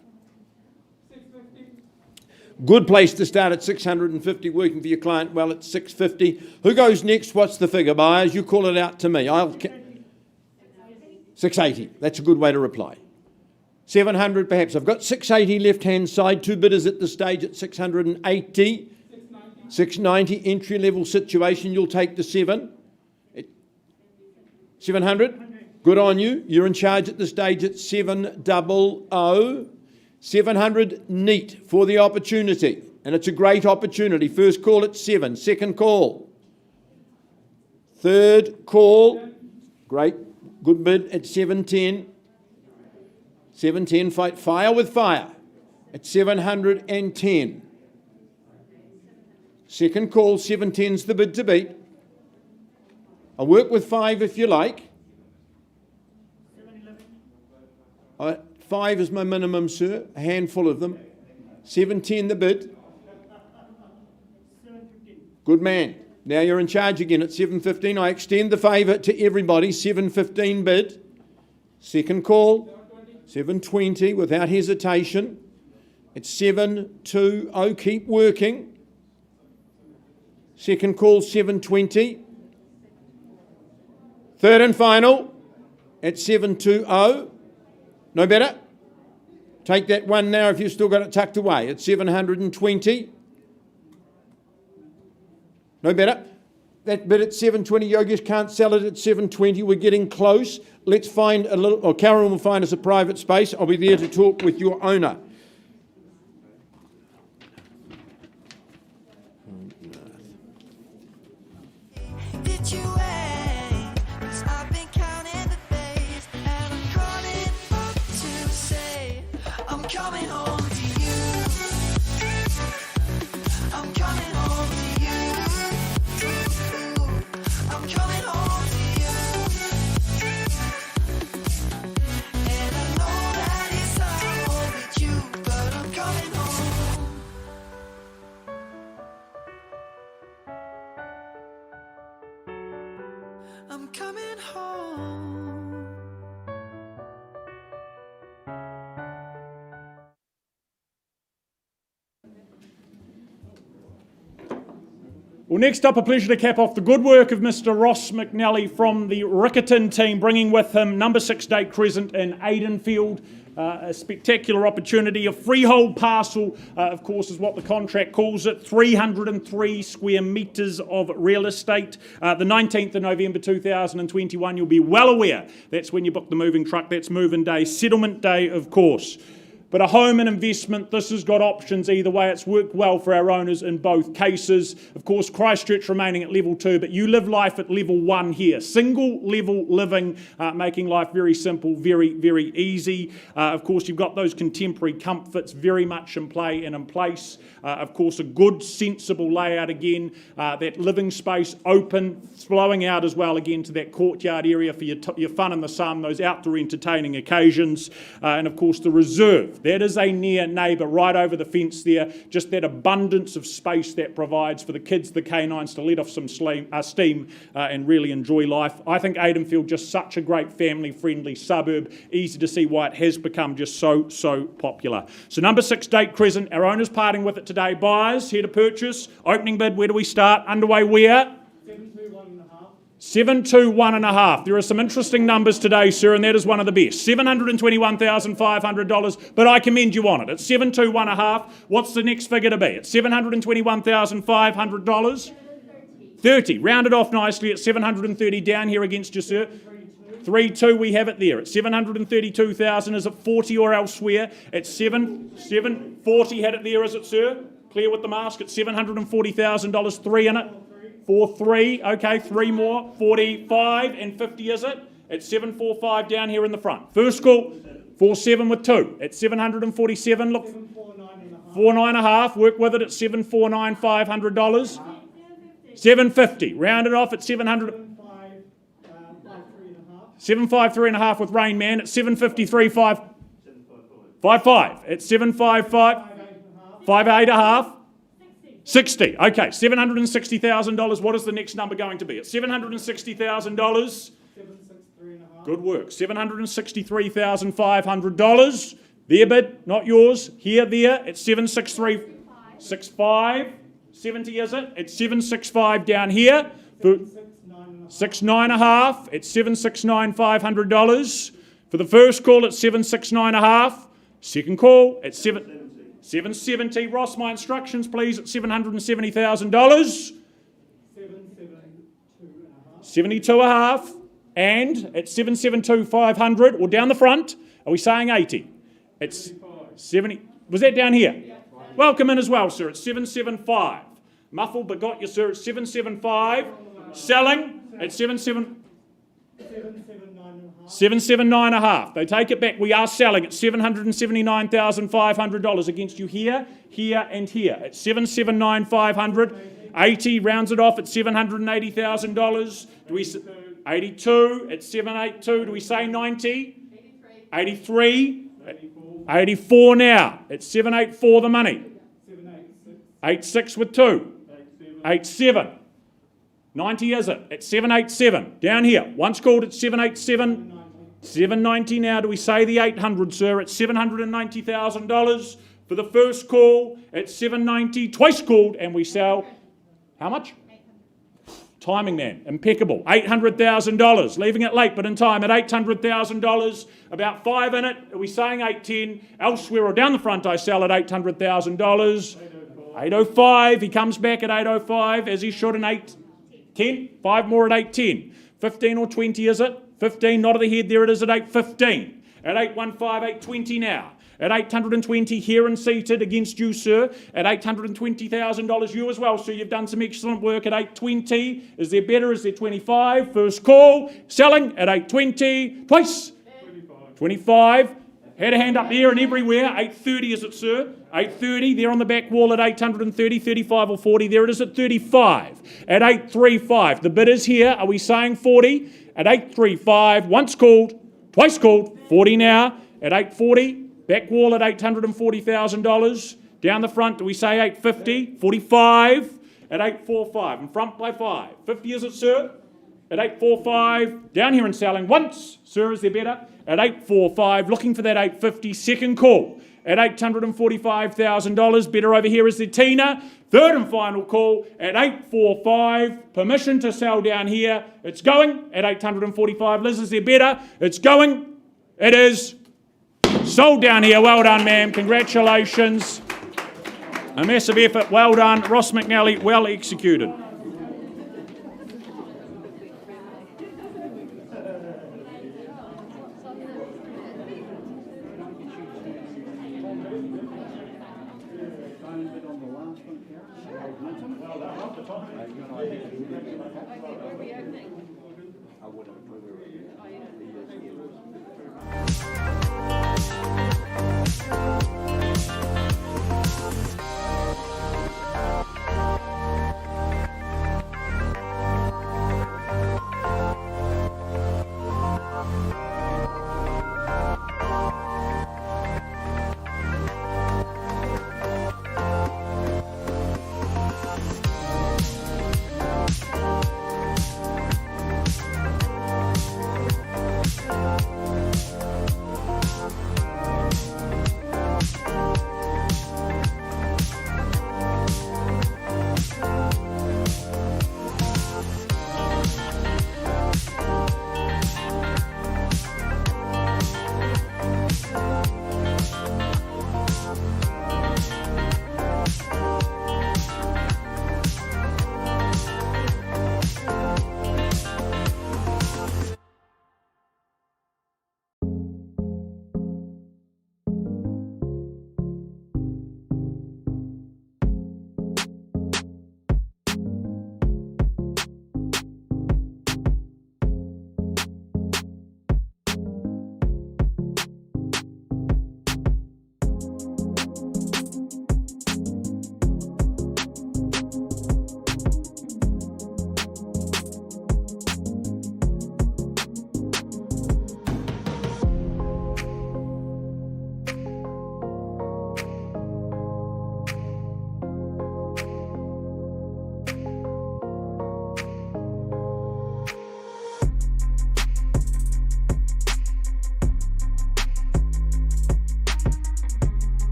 Good place to start at 650, working for your client well at 650. Who goes next? What's the figure, buyers? You call it out to me. 680. That's a good way to reply. 700 perhaps. I've got 680 left-hand side. Two bidders at the stage at 680. 690 entry-level situation. You'll take the 7. 700. Good on you. You're in charge at the stage at 700. 700 neat for the opportunity. And it's a great opportunity. First call at 7. Second call. Third call. Great. Good bid at 710. 710. Fight fire with fire at 710. Second call. 710's the bid to beat. I'll work with 5 if you like. 5 is my minimum, sir. A handful of them. 710 the bid. Good man. Now you're in charge again at 715. I extend the favour to everybody. 715 bid. Second call. 720 without hesitation. It's 720. Keep working. Second call 720. Third and final at 720. No better? Take that one now if you've still got it tucked away. It's 720. No better? That bid at 720, Yogesh can't sell it at 720. We're getting close. Let's find a little, or Karen will find us a private space. I'll be there to talk with your owner.
Did you wait? 'Cause I've been counting the days, and I'm calling up to say I'm coming home to you. I'm coming home to you. I'm coming home to you. And I know that it's hard with you, but I'm coming home. I'm coming home.
Well, next up, a pleasure to cap off the good work of Mr. Ross McNally from the Riccarton team, bringing with him number 6 Date Crescent in Aidenfield. A spectacular opportunity, a freehold parcel, of course, is what the contract calls it. 303 square metres of real estate. The 19th of November 2021, you'll be well aware that's when you book the moving truck. That's moving day, settlement day, of course. But a home and investment, this has got options either way. It's worked well for our owners in both cases. Of course, Christchurch remaining at level 2, but you live life at level 1 here. Single level living, making life very simple, very, very easy. Of course, you've got those contemporary comforts very much in play and in place. Of course, a good, sensible layout again. That living space open, flowing out as well again to that courtyard area for your fun in the sun, those outdoor entertaining occasions. And of course, the reserve. That is a near neighbour right over the fence there. Just that abundance of space that provides for the kids, the canines, to let off some steam and really enjoy life. I think Aidenfield, just such a great family-friendly suburb. Easy to see why it has become just so popular. So number 6 Date Crescent, our owner's parting with it today. Buyers, here to purchase. Opening bid, where do we start? Underway where? 721.5. There are some interesting numbers today, sir, and that is one of the best. $721,500, but I commend you on it. It's 721.5. What's the next figure to be? It's $721,500. 30. Rounded off nicely at 730 down here against you, sir. 3-2, we have it there. It's 732,000. Is it 40 or elsewhere? It's 740. Had it there, is it, sir? Clear with the mask. It's $740,000. 3 in it. 4-3. Okay, 3 more. 45 and 50, is it? It's 745 down here in the front. First call. 47 with 2. It's 747. Look. 49.5. Work with it at $749,500. 750. Round it off at 700. 753.5 with Rain Man at 753.55. It's 755. 58.5. 60. Okay, $760,000. What is the next number going to be? It's $760,000. Good work. $763,500. Their bid, not yours. Here, there. It's 763. 65, 70 is it? It's 765 down here. 69.5. It's 769 $500. For the first call, it's 769.5. Second call, it's 770. Ross, my instructions, please, at $770,000. 72.5. And it's 772 $500. Or down the front, are we saying 80? It's 70. Was that down here? Welcome in as well, sir. It's 775. Muffled, but got you, sir. It's 775. Selling at 779.5. They take it back. We are selling at $779,500 against you here, here, and here. At 779,500. 80 rounds it off at $780,000. Do we 82 at 782? Do we say 90? 83. 84 now. It's 784 the money. 86 with 2. 87. 90 is it? At 787. Down here. Once called at 787. 790 now. Do we say the 800, sir? At $790,000 for the first call. At 790. Twice called and we sell. How much? Timing, man. Impeccable. $800,000. Leaving it late, but in time at $800,000. About 5 in it. Are we saying 810? Elsewhere or down the front, I sell at $800,000. 805. He comes back at 805, as he should, in 810. 5 more at 810. 15 or 20, is it? 15, not at the head. There it is at 815. At 815, 820 now. At 820 here and seated against you, sir. At $820,000, you as well, sir. You've done some excellent work at 820. Is there better? Is there 25? First call. Selling at 820. Twice. 25. Had a hand up there and everywhere. 830 is it, sir? 830. There on the back wall at 830, 35 or 40. There it is at 35. At 835. The bid is here. Are we saying 40? At 835. Once called. Twice called. 40 now. At 840. Back wall at $840,000. Down the front, do we say 850? 45 at 845. In front by 5. 50 is it, sir? At 845. Down here and selling once. Sir, is there better? At 845. Looking for that 850. Second call at $845,000. Better over here is the Tina. Third and final call at 845. Permission to sell down here. It's going at 845. Liz, is there better? It's going. It is. Sold down here. Well done, ma'am. Congratulations. A massive effort. Well done. Ross McNally, well executed.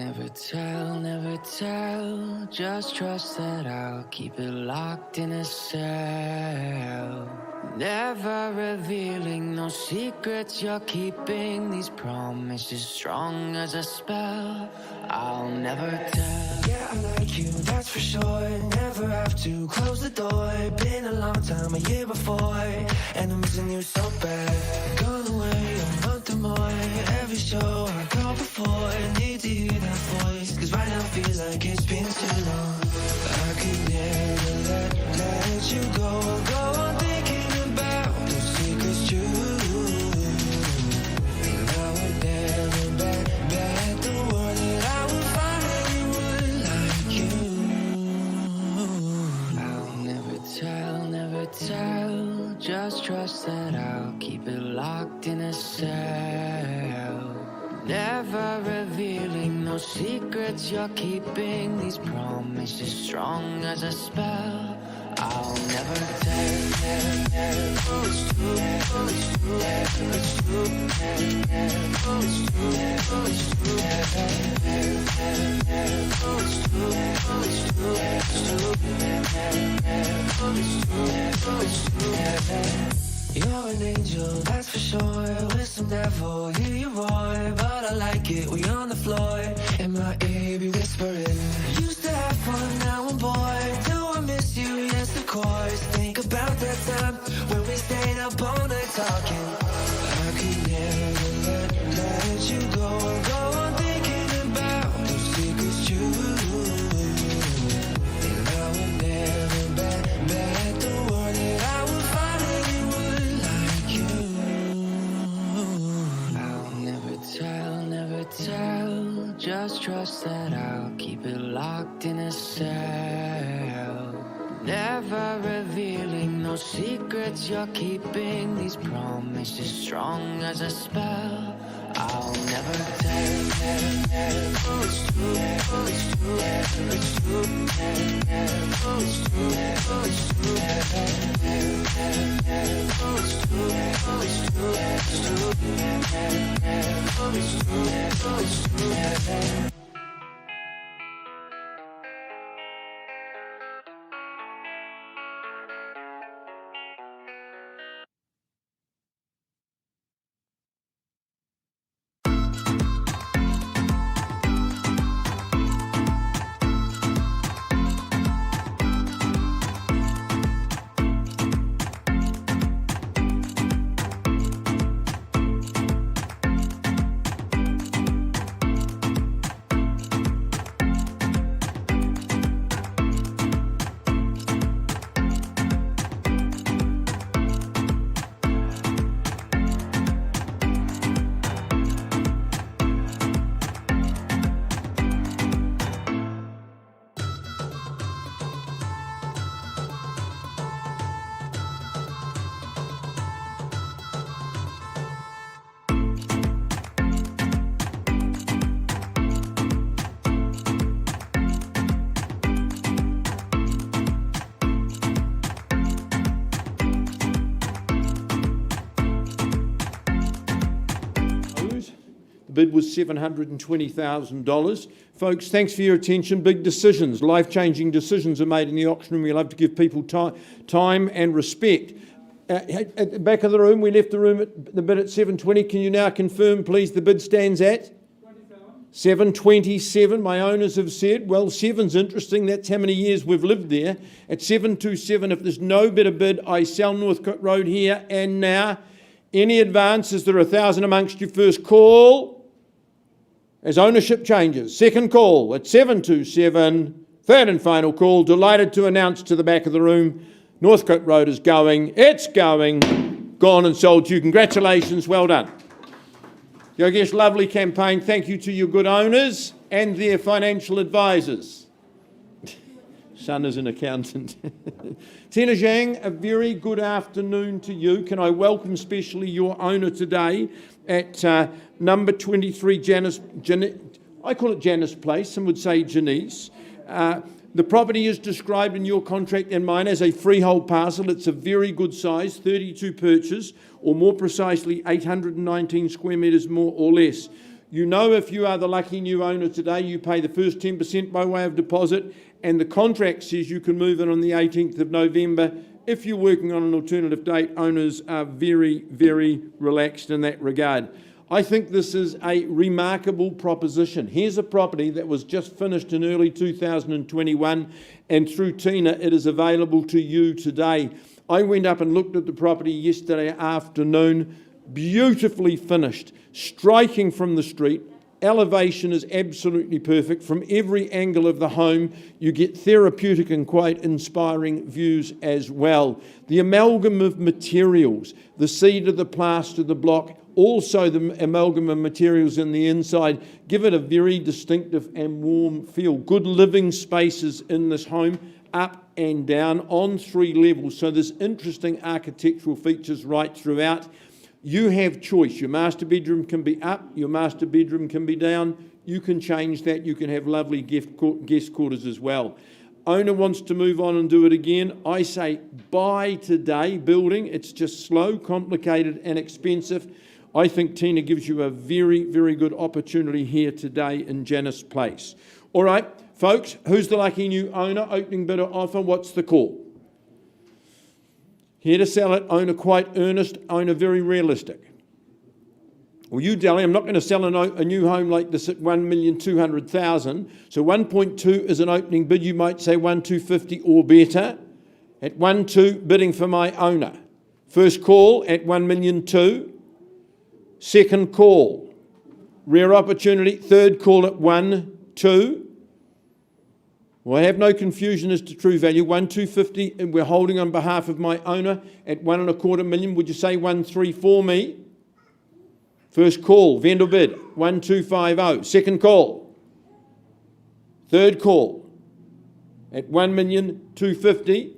never tell. Just trust that I'll keep it locked in a cell. Never revealing no secrets you're keeping. These promises strong as a spell. I'll never tell.
Yeah, I like you, that's for sure. Never have to close the door. Been a long time, a year before, and I'm missing you so bad. Gone away a month or more. Every show I go before, I need to hear that voice, cause right now feels like it's been too long. I could never let you go on thinking about those secrets true. And I would never bet the world that I would find anyone like you.
I'll never tell. Just trust that I'll keep it locked in a cell. Never revealing no secrets you're keeping. These promises strong as a spell. I'll never tell. It's true. It's true. It's true. It's true. It's true. It's true. It's true. It's true. You're an angel, that's for sure. With some devil, hear you roar. But I like it, we on the floor. In my ear, be whispering. Used to have fun, now I'm bored. Do I miss you? Yes, of course. Think about that time when we stayed up all night talking. I could never let you go on thinking about those secrets true. And I would never bet the world that I would find anyone like you. I'll never tell. Just trust that I'll keep it locked in a cell. Never revealing no secrets you're keeping. These promises strong as a spell. I'll never tell. It's true. It's true. It's true. It's true. It's true. It's true. It's true. It's true. It's true.
bid was $720,000. Folks, thanks for your attention. Big decisions, life-changing decisions are made in the auction room. We love to give people time and respect. At the back of the room, we left the room at the bid at 720. Can you now confirm, please, the bid stands at? 727. My owners have said, well, 7's interesting. That's how many years we've lived there. At 727, if there's no better bid, I sell Northcote Road here and now. Any advances, there are 1,000 amongst you. First call as ownership changes. Second call at 727. Third and final call. Delighted to announce to the back of the room, Northcote Road is going. It's going. Gone and sold to you. Congratulations. Well done. Yogesh, lovely campaign. Thank you to your good owners and their financial advisors. Son is an accountant. Tina Zhang, a very good afternoon to you. Can I welcome especially your owner today at number 23 Janice, I call it Janice Place, some would say Janice. The property is described in your contract and mine as a freehold parcel. It's a very good size, 32 perches, or more precisely 819 square metres more or less. You know, if you are the lucky new owner today, you pay the first 10% by way of deposit, and the contract says you can move in on the 18th of November. If you're working on an alternative date, owners are very, very relaxed in that regard. I think this is a remarkable proposition. Here's a property that was just finished in early 2021, and through Tina, it is available to you today. I went up and looked at the property yesterday afternoon. Beautifully finished, striking from the street. Elevation is absolutely perfect. From every angle of the home, you get therapeutic and quite inspiring views as well. The amalgam of materials, the cedar, the plaster, the block, also the amalgam of materials in the inside, give it a very distinctive and warm feel. Good living spaces in this home, up and down on 3 levels. So there's interesting architectural features right throughout. You have choice. Your master bedroom can be up, your master bedroom can be down. You can change that. You can have lovely guest quarters as well. Owner wants to move on and do it again. I say buy today building. It's just slow, complicated and expensive. I think Tina gives you a very, very good opportunity here today in Janice Place. All right, folks, who's the lucky new owner? Opening bidder offer, what's the call? Here to sell it, owner quite earnest, owner very realistic. Well, you, Dally, I'm not going to sell a new home like this at 1,200,000. So 1.2 is an opening bid. You might say 1,250 or better. At 1.2, bidding for my owner. First call at 1,200,000. Second call, rare opportunity. Third call at 1.2. Well, I have no confusion as to true value. 1,250, and we're holding on behalf of my owner at 1.25 million. Would you say 1.3 for me? First call, vendor bid, 1,250. Second call. Third call at 1,250,000.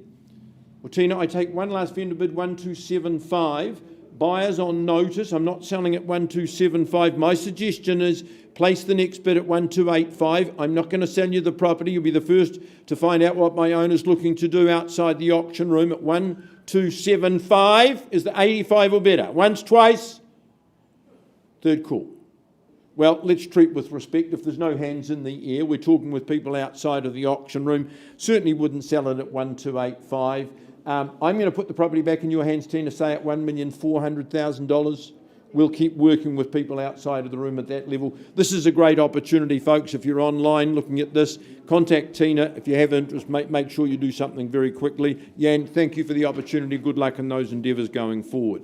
Well, Tina, I take one last vendor bid, 1,275. Buyers on notice. I'm not selling at 1,275. My suggestion is place the next bid at 1,285. I'm not going to sell you the property. You'll be the first to find out what my owner's looking to do outside the auction room at 1,275. Is the 85 or better? Once, twice. Third call. Well, let's treat with respect. If there's no hands in the air, we're talking with people outside of the auction room. Certainly wouldn't sell it at 1,285. I'm going to put the property back in your hands, Tina, say at $1,400,000. We'll keep working with people outside of the room at that level. This is a great opportunity, folks. If you're online looking at this, contact Tina. If you have interest, make sure you do something very quickly. Jan, thank you for the opportunity. Good luck in those endeavours going forward.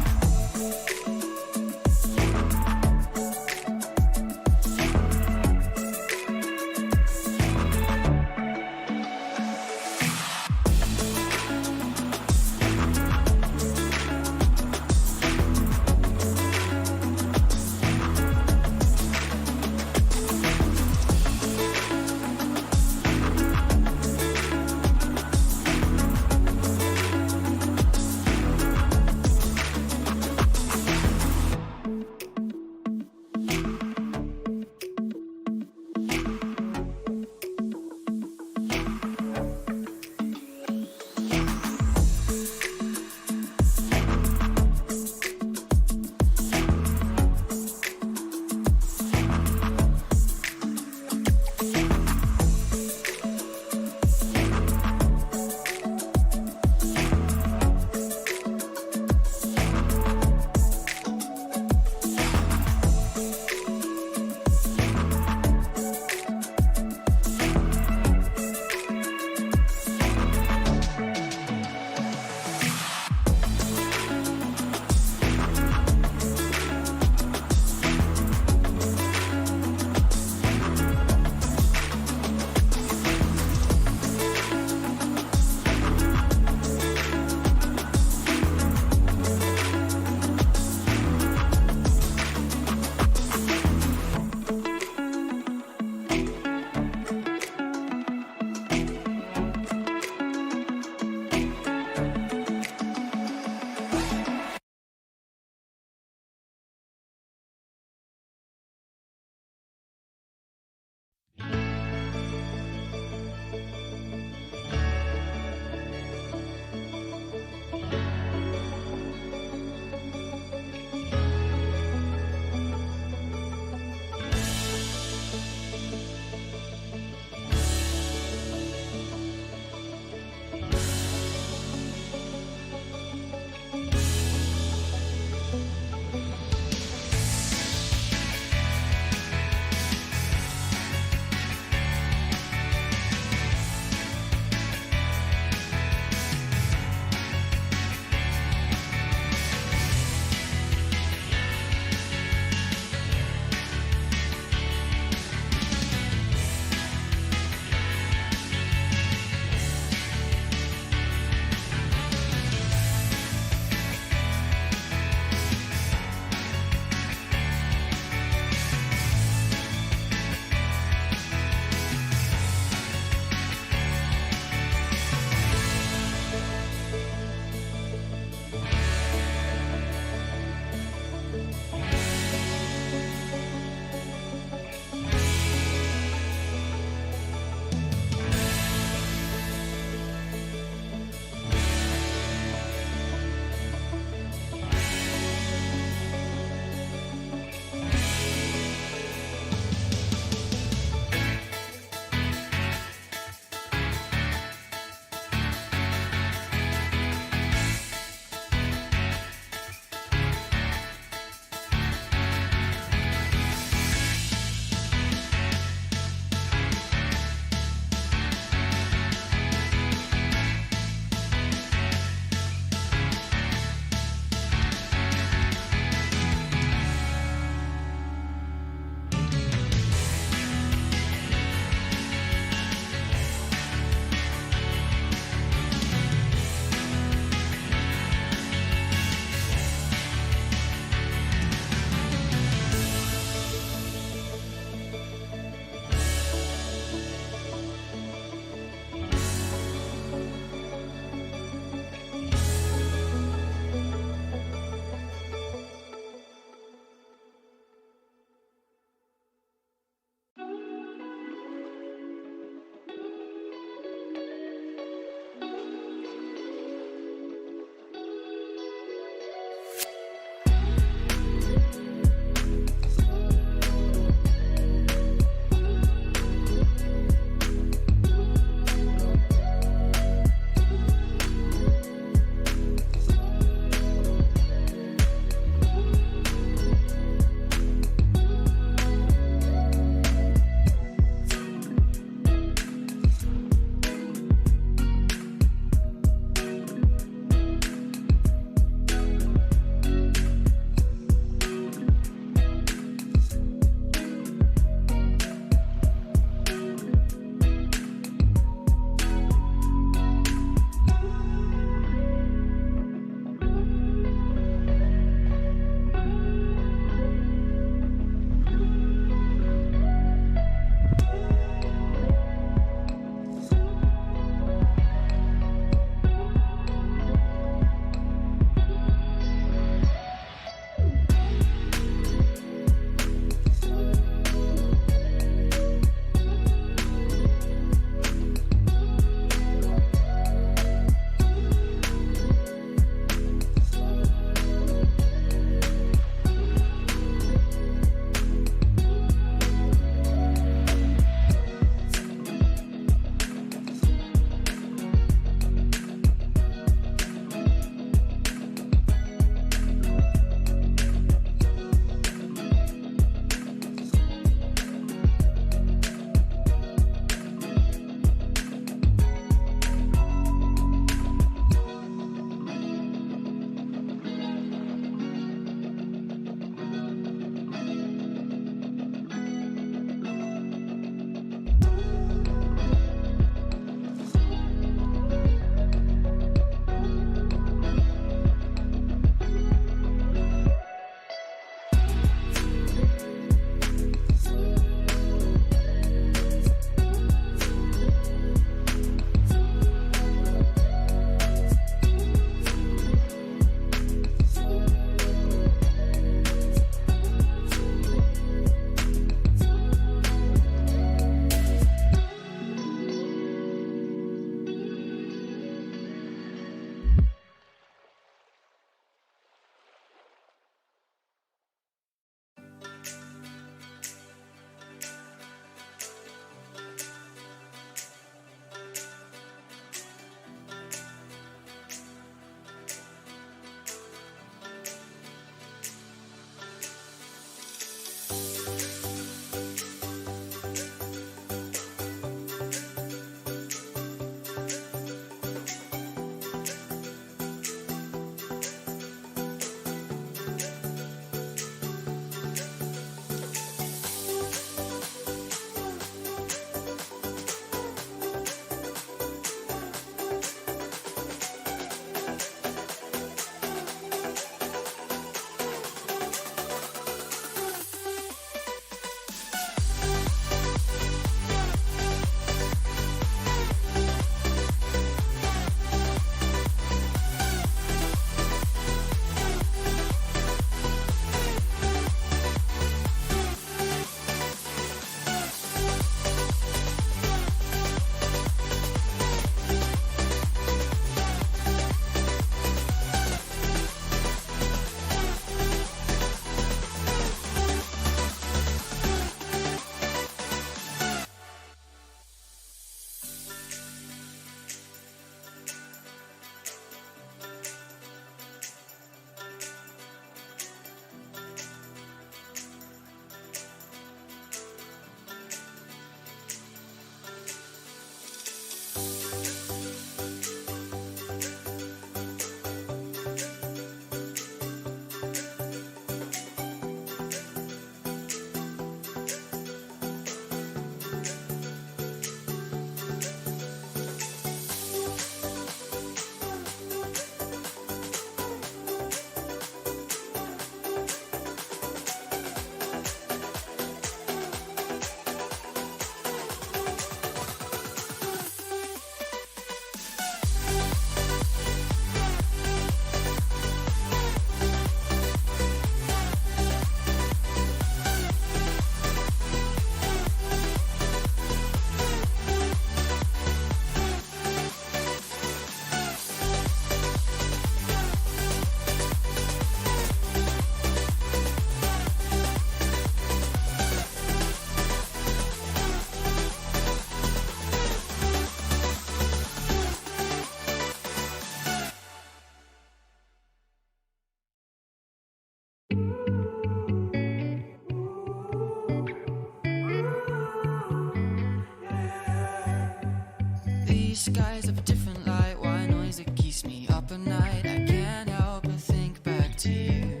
These skies have a different light, why noise that keeps me up at night. I can't help but think back to you.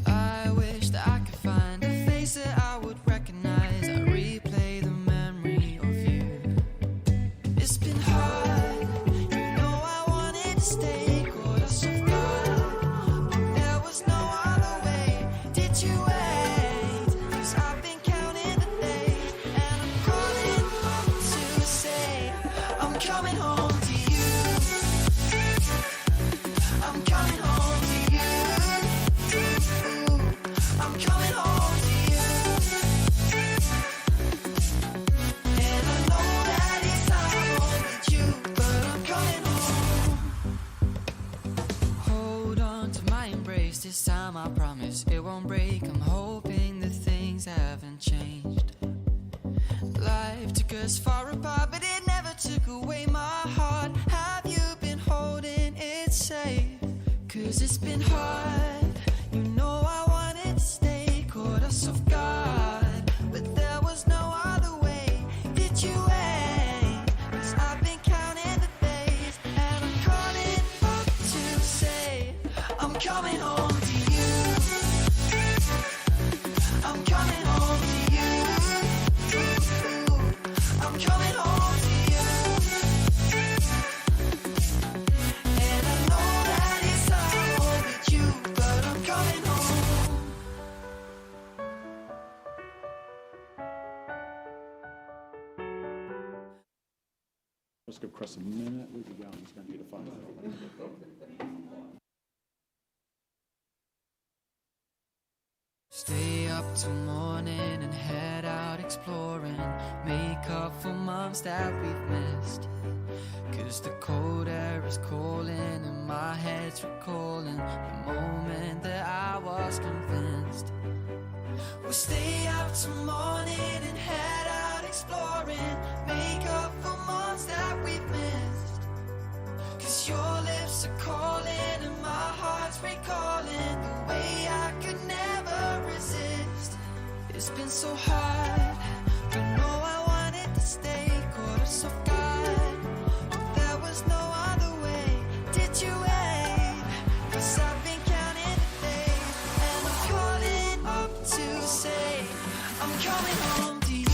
I wish that I could find a face that I would recognize. I replay the memory of you. It's been hard, you know I wanted to stay, caught us off guard, but there was no other way. Did you wait? 'Cause I've been counting the days, and I'm calling up to say I'm coming home to you. I'm coming home to you. I'm coming home to you. And I know that it's hard with you, but I'm coming home. Hold on to my embrace, this time I promise it won't break. I'm hoping that things haven't changed. Life took us far apart, but it never took away my heart. Have you been holding it safe? 'Cause it's been hard, you know I wanted to stay, caught us off guard, but there was no other way. Did you wait? 'Cause I've been counting the days, and I'm calling up to say I'm coming home to you. I'm coming home to you. I'm coming home to you. And I know that it's hard with you, but I'm coming home.
Let's give Chris a minute. Where's he going? He's going to get a phone.
Stay up till morning and head out exploring. Make up for months that we've missed. 'Cause the cold air is calling and my head's recalling the moment that I was convinced. We'll stay up till morning and head out exploring. Make up for months that we've missed. 'Cause your lips are calling and my heart's recalling the way I could never resist. It's been so hard, but no, I wanted to stay, caught us off guard, but there was no other way. Did you wait? 'Cause I've been counting the days, and I'm calling up to say I'm coming home to you.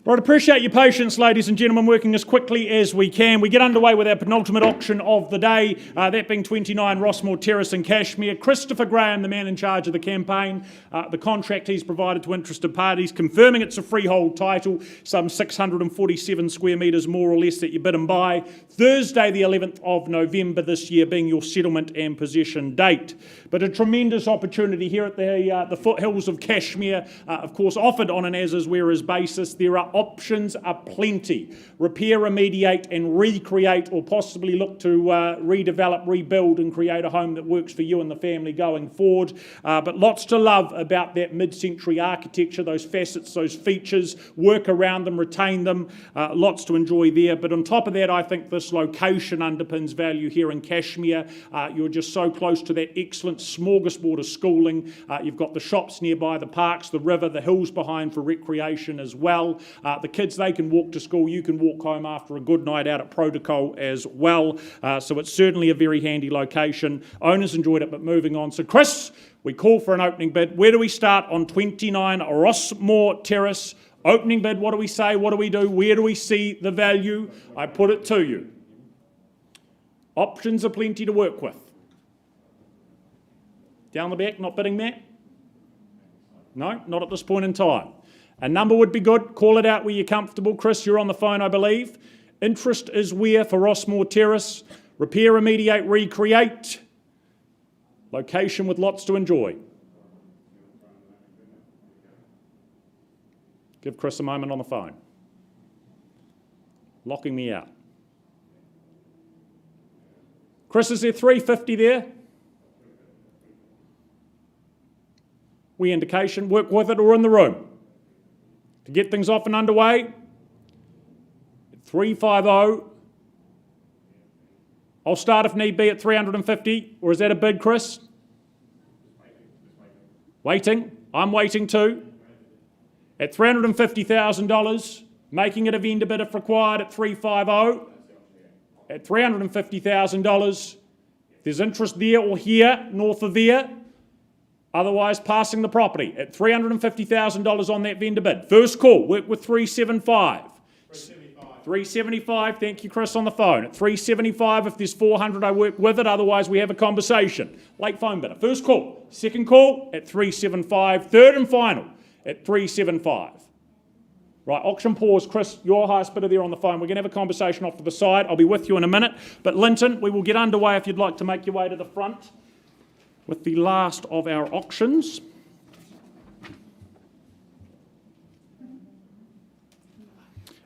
Right, appreciate your patience, ladies and gentlemen, working as quickly as we can. We get underway with our penultimate auction of the day, that being 29 Rossmore Terrace in Cashmere. Christopher Graham, the man in charge of the campaign, the contract he's provided to interested parties, confirming it's a freehold title, some 647 square metres more or less that you bid and buy. Thursday the 11th of November this year being your settlement and possession date. But a tremendous opportunity here at the foothills of Cashmere, of course offered on an as-is-where-is basis. There are options aplenty. Repair, remediate and recreate, or possibly look to redevelop, rebuild and create a home that works for you and the family going forward. But lots to love about that mid-century architecture, those facets, those features, work around them, retain them, lots to enjoy there. But on top of that, I think this location underpins value here in Cashmere. You're just so close to that excellent smorgasbord of schooling. You've got the shops nearby, the parks, the river, the hills behind for recreation as well. The kids, they can walk to school. You can walk home after a good night out at Protocol as well. So it's certainly a very handy location. Owners enjoyed it, but moving on. So Chris, we call for an opening bid. Where do we start on 29 Rossmore Terrace? Opening bid, what do we say? What do we do? Where do we see the value? I put it to you. Options are plenty to work with. Down the back, not bidding, Matt? No, not at this point in time. A number would be good. Call it out where you're comfortable. Chris, you're on the phone, I believe. Interest is where for Rossmore Terrace? Repair, remediate, recreate. Location with lots to enjoy. Give Chris a moment on the phone. Locking me out. Chris, is there 350 there? We indication, work with it or in the room. To get things off and underway, 350. I'll start if need be at 350, or is that a bid, Chris? Waiting. I'm waiting too. At $350,000, making it a vendor bid if required at 350. At $350,000, if there's interest there or here, north of there, otherwise passing the property at $350,000 on that vendor bid. First call, work with 375. 375, thank you Chris on the phone. At 375, if there's 400 I work with it, otherwise we have a conversation. Late phone bidder. First call, second call at 375, third and final at 375. Right, auction pause. Chris, your highest bidder there on the phone. We're going to have a conversation off to the side. I'll be with you in a minute. But Linton, we will get underway if you'd like to make your way to the front with the last of our auctions.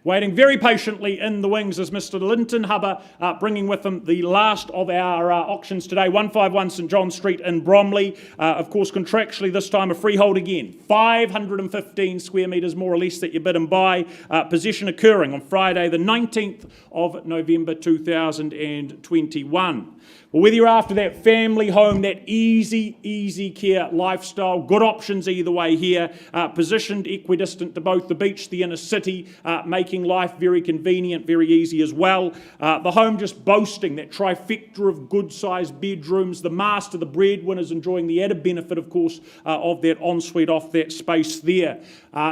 Waiting very patiently in the wings is Mr. Linton Hubber, bringing with him the last of our auctions today, 151 St John Street in Bromley. Of course, contractually this time a freehold again, 515 square metres more or less that you bid and buy. Possession occurring on Friday the 19th of November 2021. Well, whether you're after that family home, that easy care lifestyle, good options either way here, positioned equidistant to both the beach, the inner city, making life very convenient, very easy as well. The home just boasting that trifecta of good-sized bedrooms, the master, the breadwinners enjoying the added benefit, of course, of that ensuite off that space there.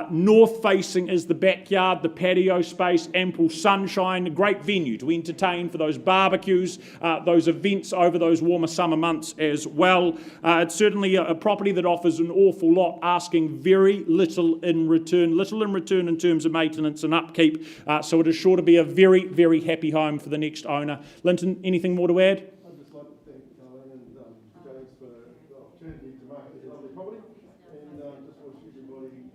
North-facing is the backyard, the patio space, ample sunshine, a great venue to entertain for those barbecues, those events over those warmer summer months as well. It's certainly a property that offers an awful lot, asking very little in return in terms of maintenance and upkeep. So it is sure to be a very, very happy home for the next owner. Linton, anything more to add?
I'd just like to thank Colleen and Janice for the opportunity to market this lovely property, and just wish everybody all the best.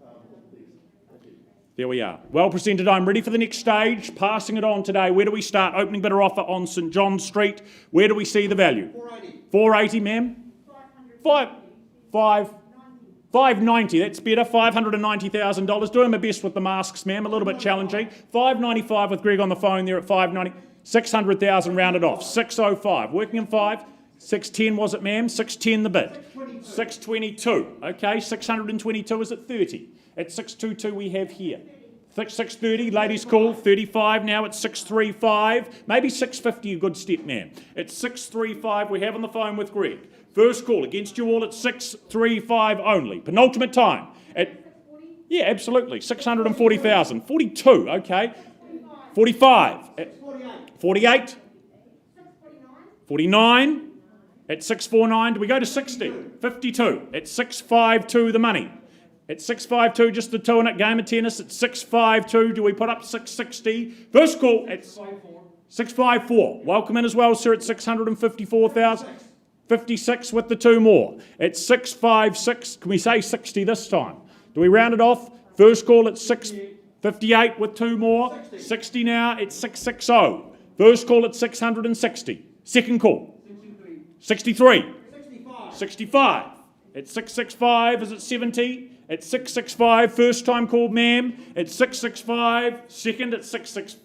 Thank you.
There we are. Well presented. I'm ready for the next stage. Passing it on today. Where do we start? Opening bidder offer on St John Street. Where do we see the value?
480.
480, ma'am? 590. That's better. $590,000. Doing my best with the masks, ma'am. A little bit challenging. 595 with Greg on the phone there at 590. 600,000 rounded off. 605. Working in 5. 610 was it, ma'am? 610 the bid. 622. Okay, 622 is at 30. At 622 we have here. 630, ladies call, 35 now at 635. Maybe 650 a good step, ma'am. At 635 we have on the phone with Greg. First call against you all at 635 only. Penultimate time. Yeah, absolutely. 640,000. 42, okay. 45. 48. 49. At 649. Do we go to 60? 52. At 652 the money. At 652, just the two in it, game of tennis. At 652, do we put up 660? First call at 654. Welcome in as well, sir, at 654,000. 56 with the two more. At 656, can we say 60 this time? Do we round it off? First call at 658 with two more. 60 now at 660. First call at 660. Second call. 63. 65. At 665, is it 70? At 665, first time called, ma'am. At 665, second at 66.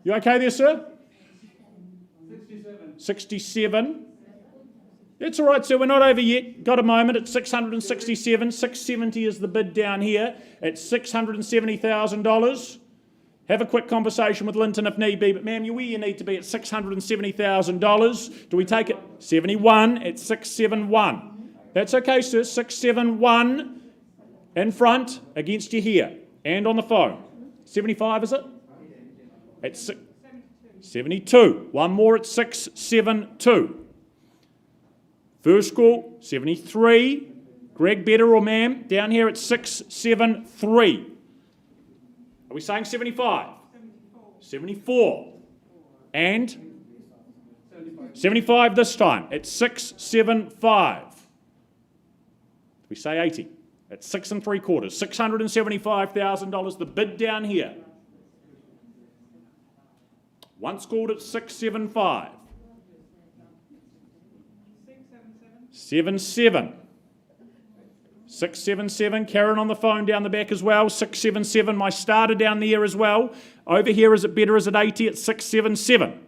You okay there, sir? 67. It's all right, sir. We're not over yet. Got a moment at 667. 670 is the bid down here at $670,000. Have a quick conversation with Linton if need be. But, ma'am, you're where you need to be at $670,000. Do we take it? 71 at 671. That's okay, sir. 671 in front against you here and on the phone. 75, is it? At 72. One more at 672. First call, 73. Greg, better or ma'am? Down here at 673. Are we saying 75? 74. And? 75 this time at 675. We say 80 at 6 3/4. $675,000. The bid down here. Once called at 675. 77. 677. Karen on the phone down the back as well. 677. My starter down there as well. Over here, is it better? Is it 80 at 677?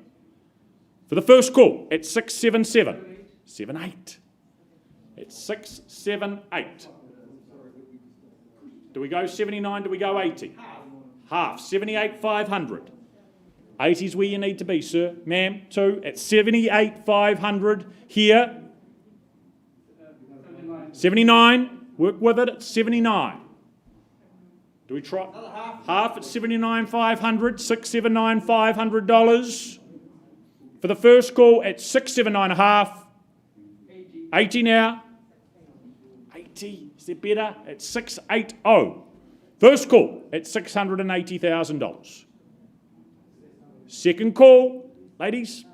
For the first call at 677. 78. At 678. Do we go 79? Do we go 80? Half. 78,500. 80's where you need to be, sir. Ma'am, two at 78,500 here. 79. Work with it at 79. Do we try? Half at 79,500. $679,500. For the first call at 679.5. 80 now. 80. Is it better? At 680. First call at $680,000. Second call, ladies.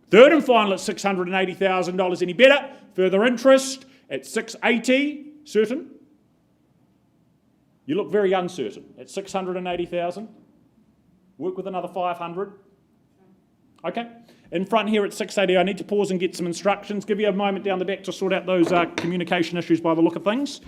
Third and final at $680,000. Any better? Further interest at 680. Certain? You look very uncertain. At 680,000. Work with another 500. Okay. In front here at 680, I need to pause and get some instructions. Give you a moment down the back to sort out those communication issues by the look of things.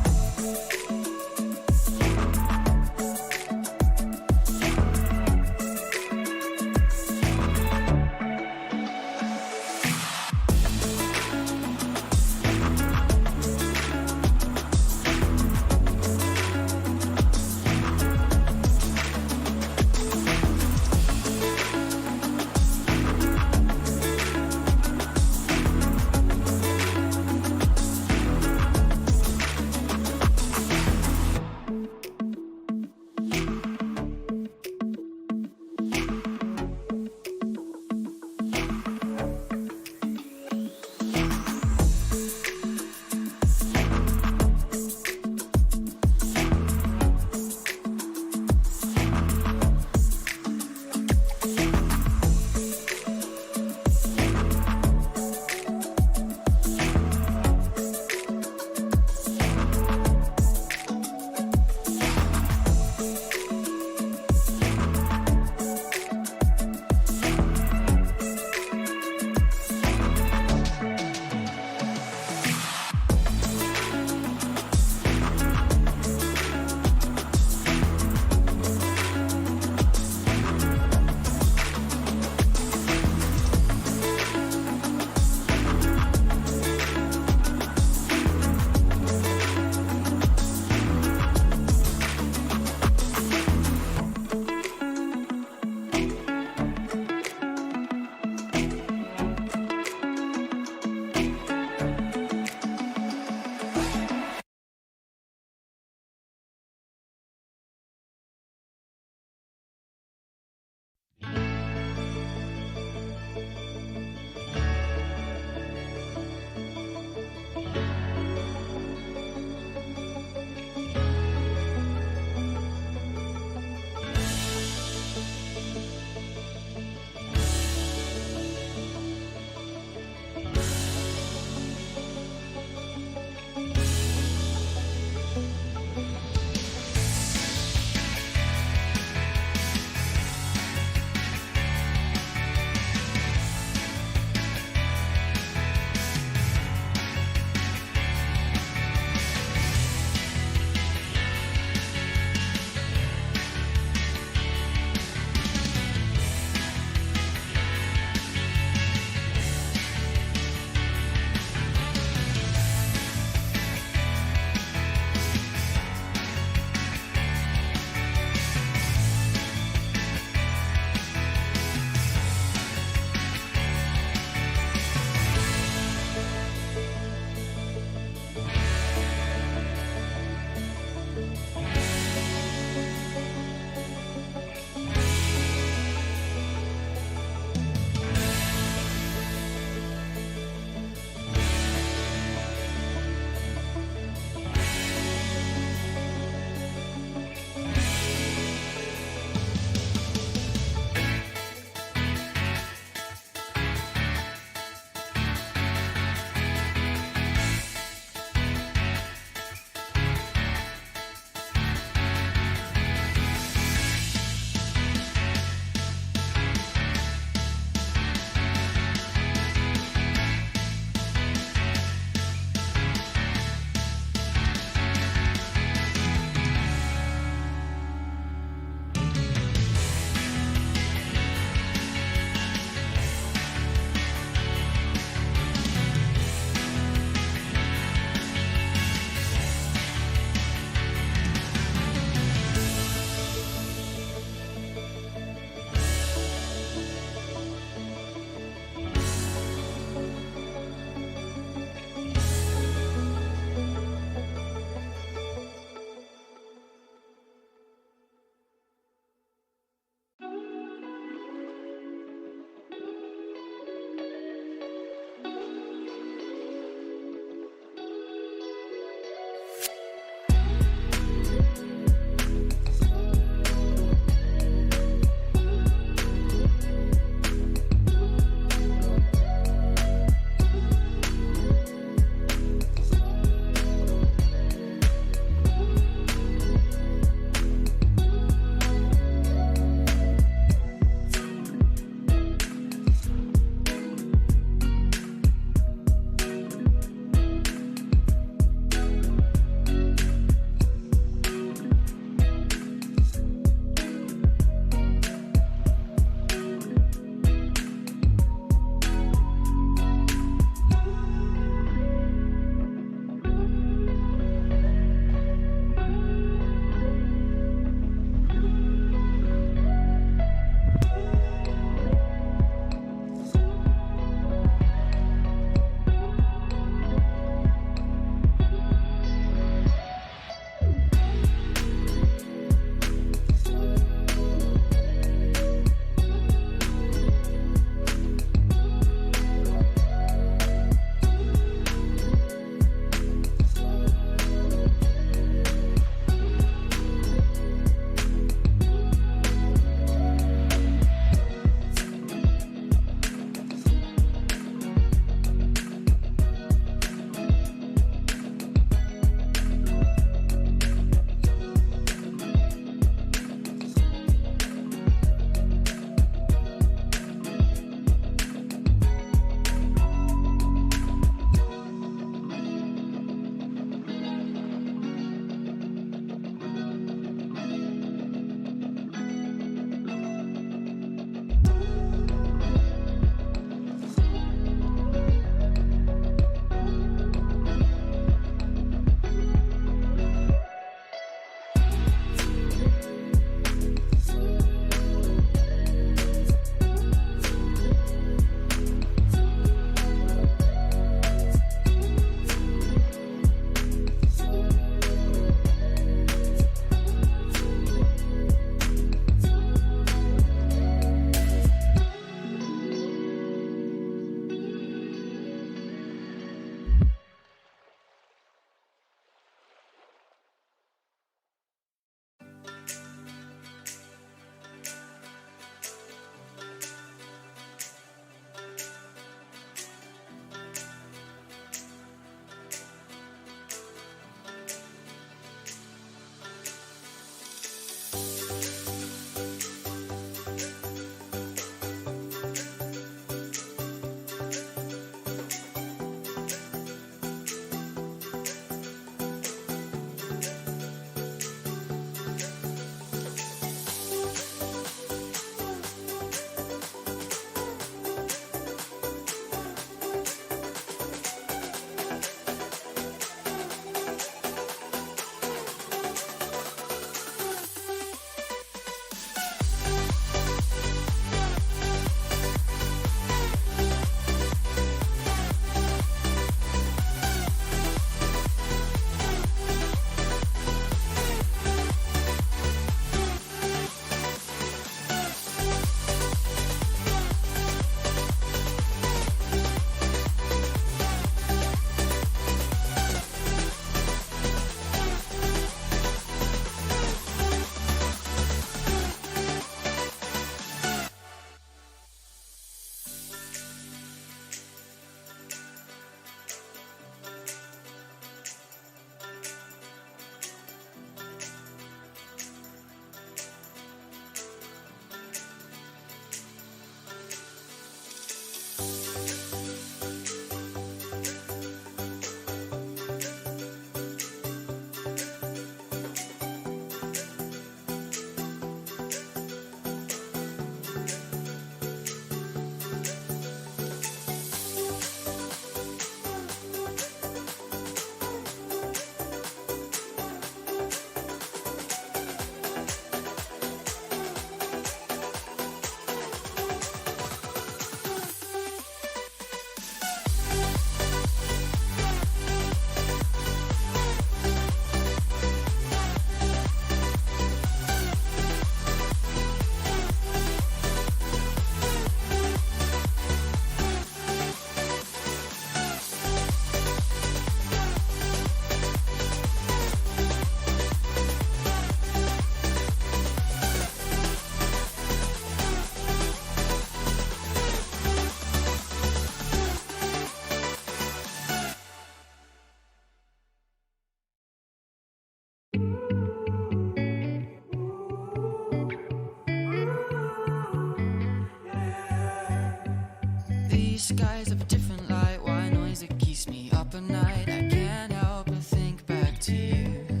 these skies have a different light. Why noise that keeps me up at night? I can't help but think back to you.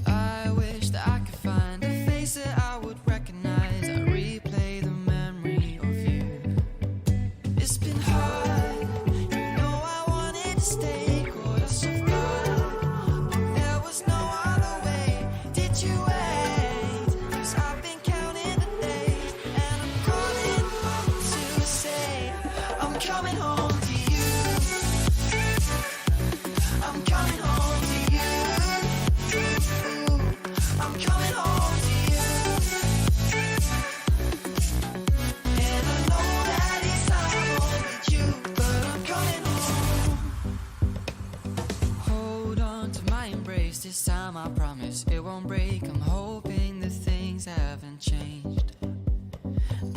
I wish that I could find a face that I would recognize. I replay the memory of you. It's been hard, you know I wanted to stay, caught us off guard, but there was no other way. Did you wait? 'Cause I've been counting the days, and I'm calling up to say I'm coming home to you. I'm coming home to you. I'm coming home to you. And I know that it's time with you, but I'm coming home. Hold on to my embrace this time, I promise it won't break. I'm hoping that things haven't changed.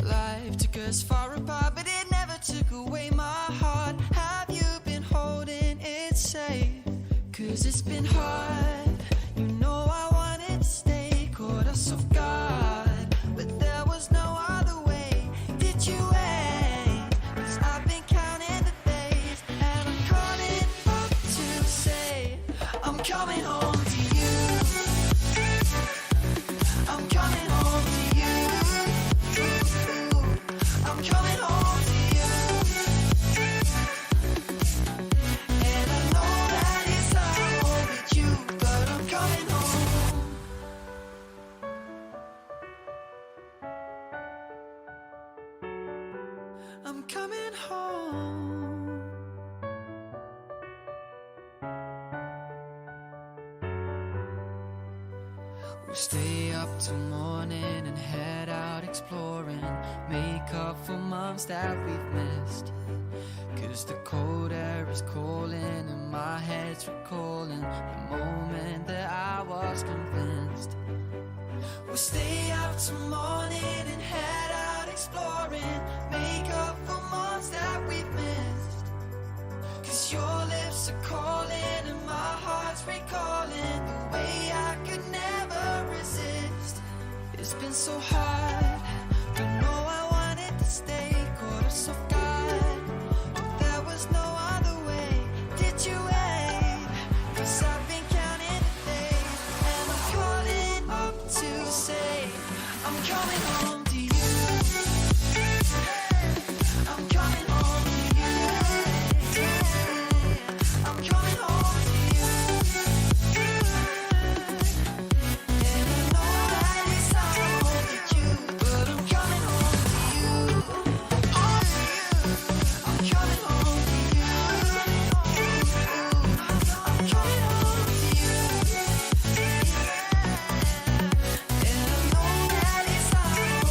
Life took us far apart, but it never took away my heart. Have you been holding it safe? 'Cause it's been hard, you know I wanted to stay, caught us off guard, but there was no other way. Did you wait? 'Cause I've been counting the days, and I'm calling up to say I'm coming home to you. I'm coming home to you. I'm coming home to you. And I know that it's time with you, but I'm coming home. I'm coming home. We'll stay up till morning and head out exploring, make up for months that we've missed. 'Cause the cold air is calling and my head's recalling the moment that I was convinced. We'll stay up till morning and head out exploring, make up for months that we've missed. 'Cause your lips are calling and my heart's recalling the way I could never resist. It's been so hard, but no, I wanted to stay, caught us off guard, but there was no other way. Did you wait? 'Cause I've been counting the days, and I'm calling up to say I'm coming home to you. I'm coming home to you. I'm coming home to you. And I know that it's time with you, but I'm coming home to you. I'm coming home to you. I'm coming home to you. And I know that it's time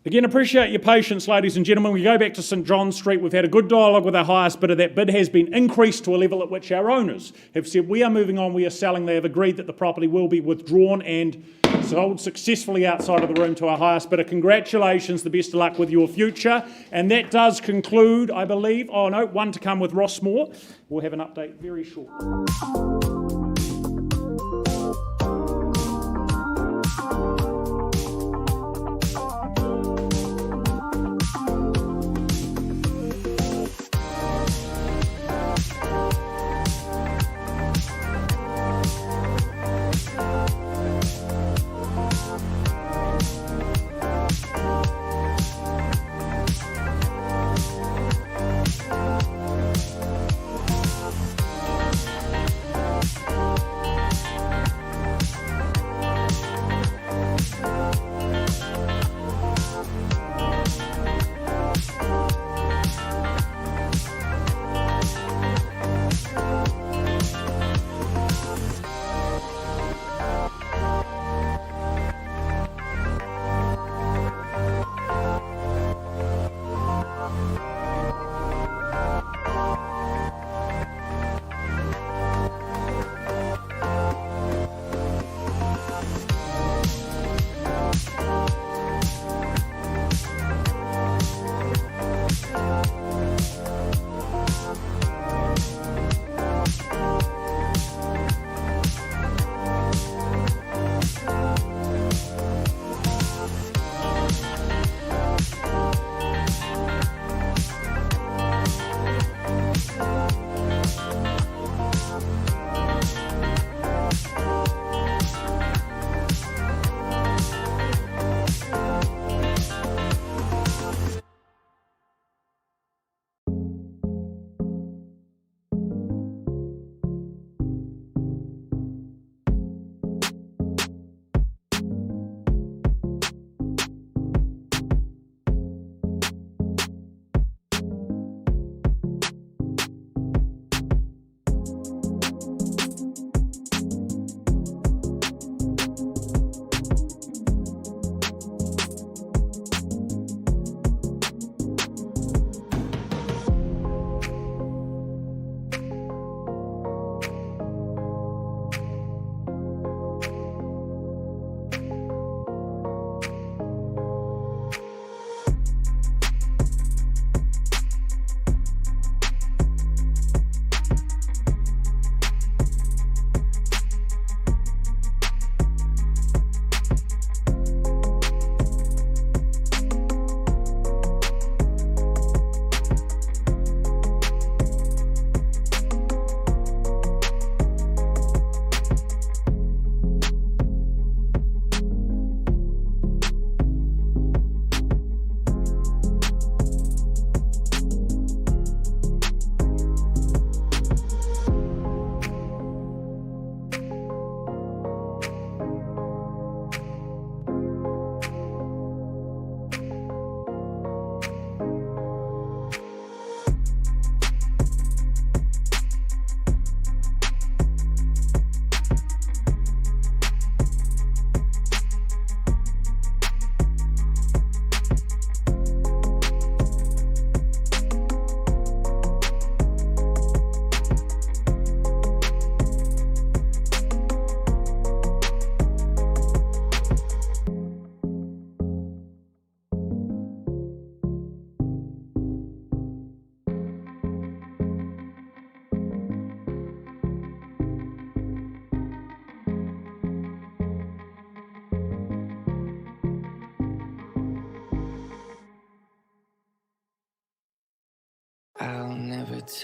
Again, appreciate your patience, ladies and gentlemen. We go back to St John Street. We've had a good dialogue with our highest bidder. That bid has been increased to a level at which our owners have said we are moving on, we are selling. They have agreed that the property will be withdrawn and sold successfully outside of the room to our highest bidder. Congratulations, the best of luck with your future. And that does conclude, I believe, oh no, one to come with Rossmore. We'll have an update very shortly.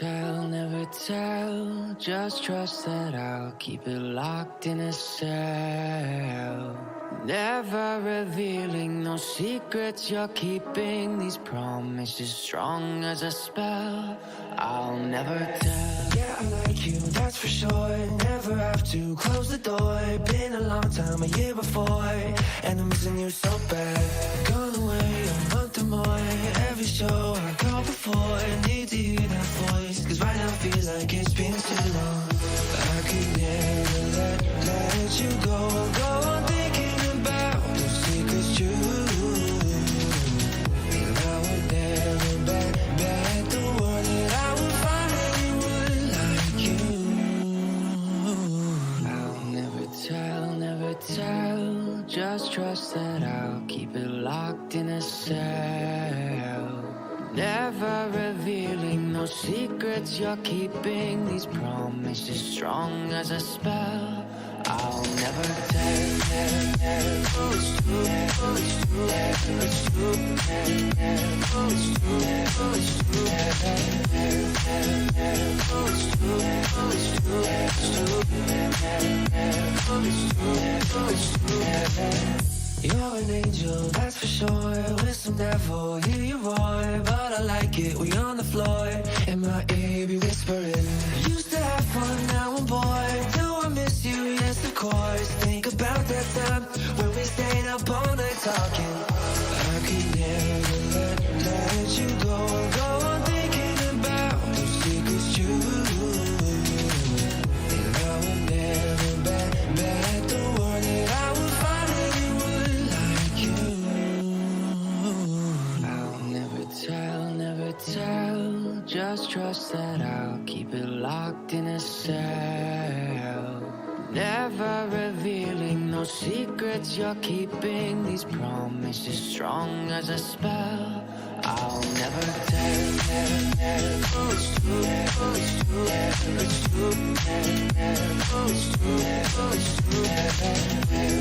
I'll never tell, just trust that I'll keep it locked in a cell. Never revealing no secrets you're keeping, these promises strong as a spell. I'll never tell.
Yeah, I like you, that's for sure. Never have to close the door. Been a long time, a year before, and I'm missing you so bad. Gone away a month or more. Every show I go before, I need to hear that voice, cause right now feels like it's been too long. I could never let you go on thinking about those secrets too.
never tell, just trust that I'll keep it locked in a cell. Never revealing no secrets you're keeping, these promises strong as a spell. I'll never tell, oh it's true, oh it's true, oh it's true, oh it's true, oh it's true, oh it's true, oh it's true, oh it's true. You're an angel, that's for sure. With some devil, hear you roar. But I like it, we on the floor. In my ear, be whispering. Used to have fun, now I'm bored. Do I miss you? Yes, of course. Think about that time when we stayed up all night talking. I could never let you go. Go on thinking about those secrets you. And I will never bet the word that I would find anyone like you. I'll never tell, just trust that I'll keep it locked in a cell. Never revealing no secrets you're keeping, these promises strong as a spell. I'll never tell, oh it's true, oh it's true, oh it's true, oh it's true, oh it's true.